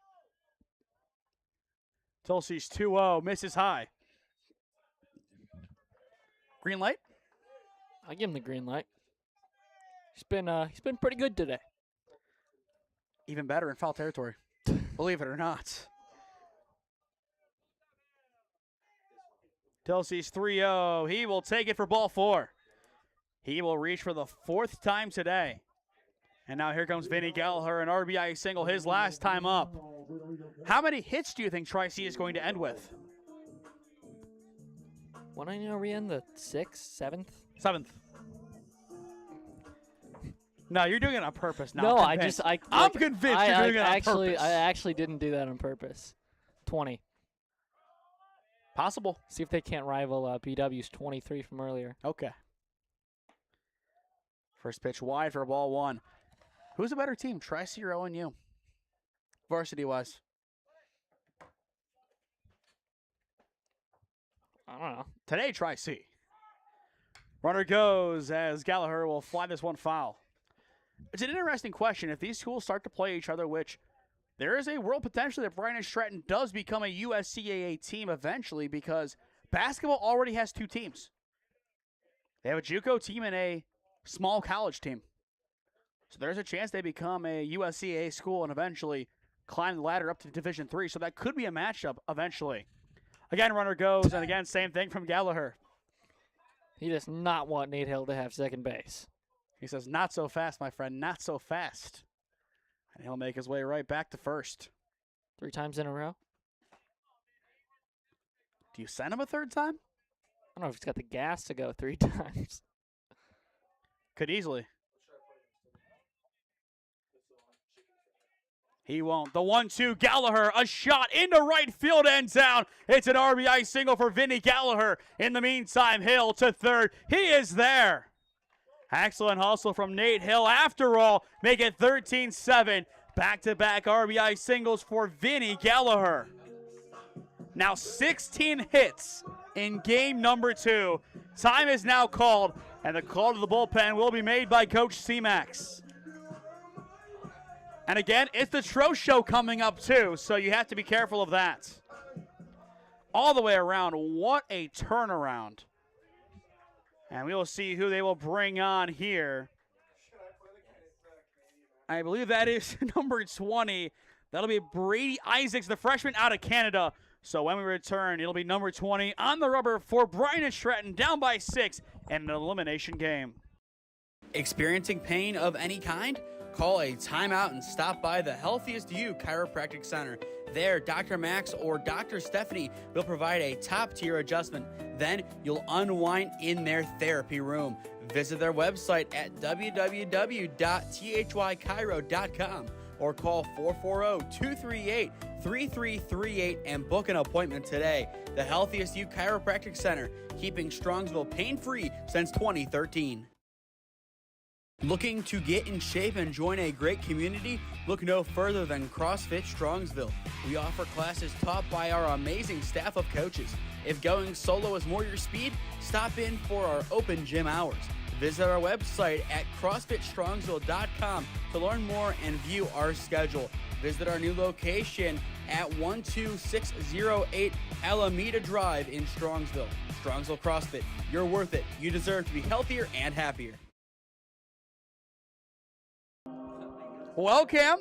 Tulsi's 2-0, misses high. Green light? I give him the green light. He's been pretty good today. Even better in foul territory, believe it or not. Tulsi's 3-0. He will take it for ball 4. He will reach for the 4th time today. And now here comes Vinny Gallagher, an RBI single, his last time up. How many hits do you think Tri-C is going to end with? When are we in the 6th, 7th? 7th. No, you're doing it on purpose now. No, I'm convinced you're doing it on purpose. I actually didn't do that on purpose. 20. Possible. See if they can't rival BW's 23 from earlier. Okay. First pitch wide for ball one. Who's a better team, Tri-C or ONU? Varsity-wise. I don't know. Today, Tri-C. Runner goes as Gallagher will fly this one foul. It's an interesting question. If these schools start to play each other, which there is a world potentially that Bryant Stratton does become a USCAA team eventually, because basketball already has two teams. They have a JUCO team and a small college team. So there's a chance they become a USCAA school and eventually climb the ladder up to Division III. So that could be a matchup eventually. Again, runner goes, and again, same thing from Gallagher. He does not want Nate Hill to have second base. He says, not so fast, my friend, not so fast. And he'll make his way right back to first. 3 times in a row. Do you send him a third time? I don't know if he's got the gas to go 3 times. Could easily. He won't. The 1-2, Gallagher, a shot into right field and down. It's an RBI single for Vinny Gallagher. In the meantime, Hill to third. He is there. Excellent hustle from Nate Hill. After all, make it 13-7. Back-to-back RBI singles for Vinny Gallagher. Now 16 hits in game number 2. Time is now called, and the call to the bullpen will be made by Coach C-Max. And again, it's the Tro Show coming up too, so you have to be careful of that. All the way around, what a turnaround. And we will see who they will bring on here. I believe that is number 20. That'll be Brady Isaacs, the freshman out of Canada. So when we return, it'll be number 20 on the rubber for Bryant Stratton, down by 6 in an elimination game. Experiencing pain of any kind? Call a timeout and stop by the Healthiest You Chiropractic Center. There, Dr. Max or Dr. Stephanie will provide a top-tier adjustment. Then you'll unwind in their therapy room. Visit their website at www.thychiro.com or call 440-238-3338 and book an appointment today. The Healthiest You Chiropractic Center, keeping Strongsville pain-free since 2013. Looking to get in shape and join a great community? Look no further than CrossFit Strongsville. We offer classes taught by our amazing staff of coaches. If going solo is more your speed, stop in for our open gym hours. Visit our website at CrossFitStrongsville.com to learn more and view our schedule. Visit our new location at 12608 Alameda Drive in Strongsville. Strongsville CrossFit, you're worth it. You deserve to be healthier and happier. Well, Cam,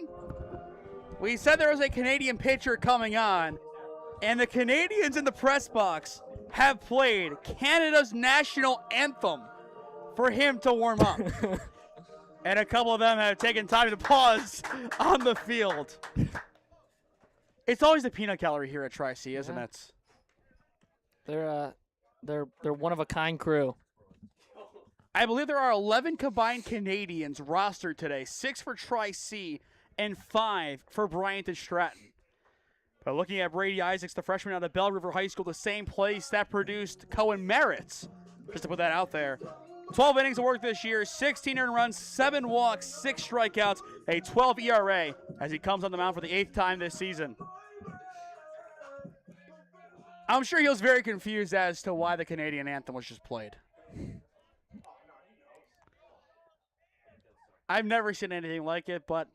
we said there was a Canadian pitcher coming on, and the Canadians in the press box have played Canada's national anthem for him to warm up. And a couple of them have taken time to pause on the field. It's always a peanut gallery here at Tri-C, isn't it? They're one-of-a-kind crew. I believe there are 11 combined Canadians rostered today, 6 for Tri-C and 5 for Bryant and Stratton. But looking at Brady Isaacs, the freshman out of Bell River High School, the same place that produced Cohen Merritt, just to put that out there. 12 innings of work this year, 16 earned runs, 7 walks, 6 strikeouts, a 12 ERA as he comes on the mound for the 8th time this season. I'm sure he was very confused as to why the Canadian anthem was just played. I've never seen anything like it, but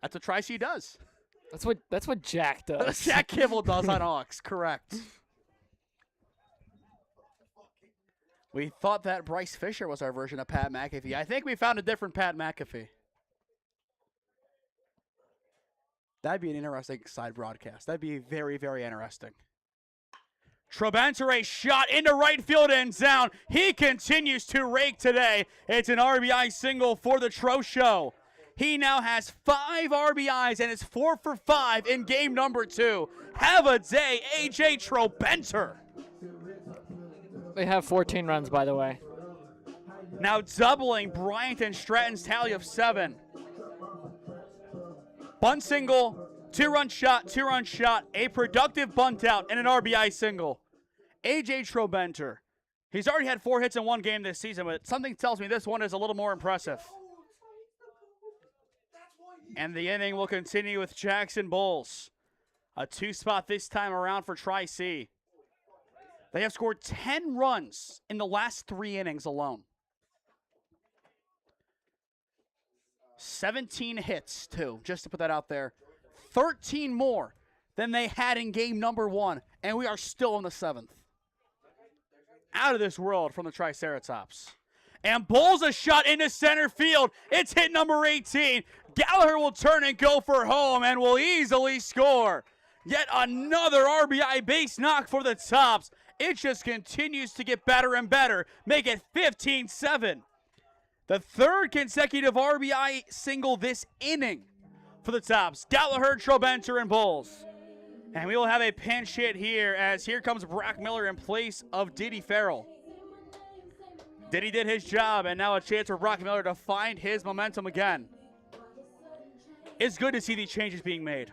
that's what Tri-C does. That's what Jack does. Jack Kibble does on Hawks, correct. We thought that Bryce Fisher was our version of Pat McAfee. I think we found a different Pat McAfee. That'd be an interesting side broadcast. That'd be very, very interesting. Trabantore shot into right field and down. He continues to rake today. It's an RBI single for the Tro Show. He now has 5 RBIs and is 4 for 5 in game number 2. Have a day, AJ Trobenter. They have 14 runs, by the way. Now doubling Bryant and Stratton's tally of 7. Bunt single, 2-run shot, 2-run shot, a productive bunt out, and an RBI single. A.J. Trobenter. He's already had 4 hits in one game this season, but something tells me this one is a little more impressive. And the inning will continue with Jackson Bowles. A 2-spot this time around for Tri-C. They have scored 10 runs in the last 3 innings alone. 17 hits, too, just to put that out there. 13 more than they had in game number 1, and we are still in the 7th. Out of this world from the Triceratops. And Bowles a shot into center field. It's hit number 18. Gallagher will turn and go for home and will easily score. Yet another RBI base knock for the Tops. It just continues to get better and better. Make it 15-7. The 3rd consecutive RBI single this inning for the Tops. Gallagher, Trobenter, and Bowles. And we will have a pinch hit here as here comes Brock Miller in place of Diddy Farrell. Diddy did his job, and now a chance for Brock Miller to find his momentum again. It's good to see these changes being made.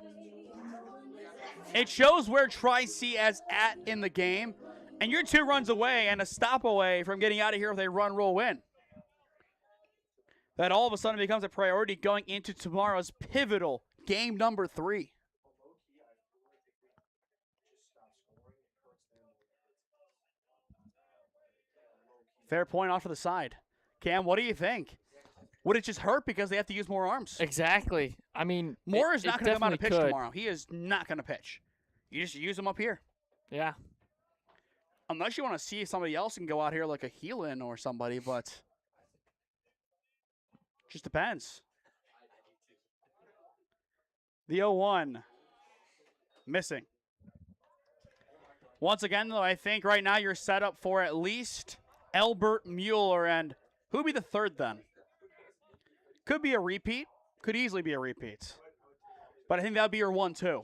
It shows where Tri-C is at in the game, and you're 2 runs away and a stop away from getting out of here with a run-rule win. That all of a sudden becomes a priority going into tomorrow's pivotal game number 3. Fair point off to the side. Cam, what do you think? Would it just hurt because they have to use more arms? Exactly. I mean, Moore is not going to come out and pitch could. tomorrow. He is not going to pitch. You just use him up here. Yeah. Unless you want to see somebody else and go out here like a Heelan or somebody, but just depends. The 0-1. Missing. Once again, though, I think right now you're set up for at least Albert Mueller, and who'd be the 3rd then? Could be a repeat. Could easily be a repeat. But I think that would be your 1-2.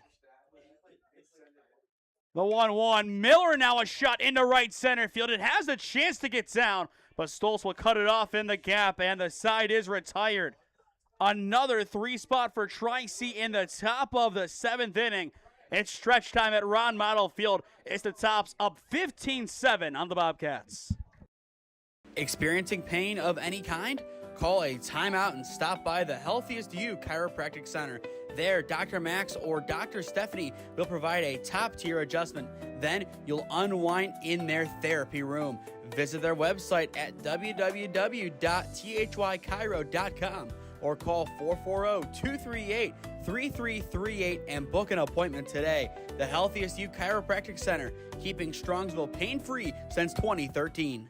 The 1-1. Miller now a shot into right center field. It has a chance to get down, but Stoltz will cut it off in the gap, and the side is retired. Another 3-spot for Tri-C in the top of the 7th inning. It's stretch time at Ron Mottl Field. It's the Tops up 15-7 on the Bobcats. Experiencing pain of any kind? Call a timeout and stop by the Healthiest You Chiropractic Center. There, Dr. Max or Dr. Stephanie will provide a top-tier adjustment. Then you'll unwind in their therapy room. Visit their website at www.thychiro.com or call 440-238-3338 and book an appointment today. The Healthiest You Chiropractic Center, keeping Strongsville pain-free since 2013.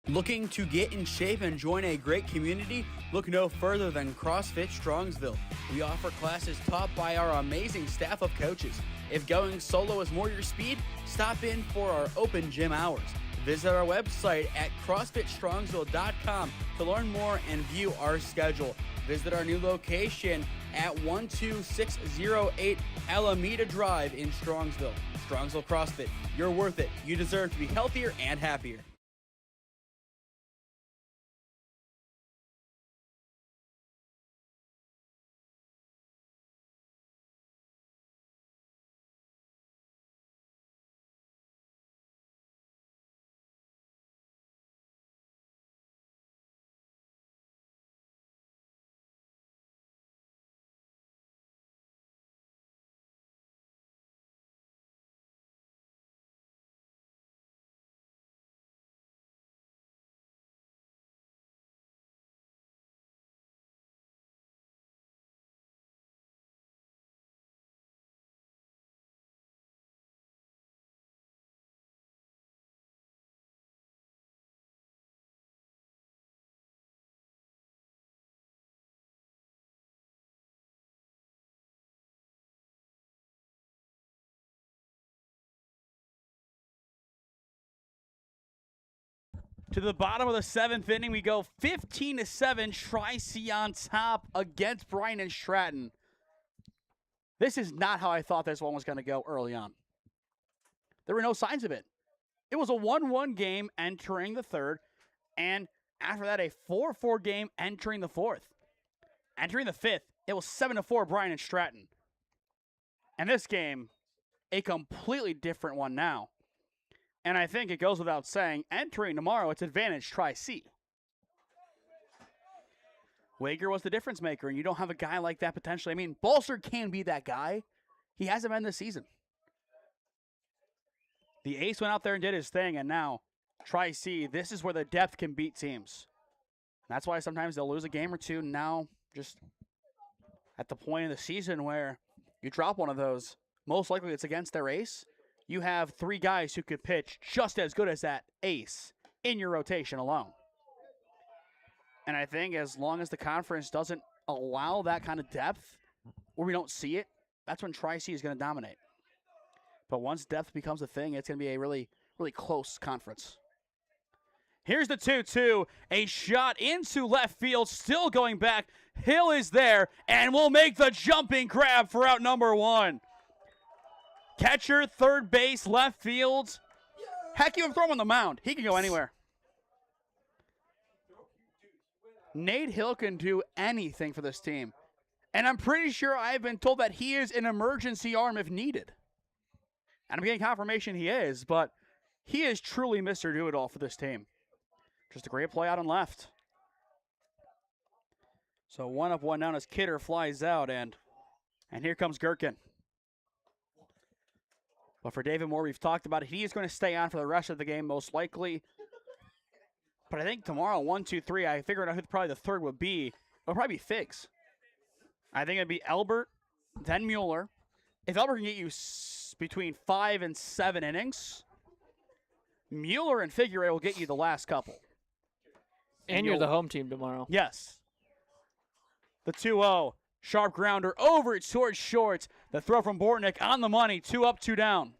Looking to get in shape and join a great community? Look no further than CrossFit Strongsville. We offer classes taught by our amazing staff of coaches. If going solo is more your speed, stop in for our open gym hours. Visit our website at CrossFitStrongsville.com to learn more and view our schedule. Visit our new location at 12608 Alameda Drive in Strongsville. Strongsville CrossFit, you're worth it. You deserve to be healthier and happier. To the bottom of the 7th inning, we go 15-7. Tri-C on top against Bryant Stratton. This is not how I thought this one was going to go early on. There were no signs of it. It was a 1-1 game entering the 3rd, and after that, a 4-4 game entering the 4th. Entering the 5th, it was 7-4 Bryant Stratton. And this game, a completely different one now. And I think it goes without saying, entering tomorrow, it's advantage Tri-C. Wager was the difference maker, and you don't have a guy like that potentially. I mean, Bolster can be that guy. He hasn't been this season. The ace went out there and did his thing, and now Tri-C, this is where the depth can beat teams. That's why sometimes they'll lose a game or two. Now, just at the point of the season where you drop one of those, most likely it's against their ace. You have 3 guys who could pitch just as good as that ace in your rotation alone. And I think as long as the conference doesn't allow that kind of depth, or we don't see it, that's when Tri-C is going to dominate. But once depth becomes a thing, it's going to be a really, really close conference. Here's the 2-2. A shot into left field, still going back. Hill is there and will make the jumping grab for out number 1. Catcher, third base, left field. Heck, you throw him on the mound. He can go anywhere. Nate Hill can do anything for this team. And I'm pretty sure I've been told that he is an emergency arm if needed. And I'm getting confirmation he is, but he is truly Mr. Do-It-All for this team. Just a great play out on left. So 1 up, 1 down as Kidder flies out, and here comes Gherkin. But for David Moore, we've talked about it. He is going to stay on for the rest of the game, most likely. But I think tomorrow, 1, 2, 3, I figured out who probably the third would be. It'll probably be Figs. I think it'd be Albert, then Mueller. If Albert can get you between 5 and 7 innings, Mueller and Figueroa will get you the last couple. And you're the home team tomorrow. Yes. The 2-0. Sharp grounder over towards short. The throw from Bortnick on the money. 2 up, 2 down.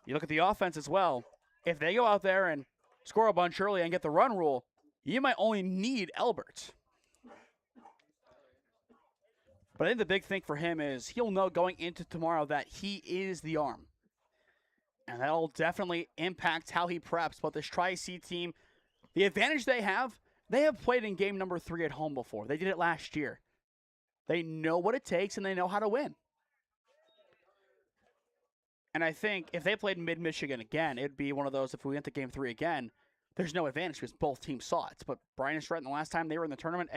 You look at the offense as well. If they go out there and score a bunch early and get the run rule, you might only need Albert. But I think the big thing for him is he'll know going into tomorrow that he is the arm. And that'll definitely impact how he preps. But this Tri-C team, the advantage they have played in game number 3 at home before. They did it last year. They know what it takes, and they know how to win. And I think if they played Mid-Michigan again, it'd be one of those, if we went to game 3 again, there's no advantage because both teams saw it. But Bryant Stratton, the last time they were in the tournament,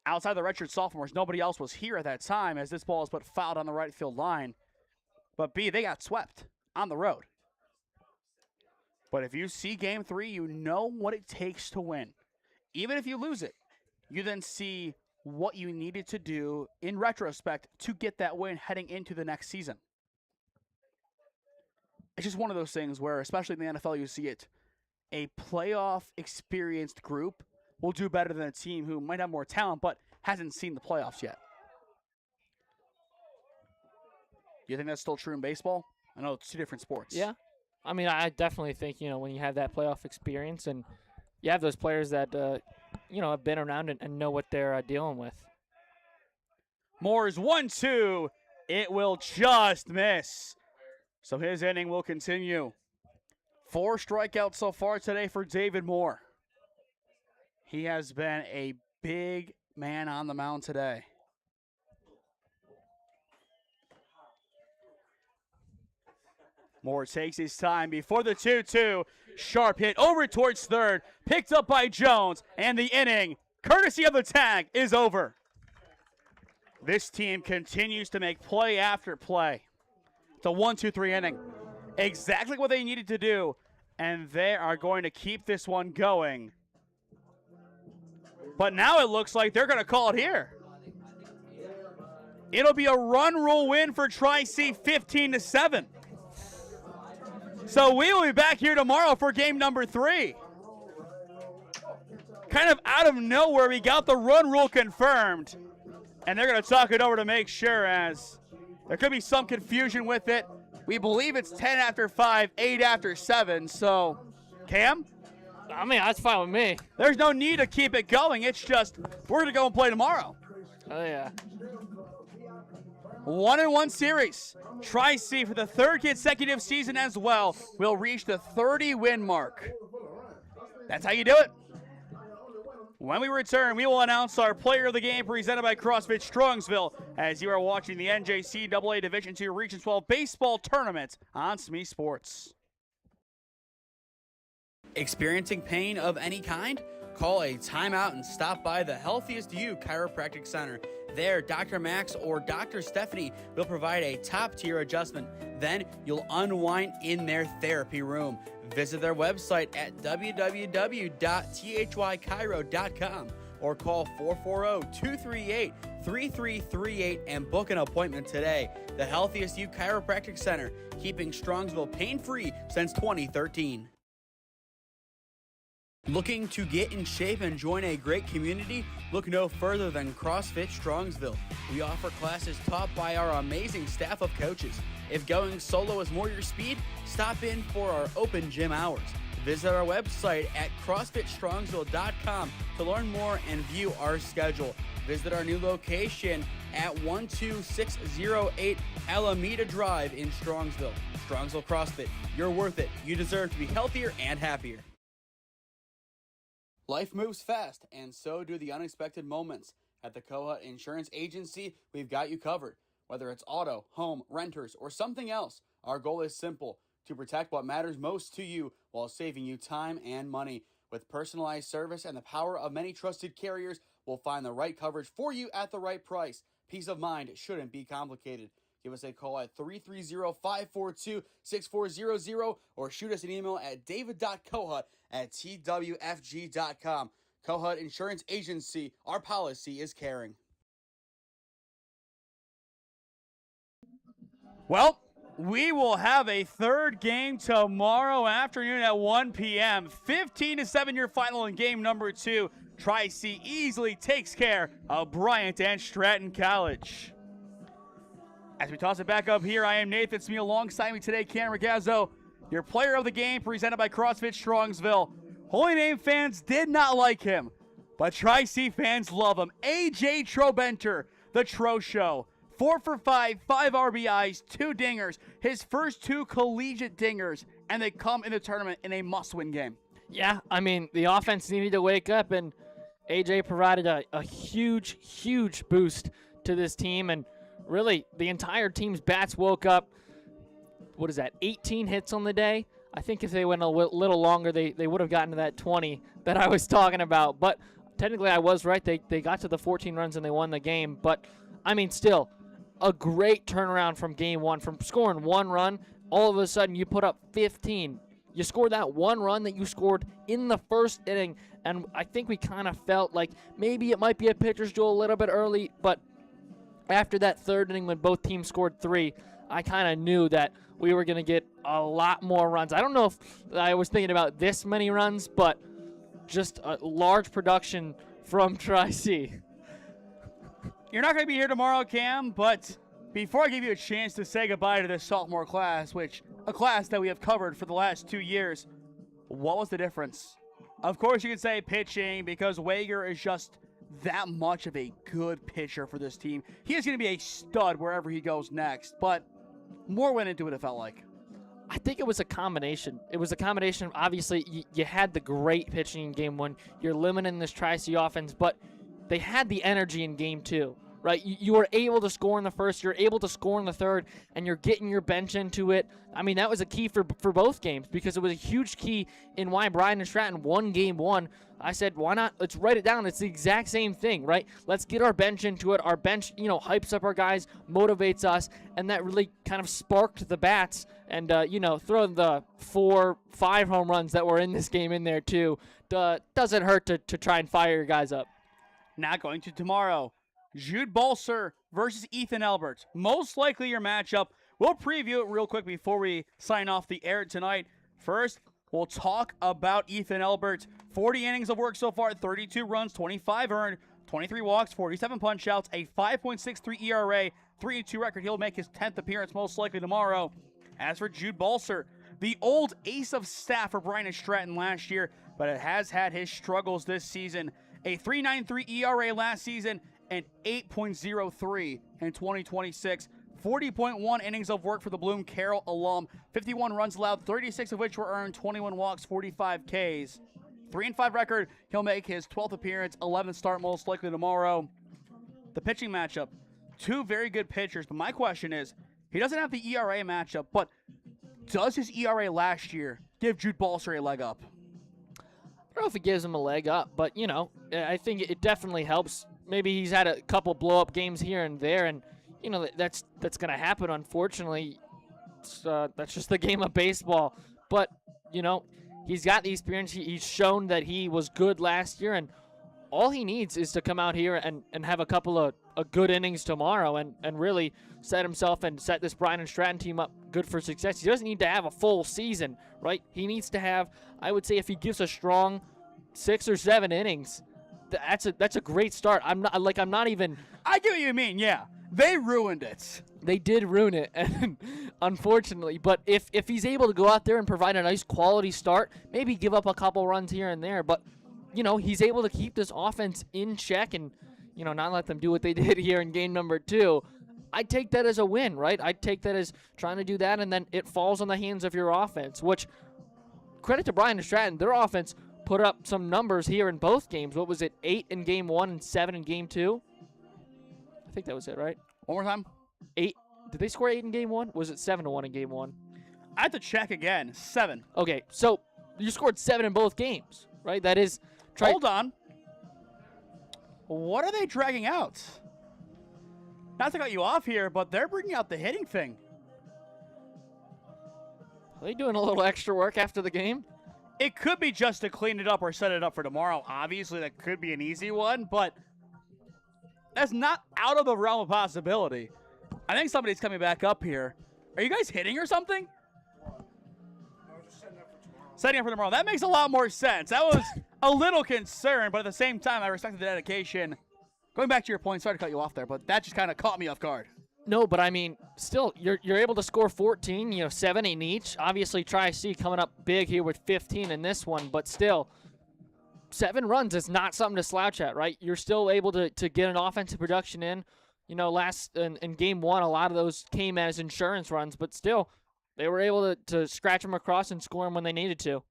outside the redshirt sophomores, nobody else was here at that time as this ball is put fouled on the right field line. But B, they got swept on the road. But if you see game 3, you know what it takes to win. Even if you lose it, you then see what you needed to do in retrospect to get that win heading into the next season. It's just one of those things where, especially in the NFL, you see it. A playoff experienced group will do better than a team who might have more talent but hasn't seen the playoffs yet. Do you think that's still true in baseball? I know it's 2 different sports. Yeah. I mean, I definitely think, when you have that playoff experience and you have those players that, have been around and know what they're dealing with. Moore's 1-2. It will just miss. So his inning will continue. 4 strikeouts so far today for David Moore. He has been a big man on the mound today. Moore takes his time before the 2-2. Sharp hit over towards third. Picked up by Jones. And the inning, courtesy of the tag, is over. This team continues to make play after play. It's a 1-2-3 inning. Exactly what they needed to do. And they are going to keep this one going. But now it looks like they're going to call it here. It'll be a run rule win for Tri-C, 15-7. So we will be back here tomorrow for game number 3. Kind of out of nowhere, we got the run rule confirmed. And they're going to talk it over to make sure, as there could be some confusion with it. We believe it's 10 after 5, 8 after 7. So, Cam? I mean, that's fine with me. There's no need to keep it going. It's just, we're going to go and play tomorrow. Oh, yeah. 1-1 series. Tri-C for the 3rd consecutive season as well will reach the 30-win mark. That's how you do it. When we return, we will announce our player of the game presented by CrossFit Strongsville as you are watching the NJCAA Division II Region 12 Baseball Tournament on SmeeSports. Experiencing pain of any kind? Call a timeout and stop by the Healthiest You Chiropractic Center. There, Dr. Max or Dr. Stephanie will provide a top-tier adjustment. Then you'll unwind in their therapy room. Visit their website at www.thychiro.com or call 440-238-3338 and book an appointment today. The Healthiest You Chiropractic Center, keeping Strongsville pain-free since 2013. Looking to get in shape and join a great community? Look no further than CrossFit Strongsville. We offer classes taught by our amazing staff of coaches. If going solo is more your speed, stop in for our open gym hours. Visit our website at CrossFitStrongsville.com to learn more and view our schedule. Visit our new location at 12608 Alameda Drive in Strongsville. Strongsville CrossFit, you're worth it. You deserve to be healthier and happier. Life moves fast, and so do the unexpected moments. At the Kohut Insurance Agency, we've got you covered. Whether it's auto, home, renters, or something else, our goal is simple: to protect what matters most to you while saving you time and money. With personalized service and the power of many trusted carriers, we'll find the right coverage for you at the right price. Peace of mind shouldn't be complicated. Give us a call at 330-542-6400 or shoot us an email at david.kohut@twfg.com. Kohut Insurance Agency, our policy is caring. Well, we will have a third game tomorrow afternoon at 1 p.m. 15-7 your final in game number 2. Tri-C easily takes care of Bryant and Stratton College. As we toss it back up here, I am Nathan Smee. Alongside me today, Cam Ragazzo, your player of the game presented by CrossFit Strongsville. Holy Name fans did not like him, but Tri-C fans love him. A.J. Trobenter, the Tro Show. 4 for 5, 5 RBIs, 2 dingers. His first 2 collegiate dingers, and they come in the tournament in a must-win game. Yeah, I mean, the offense needed to wake up, and A.J. provided a huge, huge boost to this team, and really, the entire team's bats woke up. What is that, 18 hits on the day? I think if they went a little longer, they would have gotten to that 20 that I was talking about. But technically, I was right. They got to the 14 runs and they won the game. But, I mean, still, a great turnaround from game 1. From scoring 1 run, all of a sudden you put up 15. You scored that 1 run that you scored in the first inning. And I think we kind of felt like maybe it might be a pitcher's duel a little bit early, but after that third inning when both teams scored 3, I kind of knew that we were going to get a lot more runs. I don't know if I was thinking about this many runs, but just a large production from Tri-C. You're not going to be here tomorrow, Cam, but before I give you a chance to say goodbye to this sophomore class, which a class that we have covered for the last 2 years, what was the difference? Of course, you could say pitching because Wager is just that much of a good pitcher for this team. He is going to be a stud wherever he goes next, but more went into it, it felt like. I think it was a combination. It was a combination. Obviously, you had the great pitching in game 1. You're limiting this Tri-C offense, but they had the energy in game 2, right? You were able to score in the first, you're able to score in the third, and you're getting your bench into it. I mean, that was a key for both games because it was a huge key in why Bryant and Stratton won game 1. I said, why not? Let's write it down. It's the exact same thing, right? Let's get our bench into it. Our bench, hypes up our guys, motivates us, and that really kind of sparked the bats. And, throw the 4-5 home runs that were in this game in there, too. Doesn't hurt to try and fire your guys up. Now going to tomorrow, Jude Bolser versus Ethan Albert. Most likely your matchup. We'll preview it real quick before we sign off the air tonight. First, we'll talk about Ethan Albert. 40 innings of work so far, 32 runs, 25 earned, 23 walks, 47 punch-outs, a 5.63 ERA, 3-2 record. He'll make his 10th appearance most likely tomorrow. As for Jude Bolser, the old ace of staff for Bryant Stratton last year, but it has had his struggles this season. A 3.93 ERA last season and 8.03 in 2026. 40.1 innings of work for the Bloom Carroll alum. 51 runs allowed, 36 of which were earned, 21 walks, 45 Ks. 3-5 record. He'll make his 12th appearance, 11th start most likely tomorrow. The pitching matchup, two very good pitchers. But my question is, he doesn't have the ERA matchup, but does his ERA last year give Jude Balser a leg up? I don't know if it gives him a leg up, but, I think it definitely helps. Maybe he's had a couple blow-up games here and there, and, that's going to happen, unfortunately. That's just the game of baseball. But, he's got the experience. He's shown that he was good last year, and all he needs is to come out here and have a couple of good innings tomorrow and really set himself and set this Bryant Stratton team up good for success. He doesn't need to have a full season, right? He needs to have, I would say, if he gives a strong 6 or 7 innings, that's a great start. I'm not even. I get what you mean. Yeah, they ruined it. They did ruin it, and unfortunately. But if he's able to go out there and provide a nice quality start, maybe give up a couple runs here and there, but he's able to keep this offense in check and not let them do what they did here in game number 2. I'd take that as a win, right? I'd take that as trying to do that, and then it falls on the hands of your offense, which credit to Bryant Stratton. Their offense put up some numbers here in both games. What was it, 8 in game 1 and 7 in game 2? I think that was it, right? One more time. 8. Did they score 8 in game 1? Was it 7-1 in game 1? I have to check again. 7. Okay, so you scored 7 in both games, right? That is. Hold on. What are they dragging out? Not to cut you off here, but they're bringing out the hitting thing. Are they doing a little extra work after the game? It could be just to clean it up or set it up for tomorrow. Obviously, that could be an easy one, but that's not out of the realm of possibility. I think somebody's coming back up here. Are you guys hitting or something? Setting up for tomorrow. That makes a lot more sense. That was a little concerned, but at the same time, I respected the dedication. Going back to your point, sorry to cut you off there, but that just kind of caught me off guard. No, but I mean, still, you're able to score 14, 7 in each. Obviously, Tri-C coming up big here with 15 in this one, but still, 7 runs is not something to slouch at, right? You're still able to get an offensive production in. In game 1, a lot of those came as insurance runs, but still, they were able to scratch them across and score them when they needed to.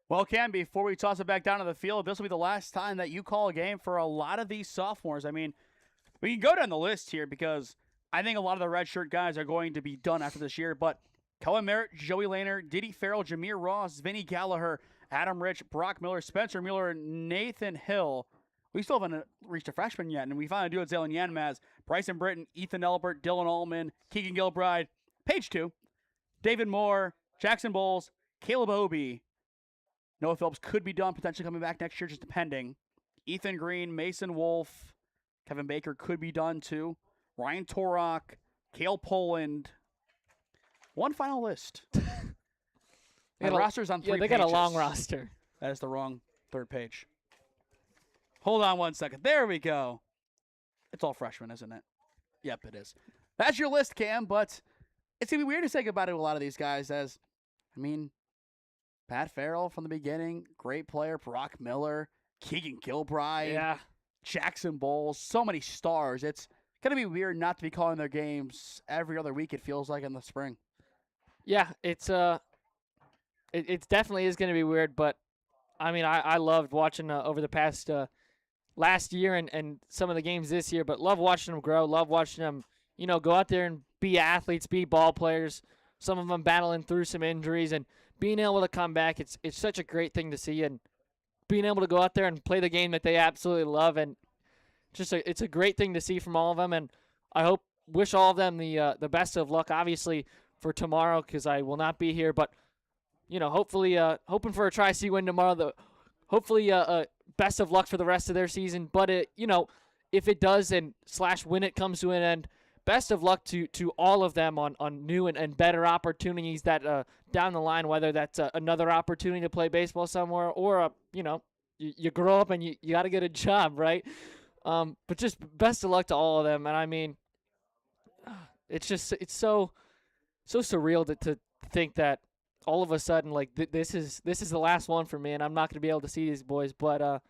Well, Cam, before we toss it back down to the field, this will be the last time that you call a game for a lot of these sophomores. I mean, we can go down the list here because I think a lot of the redshirt guys are going to be done after this year, but Kellen Merritt, Joey Lehner, Diddy Farrell, Jameer Ross, Vinny Gallagher, Adam Rich, Brock Miller, Spencer Mueller, Nathan Hill. We still haven't reached a freshman yet, and we finally do it. Zalen Yanmaz, Bryson Britton, Ethan Elbert, Dylan Allman, Keegan Gilbride, page 2, David Moore, Jackson Bowles, Caleb Obie. Noah Phillips could be done, potentially coming back next year, just depending. Ethan Green, Mason Wolf, Kevin Baker could be done too. Ryan Torok, Cale Poland. One final list. The roster's on 3 pages. Yeah, they got a long roster. That is the wrong 3rd page. Hold on one second. There we go. It's all freshmen, isn't it? Yep, it is. That's your list, Cam, but it's going to be weird to say goodbye to a lot of these guys Pat Farrell from the beginning, great player. Brock Miller, Keegan Gilbride, Jackson Bowles, so many stars. It's going to be weird not to be calling their games every other week, it feels like, in the spring. Yeah, it definitely is going to be weird, but, I mean, I loved watching over the past last year and some of the games this year, but love watching them grow, love watching them, go out there and be athletes, be ball players, some of them battling through some injuries, and being able to come back, it's such a great thing to see, and being able to go out there and play the game that they absolutely love, and it's a great thing to see from all of them, and I wish all of them the best of luck, obviously, for tomorrow, because I will not be here, but, hopefully, hoping for a Tri-C win tomorrow, hopefully, best of luck for the rest of their season, but, if it does and / when it comes to an end, best of luck to all of them on new and better opportunities that down the line, whether that's another opportunity to play baseball somewhere or, you grow up and you got to get a job, right? But just best of luck to all of them. And, I mean, it's so surreal to think that all of a sudden, like, this is the last one for me, and I'm not going to be able to see these boys. But,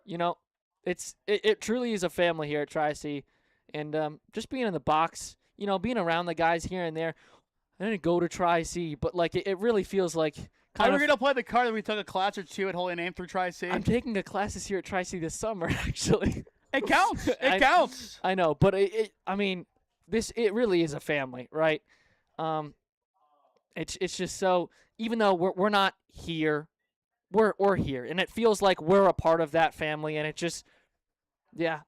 it truly is a family here at Tri-C. And just being in the box, being around the guys here and there. I didn't go to Tri-C, but, like, it really feels like Are we going to play the card that we took a class or two at Holy Name through Tri-C? I'm taking a class this year at Tri-C this summer, actually. It counts. It counts. I know, but it really is a family, right? It's just so, even though we're not here, we're here, and it feels like we're a part of that family, and it just, yeah.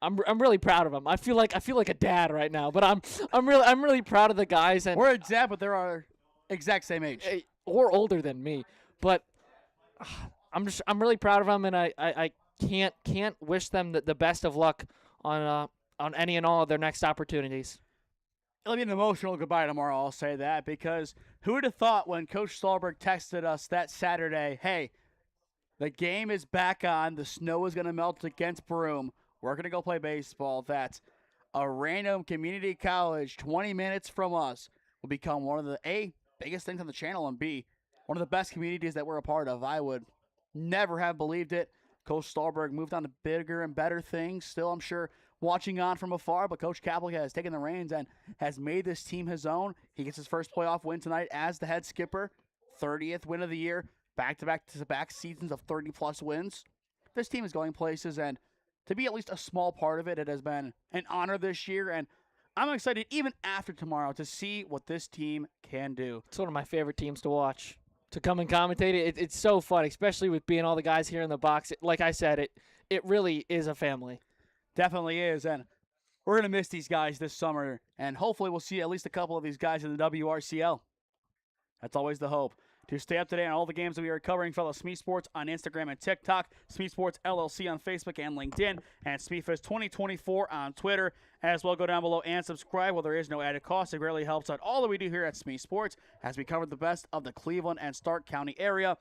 I'm really proud of them. I feel like a dad right now, but I'm really proud of the guys, and we're exact, but they're our exact same age or older than me. But I'm really proud of them, and I can't wish them the best of luck on any and all of their next opportunities. It'll be an emotional goodbye tomorrow, I'll say that, because who would have thought when Coach Stallberg texted us that Saturday, hey, the game is back on, the snow is going to melt against Broome, we're going to go play baseball, that a random community college 20 minutes from us will become one of the, A, biggest things on the channel, and B, one of the best communities that we're a part of. I would never have believed it. Coach Stallberg moved on to bigger and better things. Still, I'm sure, watching on from afar, but Coach Kaplan has taken the reins and has made this team his own. He gets his first playoff win tonight as the head skipper, 30th win of the year, back-to-back seasons of 30-plus wins. This team is going places, and to be at least a small part of it, it has been an honor this year, and I'm excited even after tomorrow to see what this team can do. It's one of my favorite teams to watch. To come and commentate it, it's so fun, especially with being all the guys here in the box. Like I said, it really is a family. Definitely is, and we're going to miss these guys this summer, and hopefully we'll see at least a couple of these guys in the WRCL. That's always the hope. To stay up to date on all the games that we are covering, follow SmeeSports on Instagram and TikTok, SmeeSports LLC on Facebook and LinkedIn, and SmeeFest 2024 on Twitter. As well, go down below and subscribe. While there is no added cost, it greatly helps out all that we do here at SmeeSports as we cover the best of the Cleveland and Stark County area.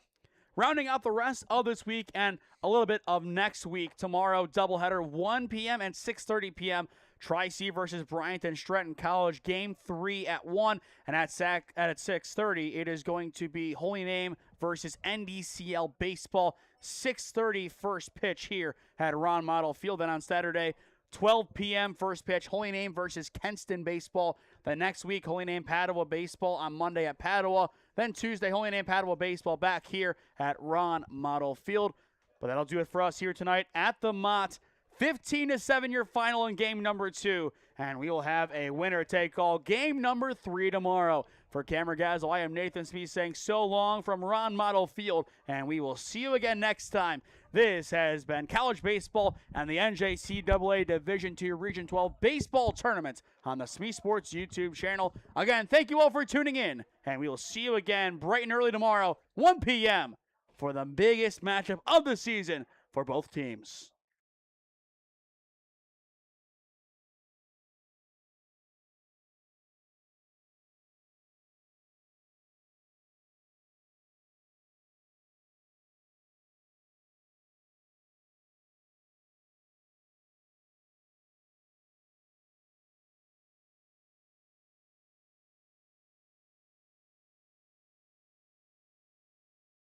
Rounding out the rest of this week and a little bit of next week, tomorrow, doubleheader, 1 p.m. and 6:30 p.m., Tri-C versus Bryant Stratton College, Game 3 at 1, and at 6:30, it is going to be Holy Name versus NDCL Baseball, 6:30 first pitch here at Ron Mottl Field. Then on Saturday, 12 p.m. first pitch, Holy Name versus Kenston Baseball. The next week, Holy Name Padua Baseball on Monday at Padua. Then Tuesday, Holy Name Padua Baseball back here at Ron Mottl Field. But that'll do it for us here tonight at the Mott. 15-7 your final in game number 2. And we will have a winner-take-all game number 3 tomorrow. For Camera Ragazzo, I am Nathan Smee saying so long from Ron Mottl Field. And we will see you again next time. This has been college baseball and the NJCAA Division II Region 12 baseball tournament on the SmeeSports YouTube channel. Again, thank you all for tuning in. And we will see you again bright and early tomorrow, 1 p.m. for the biggest matchup of the season for both teams.